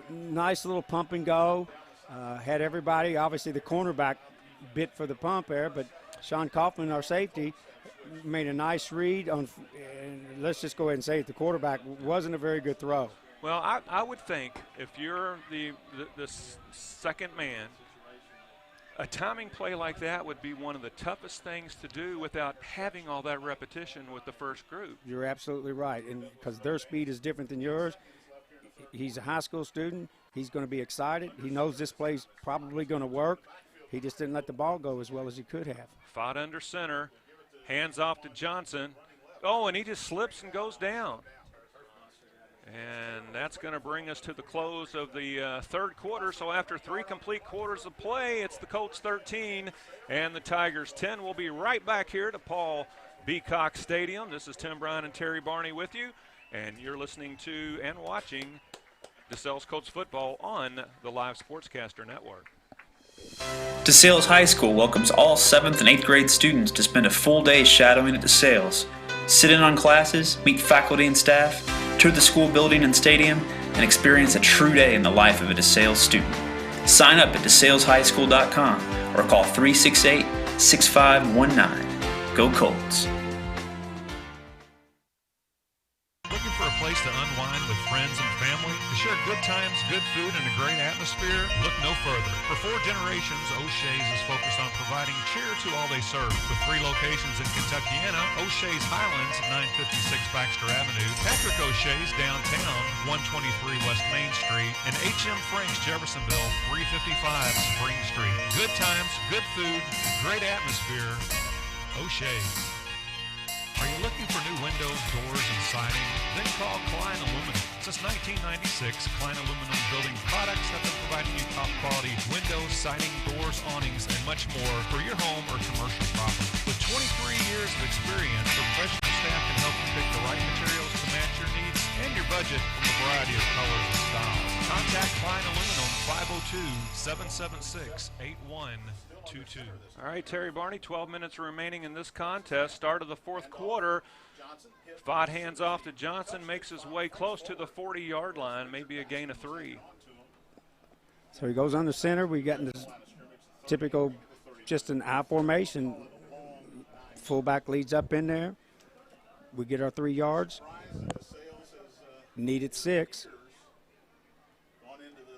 Nice little pump and go. Had everybody, obviously the cornerback bit for the pump there, but Sean Kaufman, our safety, made a nice read on, and let's just go ahead and say it, the quarterback wasn't a very good throw. Well, I would think if you're the second man, a timing play like that would be one of the toughest things to do without having all that repetition with the first group. You're absolutely right, and because their speed is different than yours, He's a high school student. He's going to be excited. He knows this play's probably going to work. He just didn't let the ball go as well as he could have. Fought under center. Hands off to Johnson. Oh, and he just slips and goes down. And that's going to bring us to the close of the third quarter. So after 3 complete quarters of play, it's the Colts 13 and the Tigers 10. We'll be right back here to Paul B. Cox Stadium. This is Tim Bryan and Terry Barney with you, and you're listening to and watching DeSales Colts football on the Live Sportscaster Network. DeSales High School welcomes all 7th and 8th grade students to spend a full day shadowing at DeSales. Sit in on classes, meet faculty and staff, tour the school building and stadium, and experience a true day in the life of a DeSales student. Sign up at DeSalesHighSchool.com or call 368-6519. Go Colts. Looking for a place to unwind with friends and family, to share good times, good food, and a great atmosphere? Look no further. For 4 generations, O'Shea's is focused on providing cheer to all they serve. With 3 locations in Kentuckiana, O'Shea's Highlands at 956 Baxter Avenue, Patrick O'Shea's downtown, 123 West Main Street, and H.M. Frank's Jeffersonville, 355 Spring Street. Good times, good food, great atmosphere. O'Shea's. Are you looking for new windows, doors, and siding? Then call Klein Aluminum. Since 1996, Klein Aluminum Building Products have been providing you top quality windows, siding, doors, awnings, and much more for your home or commercial property. With 23 years of experience, professional staff can help you pick the right materials to match your needs and your budget from a variety of colors and styles. Contact Klein Aluminum 502-776-8122. All right, Terry Barney, 12 minutes remaining in this contest. Start of the fourth quarter. Fought hands off to Johnson, makes his way close to the 40-yard line, maybe a gain of 3. So he goes under center. We got in this typical, just an I formation. Fullback leads up in there. We get our 3 yards. Needed 6.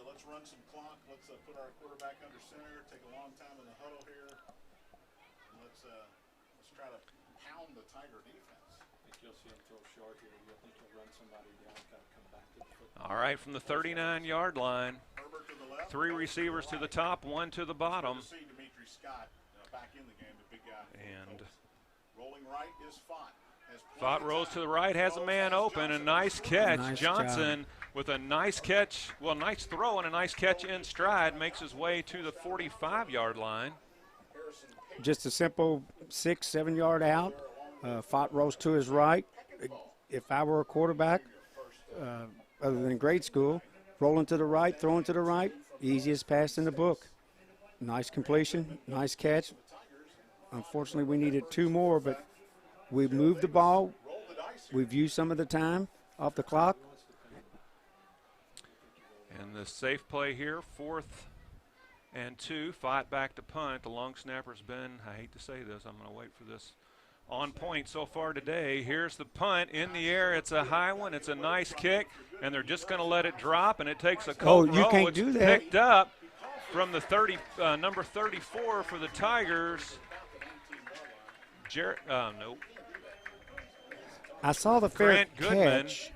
Let's run some clock. Let's put our quarterback under center. Take a long time in the huddle here. And let's try to pound the Tiger defense. I think you'll see him throw short here. I think he'll run somebody down, kind of come back to the football. All right, from the 39-yard line, 3 receivers to the top, 1 to the bottom. See Dimitri Scott back in the game, the big guy. And rolling right is Fott. Fott rolls to the right, has a man open, a nice catch. Nice Johnson with a nice catch, well, nice throw and a nice catch in stride, makes his way to the 45-yard line. Just a simple 6-7 yard out. Fott rolls to his right. If I were a quarterback, other than grade school, rolling to the right, throwing to the right, easiest pass in the book. Nice completion, nice catch. Unfortunately, we needed 2 more, but we've moved the ball. We've used some of the time off the clock. And the safe play here, 4th and 2. Fott back to punt. The long snapper's been, I hate to say this, I'm going to wait for this, on point so far today. Here's the punt in the air. It's a high one. It's a nice kick, and they're just going to let it drop, and it takes a cold roll. You can't it's do that. Picked up from the number 34 for the Tigers. Nope. I saw the fair Grant Goodman. catch.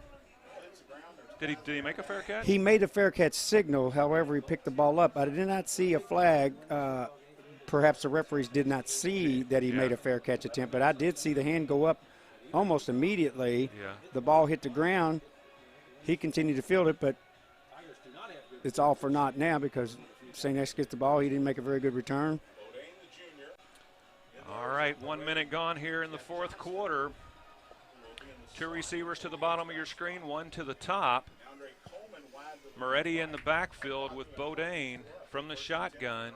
Did he make a fair catch? He made a fair catch signal. However, he picked the ball up. I did not see a flag. Perhaps the referees did not see that he made a fair catch attempt, but I did see the hand go up almost immediately. Yeah. The ball hit the ground. He continued to field it, but it's all for naught now because St. X gets the ball. He didn't make a very good return. All right, 1 minute gone here in the fourth quarter. 2 receivers to the bottom of your screen, 1 to the top. Moretti in the backfield with Bodine from the shotgun.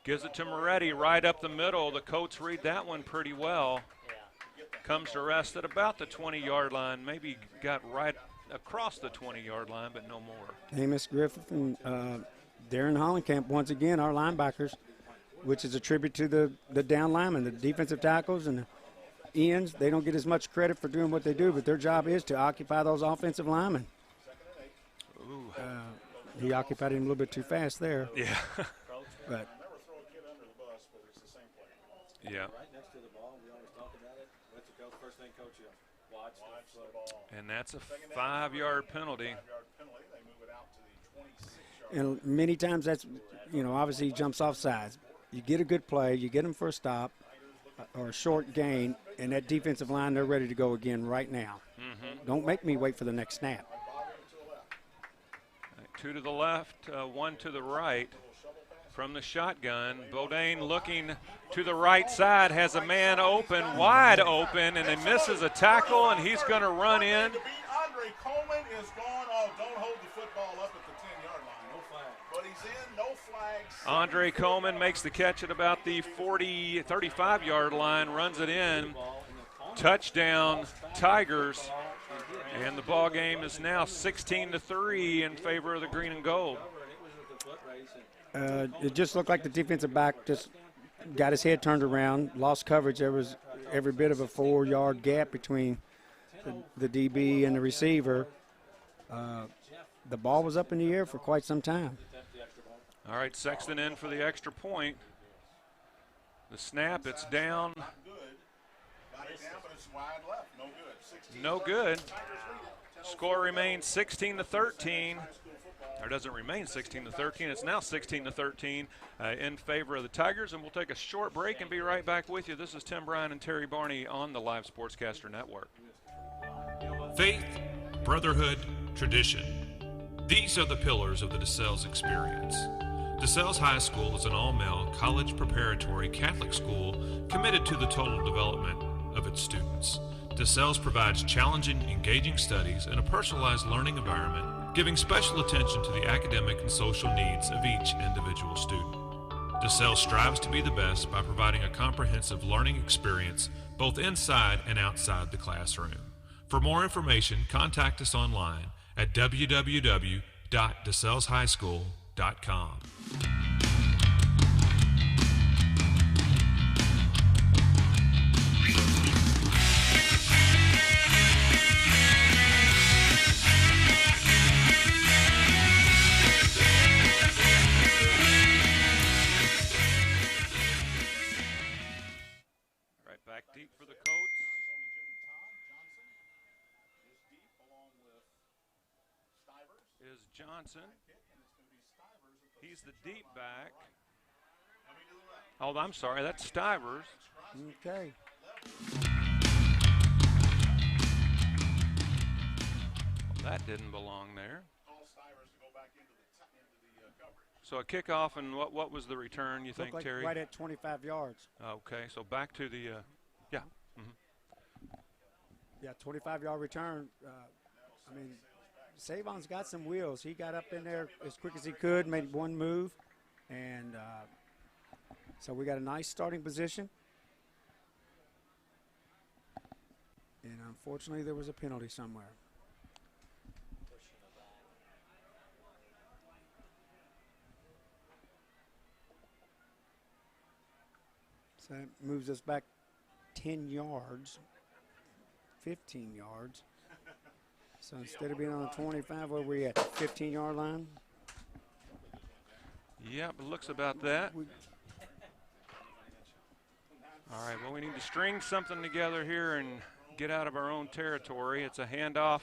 Gives it to Moretti right up the middle. The Colts read that one pretty well. Comes to rest at about the 20-yard line. Maybe got right across the 20-yard line, but no more. Amos Griffith and Darren Hollenkamp, once again, our linebackers, which is a tribute to the down linemen, the defensive tackles and the ends. They don't get as much credit for doing what they do, but their job is to occupy those offensive linemen. He occupied him a little bit too fast there. Yeah. But yeah. Right next to the ball, we always talk about it. What's the first thing coach yells? And that's a 5-yard penalty. And many times that's, obviously he jumps off sides. You get a good play, you get him for a stop or a short gain, and that defensive line, they're ready to go again right now. Don't make me wait for the next snap. 2 to the left, 1 to the right from the shotgun. Bodine looking to the right side, has a man open, wide open, and he misses a tackle, and he's going to run in. Andre Coleman is gone. Oh, don't hold the football up at the 10-yard line. No flag. But he's in, no flags. Andre Coleman makes the catch at about the 35-yard line, runs it in. Touchdown, Tigers. And the ball game is now 16-3 in favor of the green and gold. It just looked like the defensive back just got his head turned around, lost coverage. There was every bit of a 4-yard gap between the DB and the receiver. The ball was up in the air for quite some time. All right, Sexton in for the extra point. The snap, it's down. Got it down, but it's wide left. No good. No good. Score remains 16-13. Or doesn't remain 16-13. It's now 16-13 in favor of the Tigers. And we'll take a short break and be right back with you. This is Tim Bryan and Terry Barney on the Live Sportscaster Network. Faith, brotherhood, tradition. These are the pillars of the DeSales experience. DeSales High School is an all-male, college preparatory Catholic school committed to the total development of its students. DeSales provides challenging, engaging studies and a personalized learning environment, giving special attention to the academic and social needs of each individual student. DeSales strives to be the best by providing a comprehensive learning experience both inside and outside the classroom. For more information, contact us online at www.desaleshighschool.com. Right back deep for the Colts. Is Johnson. He's the deep back. Oh, I'm sorry, that's Stivers. Okay. Well, that didn't belong there. So a kickoff, and what was the return, you think, Looked like Terry? right at 25 yards. Okay, so back to the, yeah. Yeah, 25-yard return. Savon's got some wheels. He got up in there as quick as he could, made one move, and so we got a nice starting position. And unfortunately, there was a penalty somewhere. So that moves us back 10 yards, 15 yards. So instead of being on the 25, where we at, the 15-yard line? Yep, it looks about that. All right, well, we need to string something together here and get out of our own territory. It's a handoff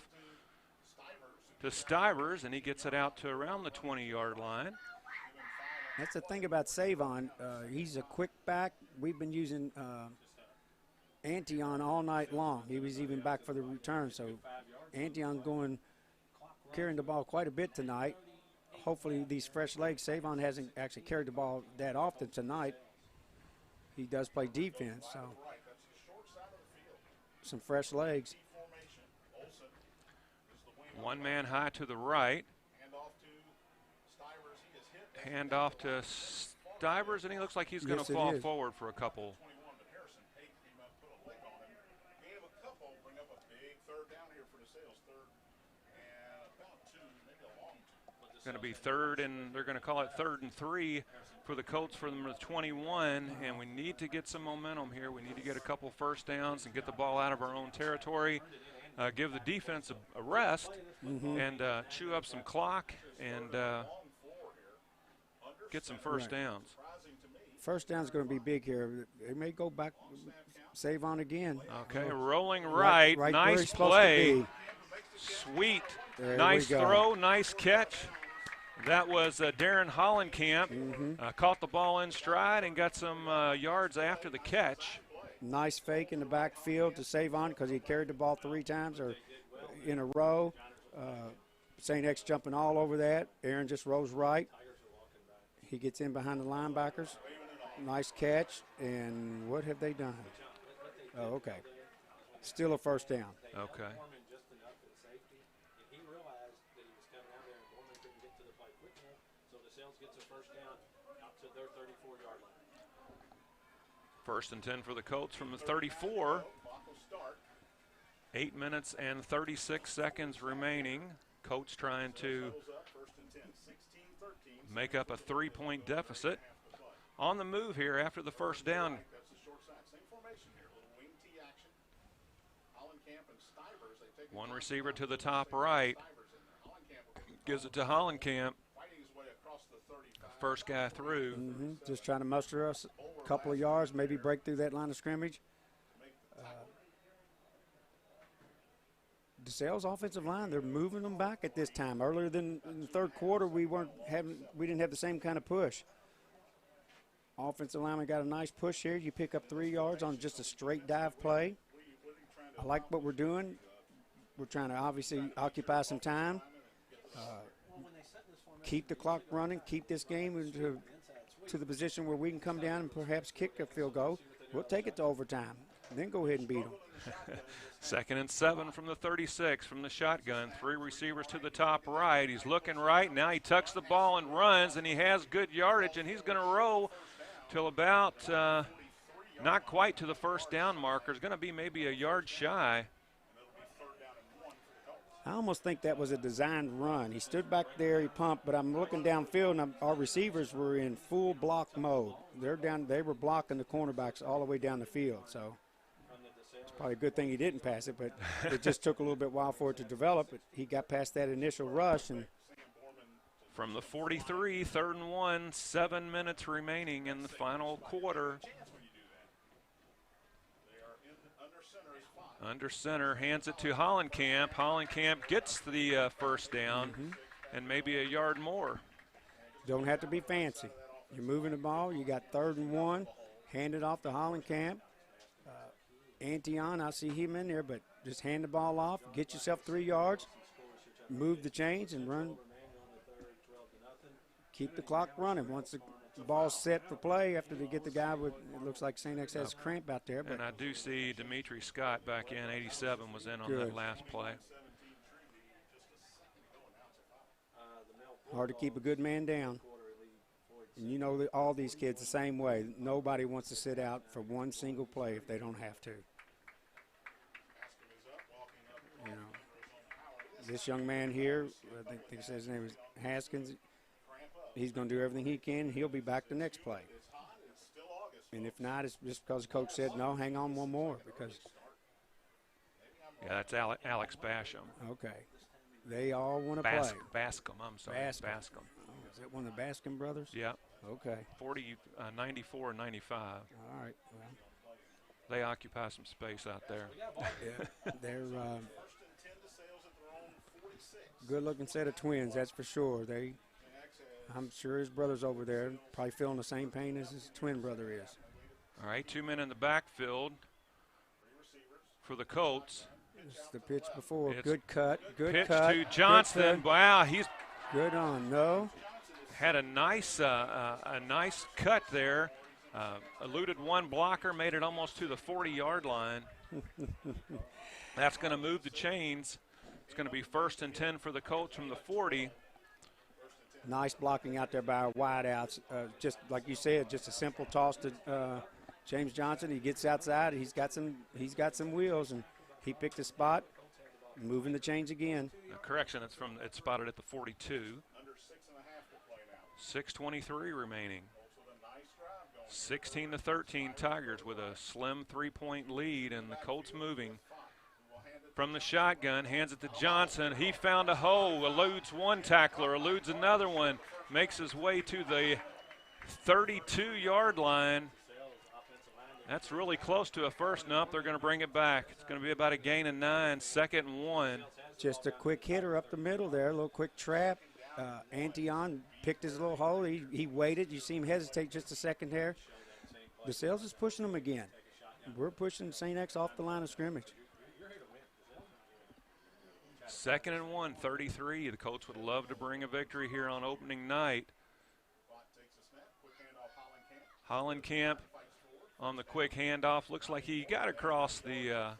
to Stivers, and he gets it out to around the 20-yard line. That's the thing about Savon. He's a quick back. We've been using Antion all night long. He was even back for the return. So Antion carrying the ball quite a bit tonight. Hopefully these fresh legs. Savon hasn't actually carried the ball that often tonight. He does play defense, so some fresh legs. One man high to the right. Hand off to Stivers, and he looks like he's going to fall forward for a couple. Going to be third, and they're going to call it 3rd and 3 for the Colts from the 21, and we need to get some momentum here. We need to get a couple first downs and get the ball out of our own territory, give the defense a rest, and chew up some clock and get some first downs. First down's going to be big here. They may go back, save on again. Okay, rolling right. Nice play. Sweet. Nice throw, nice catch. That was Darren Hollenkamp. Caught the ball in stride and got some yards after the catch. Nice fake in the backfield to save on because he carried the ball 3 times or in a row. St. X jumping all over that. Aaron just rolls right. He gets in behind the linebackers. Nice catch. And what have they done? Oh, okay. Still a first down. Okay. First and 10 for the Colts from the 34. 8 minutes and 36 seconds remaining. Colts trying to make up a 3-point deficit. On the move here after the first down. One receiver to the top right. Gives it to Hollenkamp. First guy through. Just trying to muster us a couple of yards, maybe break through that line of scrimmage. DeSales offensive line, they're moving them back at this time. Earlier than in the third quarter, we didn't have the same kind of push. Offensive lineman got a nice push here. You pick up 3 yards on just a straight dive play. I like what we're doing. We're trying to obviously occupy some time. Keep the clock running, keep this game to the position where we can come down and perhaps kick a field goal. We'll take it to overtime, and then go ahead and beat them. Second and 7 from the 36 from the shotgun. 3 receivers to the top right. He's looking right. Now he tucks the ball and runs, and he has good yardage, and he's going to roll till about not quite to the first down marker. It's going to be maybe a yard shy. I almost think that was a designed run. He stood back there, he pumped, but I'm looking downfield, and our receivers were in full block mode. They were blocking the cornerbacks all the way down the field. So it's probably a good thing he didn't pass it, but it just took a little bit while for it to develop. But he got past that initial rush. And from the 43, 3rd and 1, 7 minutes remaining in the final quarter. Under center, hands it to Hollenkamp. Hollenkamp gets the first down and maybe a yard more. Don't have to be fancy. You're moving the ball. You got 3rd and 1. Hand it off to Hollenkamp. Antion, I see him in there, but just hand the ball off. Get yourself 3 yards. Move the chains and run. Keep the clock running. Once the ball's set for play, after they get the guy with, it looks like St. X has cramp out there. But and I do see Dimitri Scott back in. 87 was in on that last play. Hard to keep a good man down. And you know that all these kids the same way. Nobody wants to sit out for one single play if they don't have to. You know, this young man here, I think his name is Haskins. He's going to do everything he can. He'll be back the next play. And if not, it's just because the coach said, no, hang on one more. Because yeah, that's Alex Basham. Okay. They all want to play. Bascom, I'm sorry. Bascom. Oh, is that one of the Bascom brothers? Yeah. Okay. 40, 94, and 95. All right. Well, they occupy some space out there. Yeah, they're good-looking set of twins, that's for sure. I'm sure his brother's over there probably feeling the same pain as his twin brother is. All right, 2 men in the backfield for the Colts. This is the pitch before. Good cut. Good pitch cut. to Johnston. Wow, he's good on. No. Had a nice cut there. Eluded one blocker, made it almost to the 40-yard line. That's going to move the chains. It's going to be 1st and 10 for the Colts from the 40. Nice blocking out there by our wideouts. Just like you said, just a simple toss to James Johnson. He gets outside. He's got some wheels, and he picked a spot, moving the chains again. Correction, it's spotted at the 42. 6:23 remaining. 16-13 Tigers with a slim 3-point lead, and the Colts moving. From the shotgun, hands it to Johnson. He found a hole, eludes one tackler, eludes another one, makes his way to the 32-yard line. That's really close to a first. Nope, they're going to bring it back. It's going to be about a gain of 9, 2nd and 1. Just a quick hitter up the middle there, a little quick trap. Antion picked his little hole. He waited. You see him hesitate just a second there. DeSales is pushing them again. We're pushing St. X off the line of scrimmage. 2nd and 1, 33. The Colts would love to bring a victory here on opening night. Hollenkamp on the quick handoff. Looks like he got across the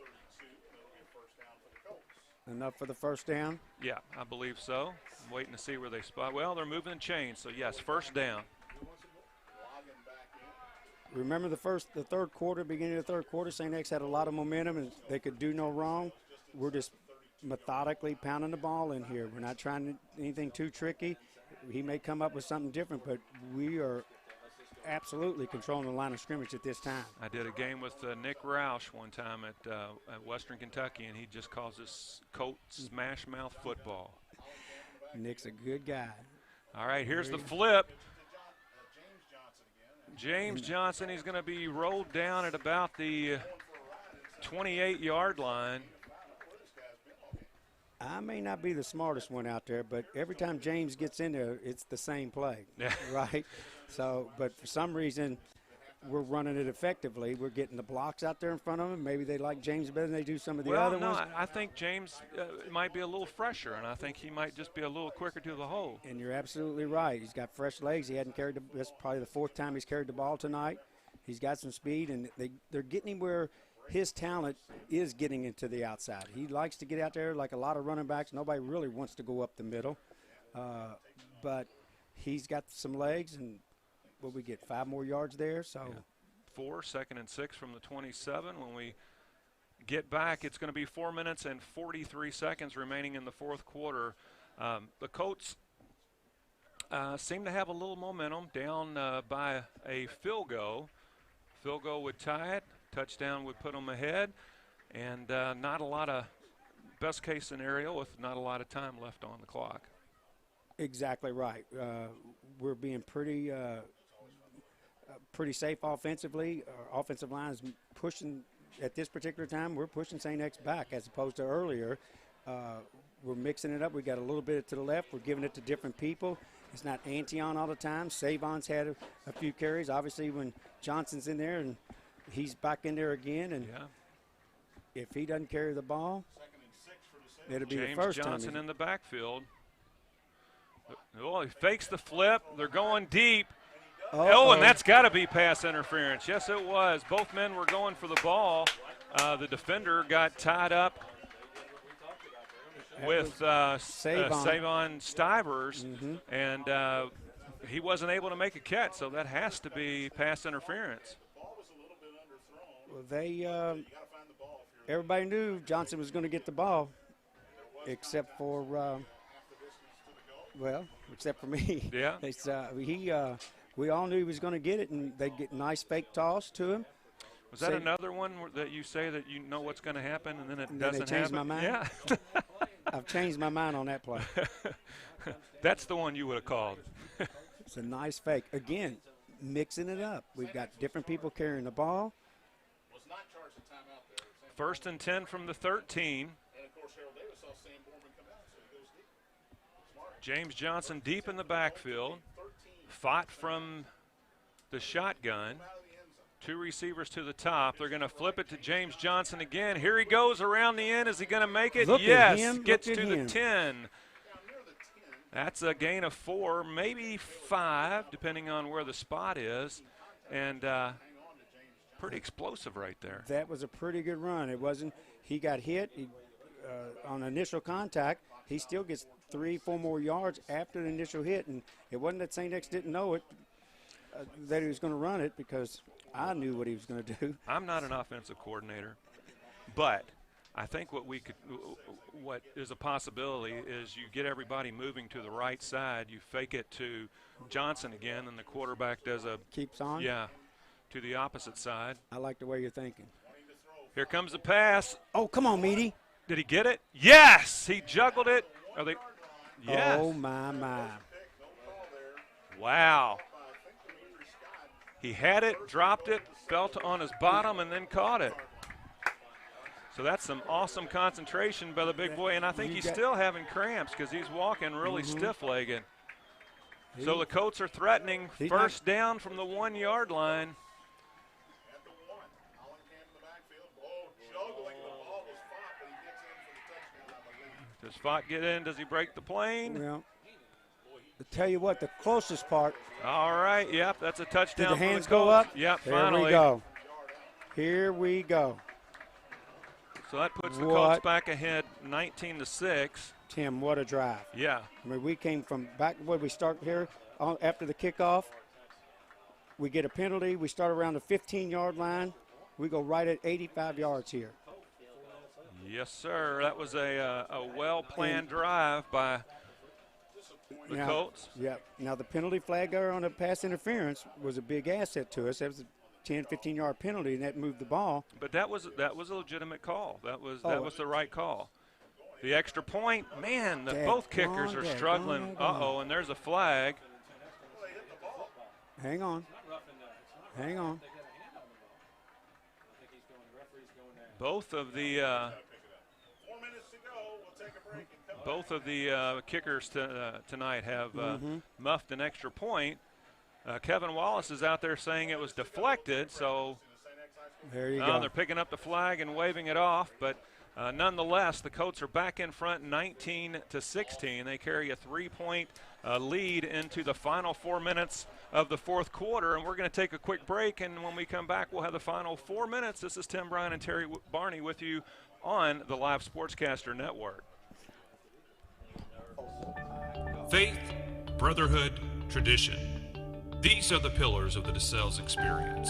Enough for the first down? Yeah, I believe so. I'm waiting to see where they spot. Well, they're moving the chains, so yes, first down. Remember the third quarter, beginning of the third quarter, St. X had a lot of momentum and they could do no wrong. We're just methodically pounding the ball in here. We're not trying anything too tricky. He may come up with something different, but we are absolutely controlling the line of scrimmage at this time. I did a game with Nick Roush one time at Western Kentucky, and he just calls this Colts smash mouth football. Nick's a good guy. All right, here's the flip. James Johnson, he's going to be rolled down at about the 28-yard line. I may not be the smartest one out there, but every time James gets in there, it's the same play, right? So, but for some reason, we're running it effectively. We're getting the blocks out there in front of him. Maybe they like James better than they do some of the other ones. I think James might be a little fresher, and I think he might just be a little quicker to the hole. And you're absolutely right. He's got fresh legs. He hadn't carried – that's probably the 4th time he's carried the ball tonight. He's got some speed, and they're getting him where his talent is getting into the outside. He likes to get out there like a lot of running backs. Nobody really wants to go up the middle. But he's got some legs, and will we get 5 more yards there? So. Yeah. 4, 2nd and 6 from the 27. When we get back, it's going to be 4 minutes and 43 seconds remaining in the fourth quarter. The Colts seem to have a little momentum down by a field goal. Field goal would tie it. Touchdown would put them ahead. And not a lot of best case scenario with not a lot of time left on the clock. Exactly right. We're being pretty safe offensively. Our offensive line is pushing at this particular time. We're pushing St. X back as opposed to earlier. We're mixing it up. We got a little bit to the left. We're giving it to different people. It's not Antion all the time. Savon's had a few carries. Obviously, when Johnson's in there and he's back in there again, and if he doesn't carry the ball, it'll be the first time. James Johnson in the backfield. Oh, he fakes the flip. They're going deep. Oh, and that's got to be pass interference. Yes, it was. Both men were going for the ball. The defender got tied up with Savon Stivers, and he wasn't able to make a catch, so that has to be pass interference. Well, everybody knew Johnson was going to get the ball, except for, except for me. Yeah. We all knew he was going to get it, and they get a nice fake toss to him. Was that another one that you say that you know what's going to happen, and then it doesn't they changed happen? My mind? Yeah. I've changed my mind on that play. That's the one you would have called. It's a nice fake. Again, mixing it up. We've got different people carrying the ball. 1st and 10 from the 13. James Johnson deep in the backfield. Fought from the shotgun. 2 receivers to the top. They're going to flip it to James Johnson again. Here he goes around the end. Is he going to make it? Yes. Gets to the 10. That's a gain of 4, maybe 5, depending on where the spot is. And pretty explosive right there. That was a pretty good run. It wasn't – he got hit on initial contact. He still gets 3-4 more yards after the initial hit. And it wasn't that St. X didn't know it, that he was going to run it, because I knew what he was going to do. I'm not an offensive coordinator, but I think what is a possibility is you get everybody moving to the right side. You fake it to Johnson again, and the quarterback does keeps on? Yeah, to the opposite side. I like the way you're thinking. Here comes the pass. Oh, come on, Meaty. Did he get it? Yes, he juggled it. Are they? Yes. Oh, my. Wow. He had it, dropped it, felt on his bottom, and then caught it. So that's some awesome concentration by the big boy, and I think he's still having cramps because he's walking really stiff-legged. So the Colts are threatening first down from the 1 yard line. Does Fott get in? Does he break the plane? Well, to tell you what, the closest part. All right, yep, that's a touchdown. Did the hands for the Colts. go up? Yep, Here finally. we go. Here we go. So that puts the Colts back ahead 19-6. Tim, what a drive. Yeah. I mean, we came from back where we start here after the kickoff. We get a penalty. We start around the 15-yard line. We go right at 85 yards here. Yes, sir. That was a well-planned drive by the Colts. Yeah. Now, the penalty flag there on the pass interference was a big asset to us. That was a 10, 15-yard penalty, and that moved the ball. But that was a legitimate call. That was the right call. The extra point, man, both kickers are struggling. Uh-oh, and there's a flag. Hang on. Hang on. Both of the kickers tonight have muffed an extra point. Kevin Wallace is out there saying it was deflected, so there you go. They're picking up the flag and waving it off, but nonetheless, the Colts are back in front 19-16. They carry a 3-point lead into the final 4 minutes of the fourth quarter, and we're going to take a quick break, and when we come back, we'll have the final 4 minutes. This is Tim Bryan and Terry Barney with you on the Live Sportscaster Network. Faith, brotherhood, tradition. These are the pillars of the DeSales experience.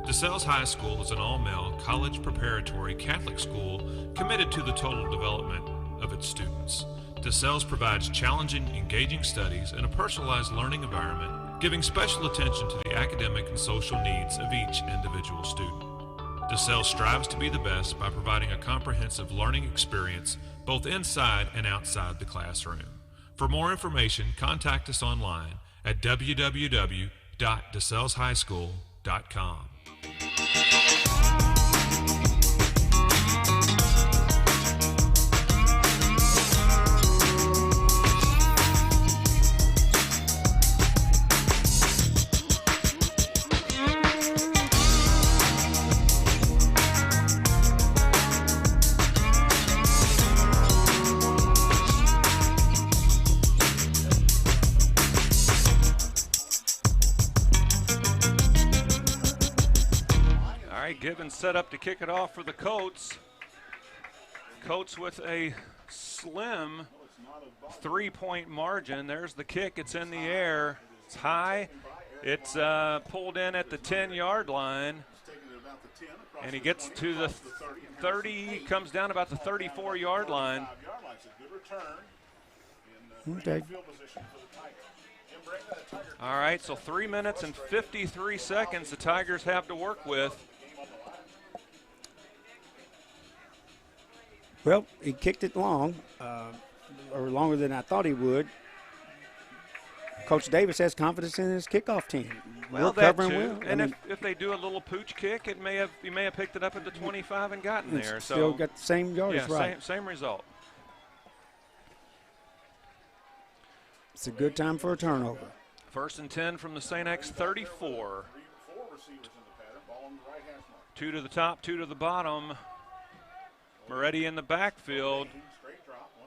DeSales High School is an all-male, college-preparatory Catholic school committed to the total development of its students. DeSales provides challenging, engaging studies and a personalized learning environment, giving special attention to the academic and social needs of each individual student. DeSales strives to be the best by providing a comprehensive learning experience both inside and outside the classroom. For more information, contact us online at www.desaleshighschool.com. Gibbons set up to kick it off for the Colts. Colts with a slim 3-point margin. There's the kick. It's in the air. It's high. It's pulled in at the 10-yard line. And he gets to the 30, comes down about the 34-yard line. Okay. All right, so 3 minutes and 53 seconds the Tigers have to work with. Well, he kicked it long, or longer than I thought he would. Coach Davis has confidence in his kickoff team. Well, we're covering well. And if they do a little pooch kick, he may have picked it up at the 25 and gotten there. Still got the same yardage, yeah, right? Same result. It's a good time for a turnover. 1st and 10 from the St. X 34. 2 to the top, 2 to the bottom. Moretti in the backfield.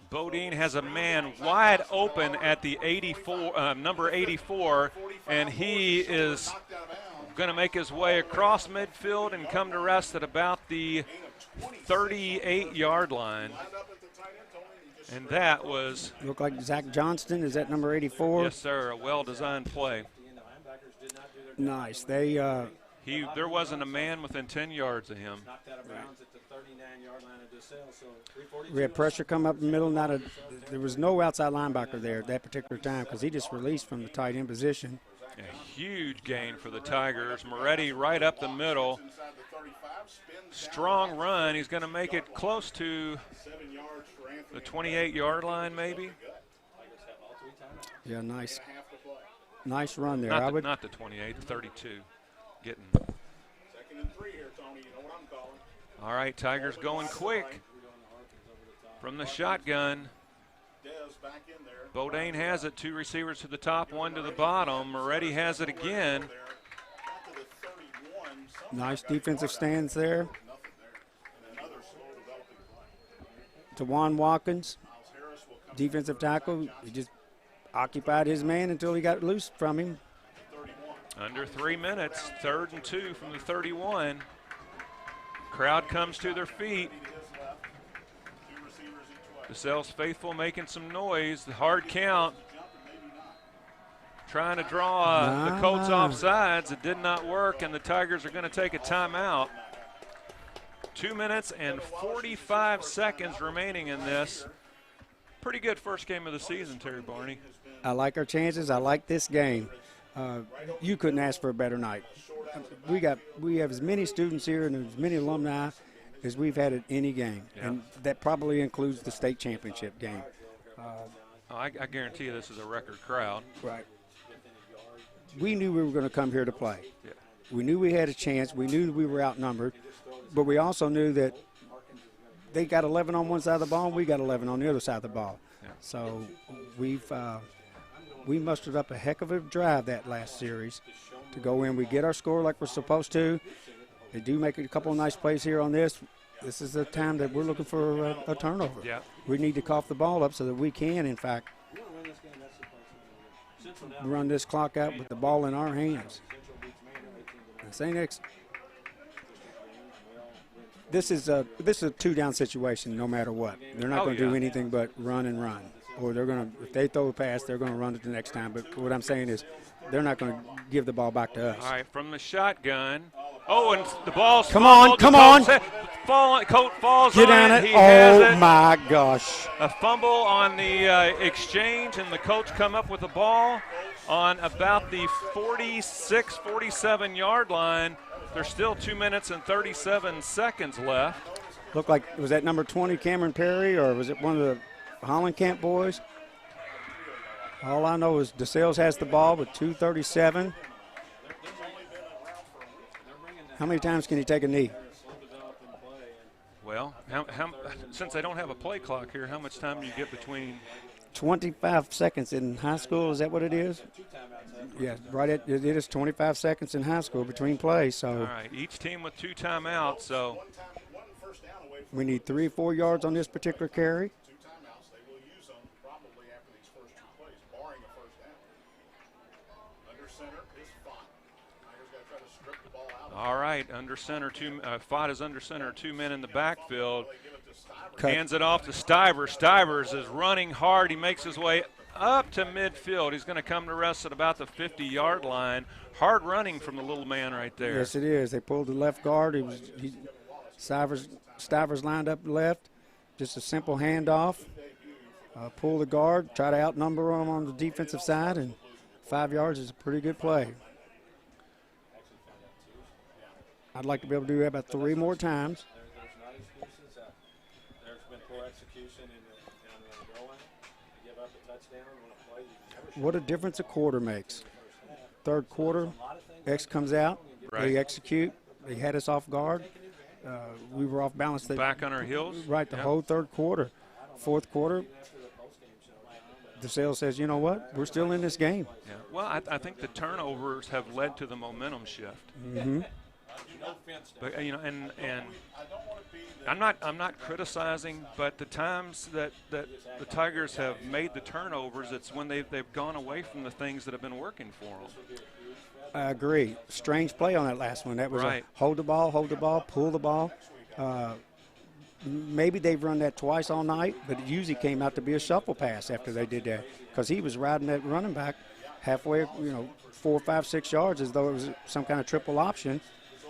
Bodine has a man wide open at the 84, number 84, and he is going to make his way across midfield and come to rest at about the 38-yard line. And that was... Looked like Zach Johnston. Is that number 84? Yes, sir. A well-designed play. Nice. There wasn't a man within 10 yards of him. We had pressure come up the middle. There was no outside linebacker there at that particular time because he just released from the tight end position. A huge gain for the Tigers. Moretti right up the middle. Strong run. He's going to make it close to the 28-yard line, maybe. Yeah, nice run there. Not the 28, the 32. Getting. 2nd and 3 here, Tony. You know what I'm calling. All right, Tigers going quick from the shotgun. Dez back in there. Bodine has it. 2 receivers to the top, 1 to the bottom. Moretti has it again. Got to the 31. Nice defensive stands there. Nothing there. And another slow developing play. Tawan Watkins, Miles Harris will come defensive tackle. He just occupied his man until he got loose from him. 31. Under 3 minutes. 3rd and 2 from the 31. Crowd comes to their feet. Two receivers each way. DeSales faithful making some noise. The hard count. Trying to draw the Colts off sides. It did not work, and the Tigers are going to take a timeout. 2 minutes and 45 seconds remaining in this. Pretty good first game of the season, Terry Barney. I like our chances. I like this game. You couldn't ask for a better night. We have as many students here and as many alumni as we've had at any game, and that probably includes the state championship game. I guarantee you this is a record crowd. Right. We knew we were going to come here to play. Yeah. We knew we had a chance. We knew we were outnumbered, but we also knew that they got 11 on one side of the ball and we got 11 on the other side of the ball. Yeah. So we mustered up a heck of a drive that last series to go in. We get our score like we're supposed to. They do make a couple of nice plays here on this. This is the time that we're looking for a turnover. Yeah. We need to cough the ball up so that we can, in fact, run this clock out with the ball in our hands. St. X, this is a 2-down situation no matter what. They're not going to do anything but run and run. Or they're going to, if they throw a pass, they're going to run it the next time. But what I'm saying is they're not going to give the ball back to us. All right, from the shotgun. Oh, and the ball's Come on. Colt falls Get on on it. it. He has Oh, it. my gosh. A fumble on the exchange, and the Colts come up with the ball on about the 46, 47-yard line. There's still 2 minutes and 37 seconds left. Looked like, was that number 20 Cameron Perry, or was it one of the Hollenkamp boys? All I know is DeSales has the ball with 2:37. How many times can he take a knee? Well, since they don't have a play clock here, how much time do you get between? 25 seconds in high school, is that what it is? Yeah, it is 25 seconds in high school between plays. So all right, each team with 2 timeouts. So we need 3 or 4 yards on this particular carry. 2 timeouts. They will use them probably after these first 2 plays, barring a first down. Under center is Fott. Tigers got to try to strip the ball out. all right, under center, Fott is under center, 2 men in the backfield. Hands it off to Stivers. Stivers is running hard. He makes his way up to midfield. He's going to come to rest at about the 50-yard line. Hard running from the little man right there. Yes, it is. They pulled the left guard. Stivers lined up left. Just a simple handoff. Pull the guard, try to outnumber him on the defensive side, and 5 yards is a pretty good play. I'd like to be able to do that about 3 more times. What a difference a quarter makes. Third quarter, X comes out. Right. They execute. They had us off guard. We were off balance. Back on our heels. Right, the whole third quarter. Fourth quarter, DeSales says, you know what, we're still in this game. Yeah. Well, I think the turnovers have led to the momentum shift. Mm-hmm. But and I'm not criticizing, but the times that the Tigers have made the turnovers, it's when they've gone away from the things that have been working for them. I agree. Strange play on that last one. That was right. Hold the ball, pull the ball. Maybe they've run that twice all night, but it usually came out to be a shuffle pass after they did that, because he was riding that running back halfway, 4, 5, 6 yards as though it was some kind of triple option.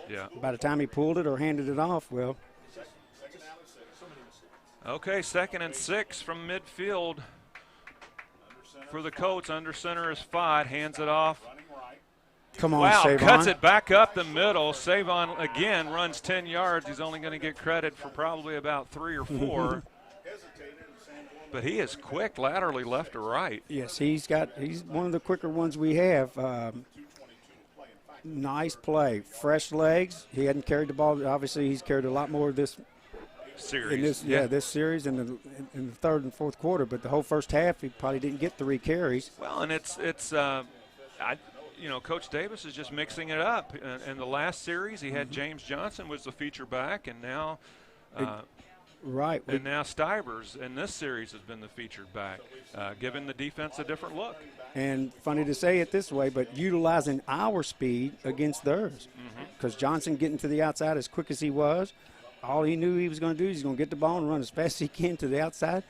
Yeah. By the time he pulled it or handed it off, well. Okay, 2nd and 6 from midfield for the Colts. Under center is Fott, hands it off. Come on, wow, Savon. cuts it back up the middle. Savon again runs 10 yards. He's only going to get credit for probably about 3 or 4. But he is quick laterally left to right. Yes, he's one of the quicker ones we have. Nice play. Fresh legs. He hadn't carried the ball. Obviously, he's carried a lot more this Series. this series in the third and fourth quarter. But the whole first half, he probably didn't get 3 carries. Well, and Coach Davis is just mixing it up. In the last series, he had James Johnson was the feature back, and now Right. And now Stivers in this series has been the featured back, giving the defense a different look. And funny to say it this way, but utilizing our speed against theirs. Because Johnson getting to the outside as quick as he was, all he knew he was going to do is he's going to get the ball and run as fast as he can to the outside,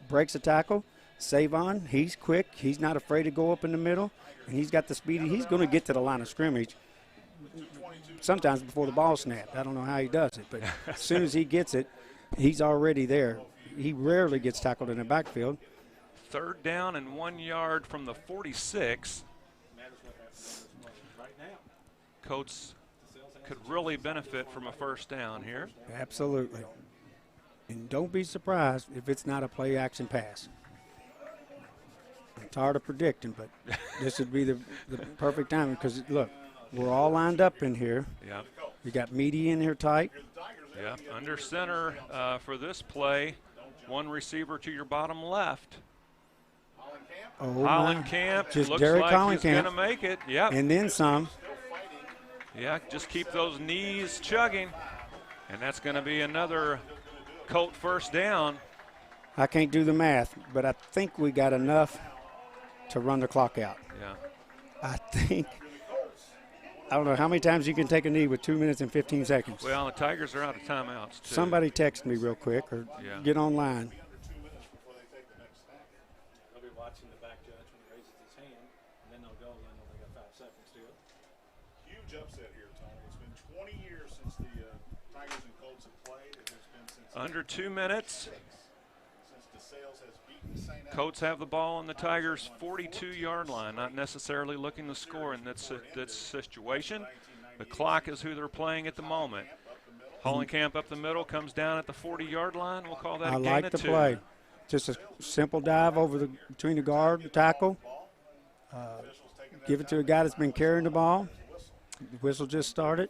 breaks a tackle. Savon, he's quick. He's not afraid to go up in the middle, and he's got the speed. He's going to get to the line of scrimmage sometimes before the ball snapped. I don't know how he does it, but as soon as he gets it, he's already there. He rarely gets tackled in the backfield. 3rd down and 1 yard from the 46. Coach could really benefit from a first down here. Absolutely. And don't be surprised if it's not a play-action pass. I'm tired of predicting, but this would be the perfect time because, look, we're all lined up in here. Yeah. You got Meaty in here tight. Yeah, under center for this play, 1 receiver to your bottom left. Oh, Hollenkamp just looks Derek like he's going Hollenkamp. to make it. Yep. And then some. Yeah, just keep those knees chugging. And that's going to be another Colt first down. I can't do the math, but I think we got enough to run the clock out. Yeah. I think. I don't know how many times you can take a knee with 2 minutes and 15 seconds. Well, the Tigers are out of timeouts, too. Somebody text me real quick or get online. They'll be watching the back judge when he raises his hand, and then they'll go again when they got 5 seconds to go. Huge upset here, Tony. It's been 20 years since the Tigers and Colts have played. It has been since under 2 minutes. Since DeSales has beaten St. Colts have the ball on the Tigers' 42-yard line, not necessarily looking to score in this situation. The clock is who they're playing at the moment. Hollenkamp up the middle, comes down at the 40-yard line. We'll call that a gain I like of the 2. play. Just a simple dive over between the guard and tackle. Give it to a guy that's been carrying the ball. The whistle just started.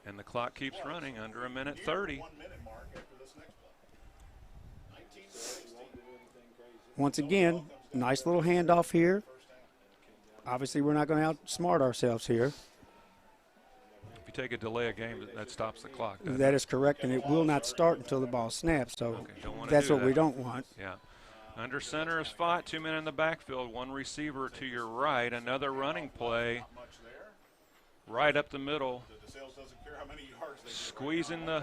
And the clock keeps running under 1:30. Once again, nice little handoff here. Obviously, we're not going to outsmart ourselves here. If you take a delay of game, that stops the clock. That is correct, and it will not start until the ball snaps. So that's what we don't want. Yeah. Under center is Fott, 2 men in the backfield, 1 receiver to your right. Another running play right up the middle. Squeezing the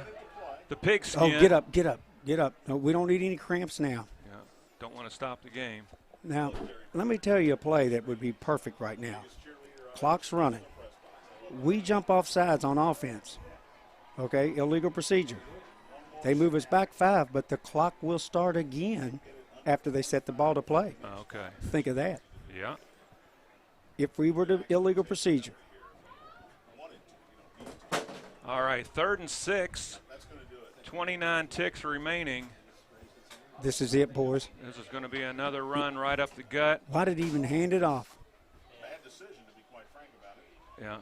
pigskin. Oh, get up, get up, get up. No, we don't need any cramps now. Yeah. Don't want to stop the game. Now, let me tell you a play that would be perfect right now. Clock's running. We jump off sides on offense. Okay, illegal procedure. They move us back 5, but the clock will start again after they set the ball to play. Okay. Think of that. Yeah. If we were to illegal procedure. All right, 3rd and 6. 29 ticks remaining. This is it, boys. This is going to be another run right up the gut. Why did he even hand it off? Bad decision, to be quite frank about it. Yeah.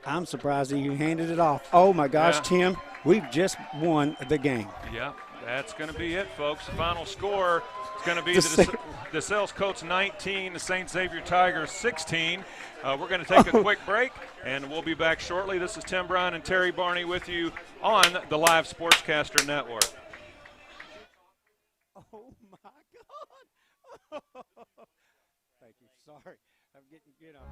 I'm surprised that you handed it off. Oh, my gosh, Yeah. Tim, we've just won the game. Yeah, that's going to be it, folks. The final score is going to be The the DeSales Colts 19, the Saint Xavier Tigers 16. We're going to take a quick break, and we'll be back shortly. This is Tim Brown and Terry Barney with you on the Live Sportscaster Network. Oh, my God. Thank you. Sorry. I'm getting get up.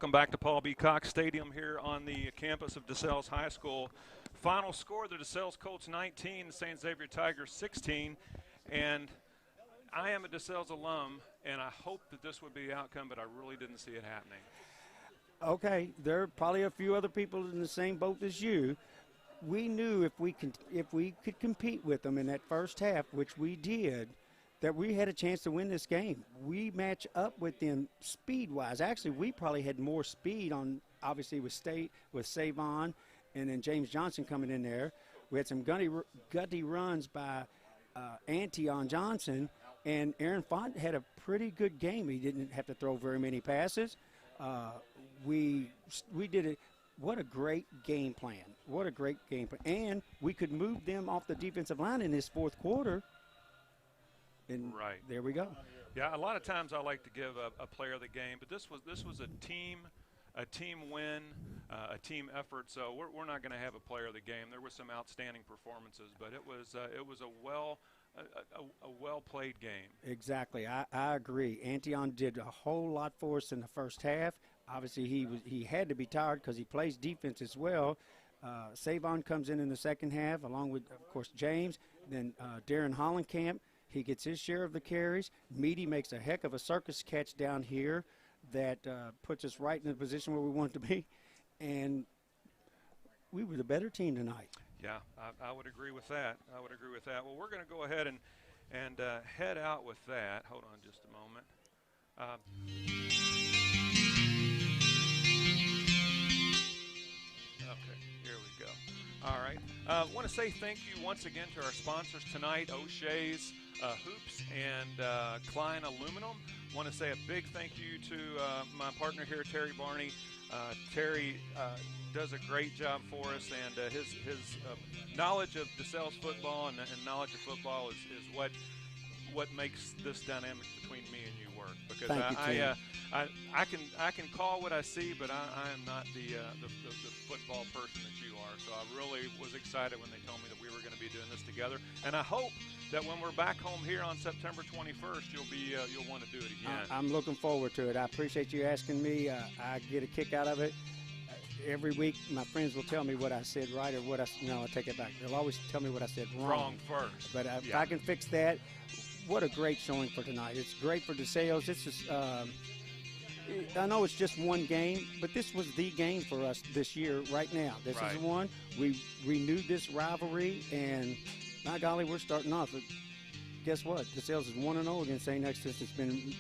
Welcome back to Paul B. Cox Stadium here on the campus of DeSales High School. Final score, the DeSales Colts 19, the Saint Xavier Tigers 16. And I am a DeSales alum, and I hoped that this would be the outcome, but I really didn't see it happening. Okay, there are probably a few other people in the same boat as you. We knew if we could compete with them in that first half, which we did, that we had a chance to win this game. We match up with them speed-wise. Actually, we probably had more speed on, obviously, with Savon and then James Johnson coming in there. We had some gutty runs by Ante on Johnson, and Aaron Font had a pretty good game. He didn't have to throw very many passes. We did it. What a great game plan. What a great game plan. And we could move them off the defensive line in this fourth quarter. And right. There we go. Yeah, a lot of times I like to give a player of the game, but this was a team win, a team effort. So we're not going to have a player of the game. There were some outstanding performances, but it was a well played game. Exactly, I agree. Antion did a whole lot for us in the first half. Obviously, he had to be tired because he plays defense as well. Savon comes in the second half, along with, of course, James. Then Darren Hollenkamp. He gets his share of the carries. Meady makes a heck of a circus catch down here that puts us right in the position where we want to be. And we were the better team tonight. Yeah, I would agree with that. Well, we're going to go ahead and head out with that. Hold on just a moment. Okay, here we go. All right. I want to say thank you once again to our sponsors tonight, O'Shea's Hoops and Klein Aluminum. I want to say a big thank you to my partner here, Terry Barney. Terry does a great job for us, and his knowledge of DeSales football and knowledge of football is what makes this dynamic between me and you work. Because I can call what I see, but I am not the football person that you are. So I really was excited when they told me that we were going to be doing this together, and I hope that when we're back home here on September 21st, you'll want to do it again. I'm looking forward to it. I appreciate you asking me. I get a kick out of it. Every week, my friends will tell me what I said right or what I take it back. They'll always tell me what I said wrong. Wrong first. But if I can fix that, what a great showing for tonight. It's great for DeSales. This is, I know it's just one game, but this was the game for us this year right now. This is the one. We renewed this rivalry, and my golly, we're starting off. But guess what? DeSales is 1-0 against St. X since it's been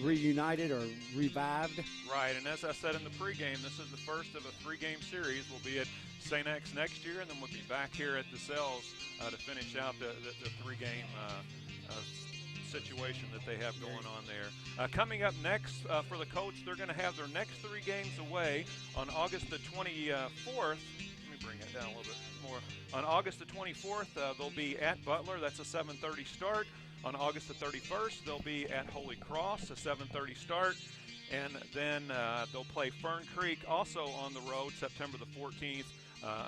reunited or revived. Right, and as I said in the pregame, this is the first of a three-game series. We'll be at St. X next year, and then we'll be back here at DeSales to finish out the three-game situation that they have going on there. Coming up next for the Colts, they're going to have their next three games away on August the 24th. Let me bring it down a little bit more. On August the 24th, they'll be at Butler. That's a 7:30 start. On August the 31st, they'll be at Holy Cross, a 7:30 start. And then they'll play Fern Creek also on the road, September the 14th,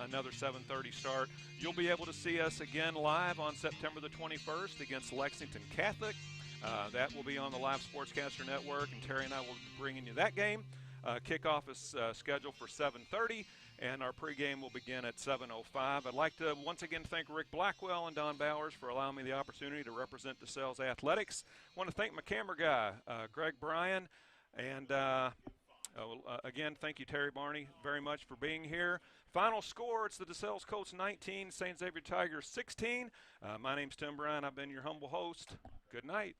another 7:30 start. You'll be able to see us again live on September the 21st against Lexington Catholic. That will be on the Live Sportscaster Network, and Terry and I will be bringing you that game. Kickoff is scheduled for 7:30, and our pregame will begin at 7:05. I'd like to once again thank Rick Blackwell and Don Bowers for allowing me the opportunity to represent DeSales Athletics. I want to thank my camera guy, Greg Bryan, and again, thank you, Terry Barney, very much for being here. Final score, it's the DeSales Colts 19, St. Xavier Tigers 16. My name's Tim Bryan. I've been your humble host. Good night.